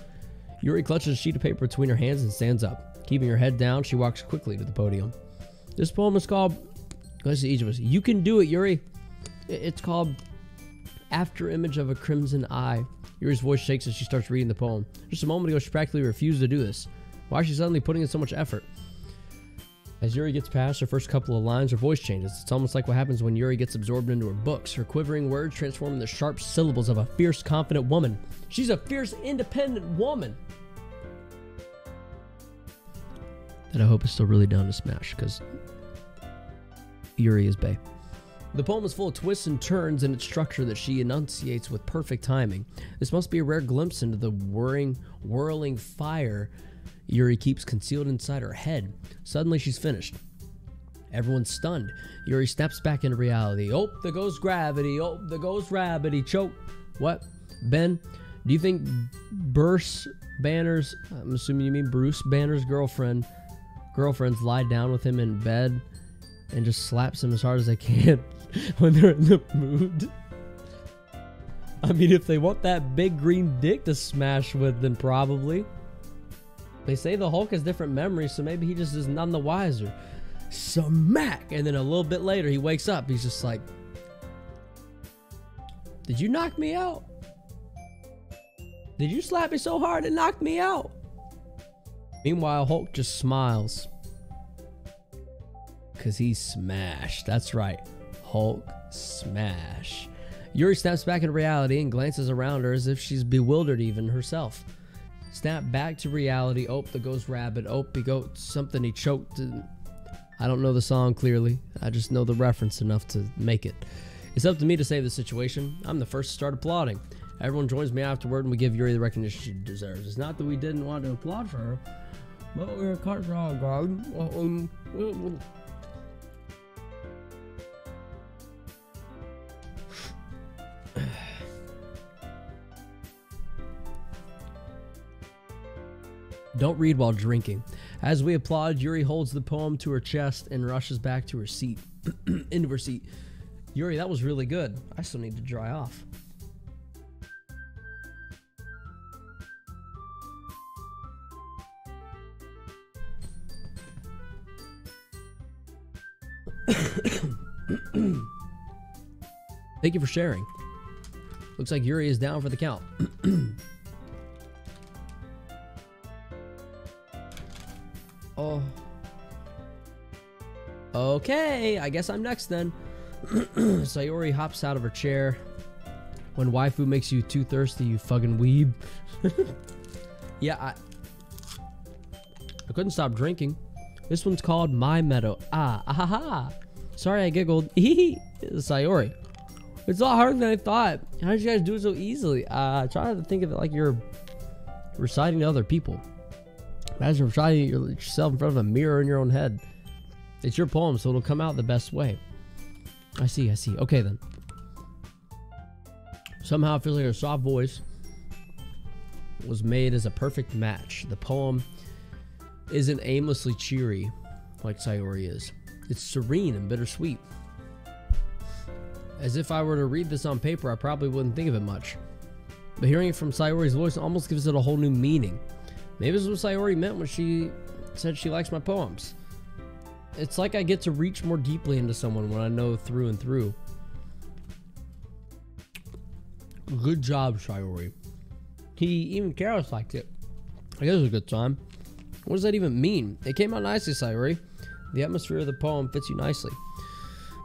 A: Yuri clutches a sheet of paper between her hands and stands up. Keeping her head down, she walks quickly to the podium. This poem is called... Let's see, each of us. You can do it, Yuri. It's called After Image of a Crimson Eye. Yuri's voice shakes as she starts reading the poem. Just a moment ago, she practically refused to do this. Why is she suddenly putting in so much effort? As Yuri gets past her first couple of lines, her voice changes. It's almost like what happens when Yuri gets absorbed into her books. Her quivering words transform into sharp syllables of a fierce, confident woman. She's a fierce, independent woman. That I hope is still really down to Smash, because Yuri is bae. The poem is full of twists and turns in its structure that she enunciates with perfect timing. This must be a rare glimpse into the whirling fire Yuri keeps concealed inside her head. Suddenly she's finished. Everyone's stunned. Yuri steps back into reality. Oh, there goes gravity. Oh, there goes gravity. Choke. What? Ben, do you think Bruce Banner's, I'm assuming you mean Bruce Banner's girlfriends lie down with him in bed and just slaps him as hard as they can when they're in the mood? I mean, if they want that big green dick to smash with, then probably. They say the Hulk has different memories, so maybe he just is none the wiser. Smack! And then a little bit later, he wakes up. He's just like, did you knock me out? Did you slap me so hard it knocked me out? Meanwhile, Hulk just smiles. Because he's smashed. That's right. Hulk smash. Yuri snaps back into reality and glances around her as if she's bewildered even herself. Snap back to reality. Oh, the ghost rabbit. Oh, he goat something he choked. I don't know the song clearly. I just know the reference enough to make it. It's up to me to save the situation. I'm the first to start applauding. Everyone joins me afterward and we give Yuri the recognition she deserves. It's not that we didn't want to applaud for her, but we were caught wrong guard. Don't read while drinking. As we applaud, Yuri holds the poem to her chest and rushes back to her seat. Into her seat. Yuri, that was really good. I still need to dry off. Thank you for sharing. Looks like Yuri is down for the count. Oh. Okay, I guess I'm next then. Sayori hops out of her chair. When waifu makes you too thirsty, you fucking weeb. Yeah, I couldn't stop drinking. This one's called My Meadow. Ah. Sorry I giggled. Sayori. It's a lot harder than I thought. How did you guys do it so easily? Try to think of it like you're reciting to other people. Imagine reciting yourself in front of a mirror in your own head. It's your poem, so it'll come out the best way. I see. Okay then. Somehow it feels like her soft voice was made as a perfect match. The poem isn't aimlessly cheery like Sayori is. It's serene and bittersweet. As if I were to read this on paper, I probably wouldn't think of it much. But hearing it from Sayori's voice almost gives it a whole new meaning. Maybe this is what Sayori meant when she said she likes my poems. It's like I get to reach more deeply into someone when I know through and through. Good job, Sayori. Even Karos liked it. I guess it was a good time. What does that even mean? It came out nicely, Sayori. The atmosphere of the poem fits you nicely.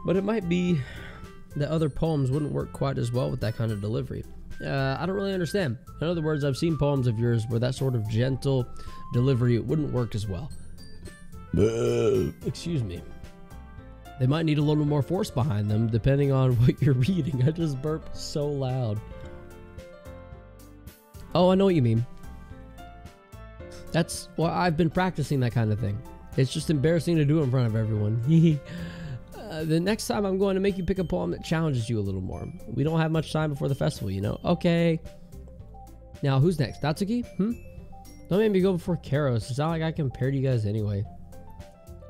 A: But it might be that other poems wouldn't work quite as well with that kind of delivery. I don't really understand. In other words, I've seen poems of yours where that sort of gentle delivery wouldn't work as well. Excuse me. They might need a little more force behind them, depending on what you're reading. I just burped so loud. Oh, I know what you mean. Well, I've been practicing that kind of thing. It's just embarrassing to do in front of everyone. The next time I'm going to make you pick a poem that challenges you a little more. We don't have much time before the festival, you know? Okay. Now, who's next? Natsuki? Don't make me go before Karos. It's not like I compared you guys anyway.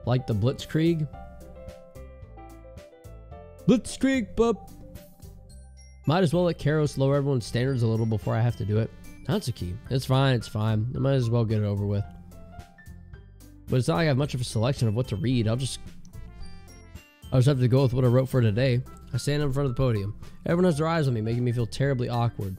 A: Like the Blitzkrieg? Blitzkrieg, pup! Might as well let Karos lower everyone's standards a little before I have to do it. Natsuki. It's fine. I might as well get it over with. But it's not like I have much of a selection of what to read. I'll just have to go with what I wrote for today. I stand in front of the podium. Everyone has their eyes on me, making me feel terribly awkward.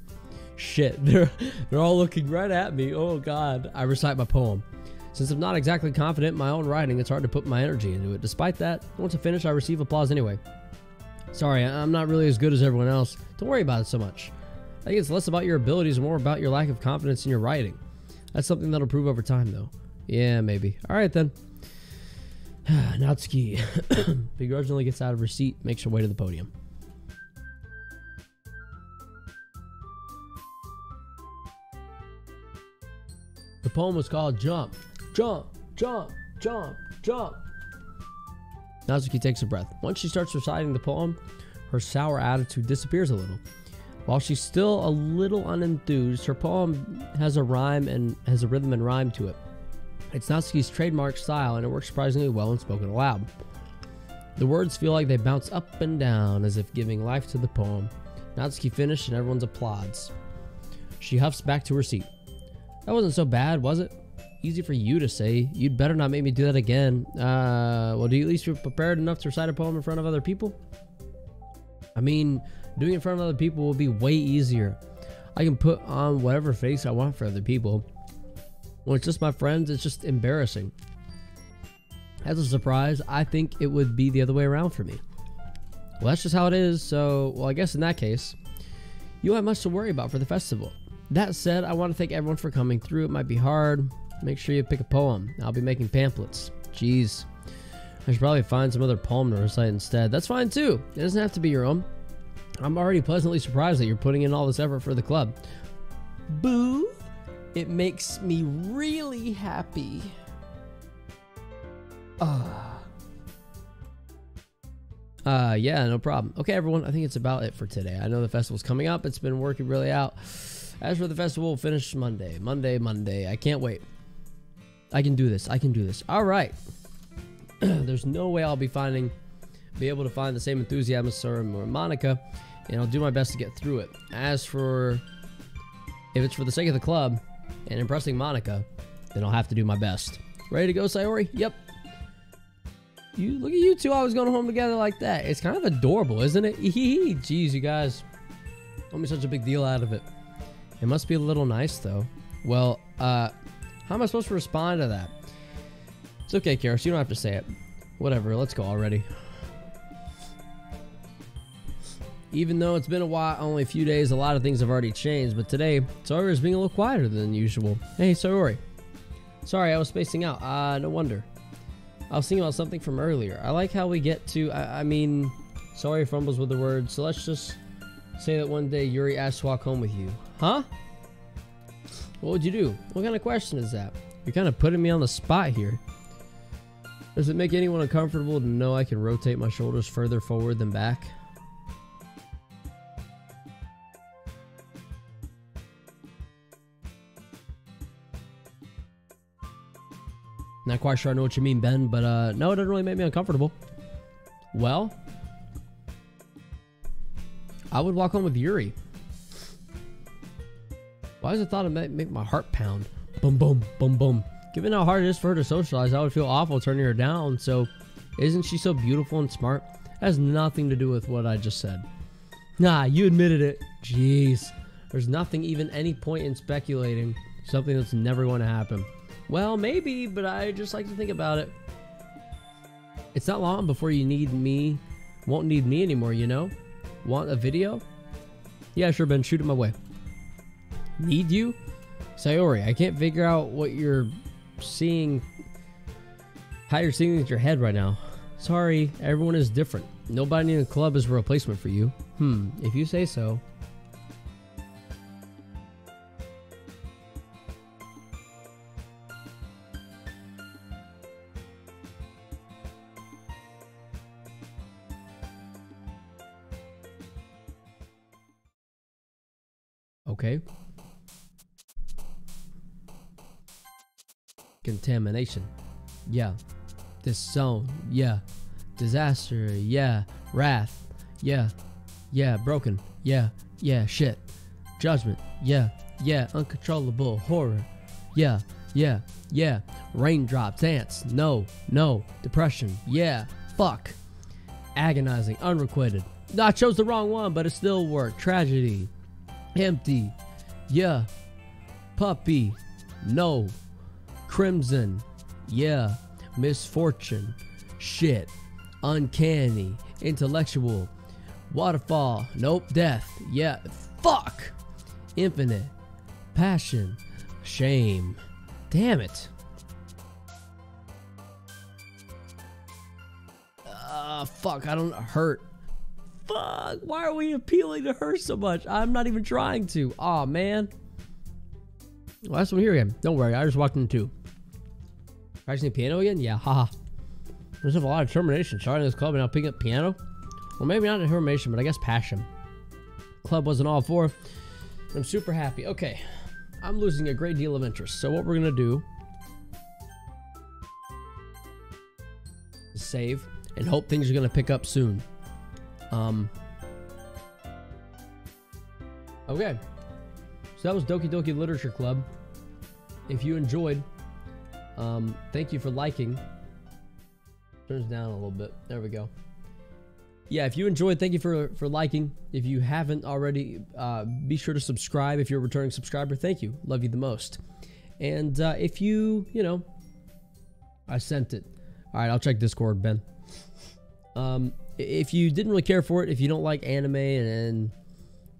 A: Shit, they're all looking right at me. Oh god. I recite my poem. Since I'm not exactly confident in my own writing, it's hard to put my energy into it. Despite that, once I finish, I receive applause anyway. Sorry, I'm not really as good as everyone else. Don't worry about it so much. I think it's less about your abilities and more about your lack of confidence in your writing. That's something that'll prove over time, though. Yeah, maybe. Alright then. Natsuki begrudgingly gets out of her seat, makes her way to the podium. The poem was called Jump. Jump, jump, jump, jump. Natsuki takes a breath. Once she starts reciting the poem, her sour attitude disappears a little. While she's still a little unenthused, her poem has a rhyme and has a rhythm and rhyme to it. It's Natsuki's trademark style, and it works surprisingly well when spoken aloud. The words feel like they bounce up and down, as if giving life to the poem. Natsuki finished, and everyone applauds. She huffs back to her seat. That wasn't so bad, was it? Easy for you to say. You'd better not make me do that again. Well, do you at least feel prepared enough to recite a poem in front of other people? I mean, doing it in front of other people will be way easier. I can put on whatever face I want for other people. When it's just my friends, it's just embarrassing. As a surprise, I think it would be the other way around for me. Well, that's just how it is, so, well, I guess in that case, you don't have much to worry about for the festival. That said, I want to thank everyone for coming through. It might be hard. Make sure you pick a poem. I'll be making pamphlets. Jeez. I should probably find some other poem to recite instead. That's fine too. It doesn't have to be your own. I'm already pleasantly surprised that you're putting in all this effort for the club. Boo! It makes me really happy. Yeah, no problem. Okay, everyone, I think it's about it for today. I know the festival's coming up. It's been working really out. As for the festival, we'll finish Monday. Monday. I can't wait. I can do this. All right. There's no way I'll be able to find the same enthusiasm as Monica, and I'll do my best to get through it. As for if it's for the sake of the club and impressing Monica, then I'll have to do my best. Ready to go, Sayori? Yep. You look at you two always going home together like that. It's kind of adorable, isn't it? Jeez, you guys. Don't make such a big deal out of it. It must be a little nice, though. Well, how am I supposed to respond to that? It's okay, Karis. You don't have to say it. Whatever. Let's go already. Even though it's been a while, only a few days, a lot of things have already changed. But today, Sayori is being a little quieter than usual. Hey, Sayori. Sorry, I was spacing out. No wonder. I was thinking about something from earlier. I like how we get to... I mean, Sayori fumbles with the words. So let's just say that one day Yuri asked to walk home with you. Huh? What would you do? What kind of question is that? You're kind of putting me on the spot here. Does it make anyone uncomfortable to know I can rotate my shoulders further forward than back? Not quite sure I know what you mean, Ben, but no, it doesn't really make me uncomfortable. Well, I would walk home with Yuri. Why does the thought of make my heart pound? Boom, boom, boom, boom. Given how hard it is for her to socialize, I would feel awful turning her down. So, isn't she so beautiful and smart? That has nothing to do with what I just said. Nah, you admitted it. Jeez. There's nothing, even any point in speculating something that's never going to happen. Well, maybe, but I just like to think about it. It's not long before you won't need me anymore, you know? Want a video? Yeah, sure, Ben, shoot it my way. Need you? Sayori, I can't figure out what you're seeing, how you're seeing with your head right now. Sorry, everyone is different. Nobody in the club is a replacement for you. If you say so. Okay. Contamination. Yeah. Disown. Yeah. Disaster. Yeah. Wrath. Yeah. Yeah. Broken. Yeah. Yeah. Shit. Judgment. Yeah. Yeah. Uncontrollable horror. Yeah. Yeah. Yeah. Raindrops. Ants. No. No. Depression. Yeah. Fuck. Agonizing. Unrequited. No, I chose the wrong one, but it still worked. Tragedy. Empty. Yeah. Puppy. No. Crimson. Yeah. Misfortune. Shit. Uncanny. Intellectual. Waterfall. Nope. Death. Yeah. Fuck. Infinite. Passion. Shame. Damn it. Fuck, I don't hurt. Fuck, why are we appealing to her so much? I'm not even trying to. Aw, man. Well, that's one here again. Don't worry, I just walked in two. Practicing piano again? Yeah, haha. There's a lot of determination starting this club and now picking up piano. Well, maybe not determination, but I guess passion. Club wasn't all for. I'm super happy. Okay, I'm losing a great deal of interest. So what we're gonna do is save and hope things are gonna pick up soon. Okay, so that was Doki Doki Literature Club. If you enjoyed, thank you for liking. Turns down a little bit. There we go. Yeah, if you enjoyed, thank you for liking. If you haven't already, be sure to subscribe. If you're a returning subscriber, thank you. Love you the most. And if you know, I sent it. All right, I'll check Discord, Ben. If you didn't really care for it, if you don't like anime and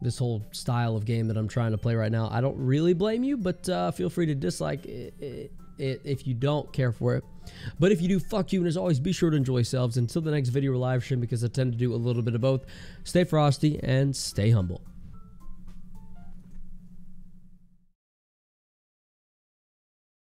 A: this whole style of game that I'm trying to play right now, I don't really blame you, but feel free to dislike it if you don't care for it. But if you do, fuck you, and as always, be sure to enjoy yourselves. Until the next video or live stream, because I tend to do a little bit of both, stay frosty and stay humble.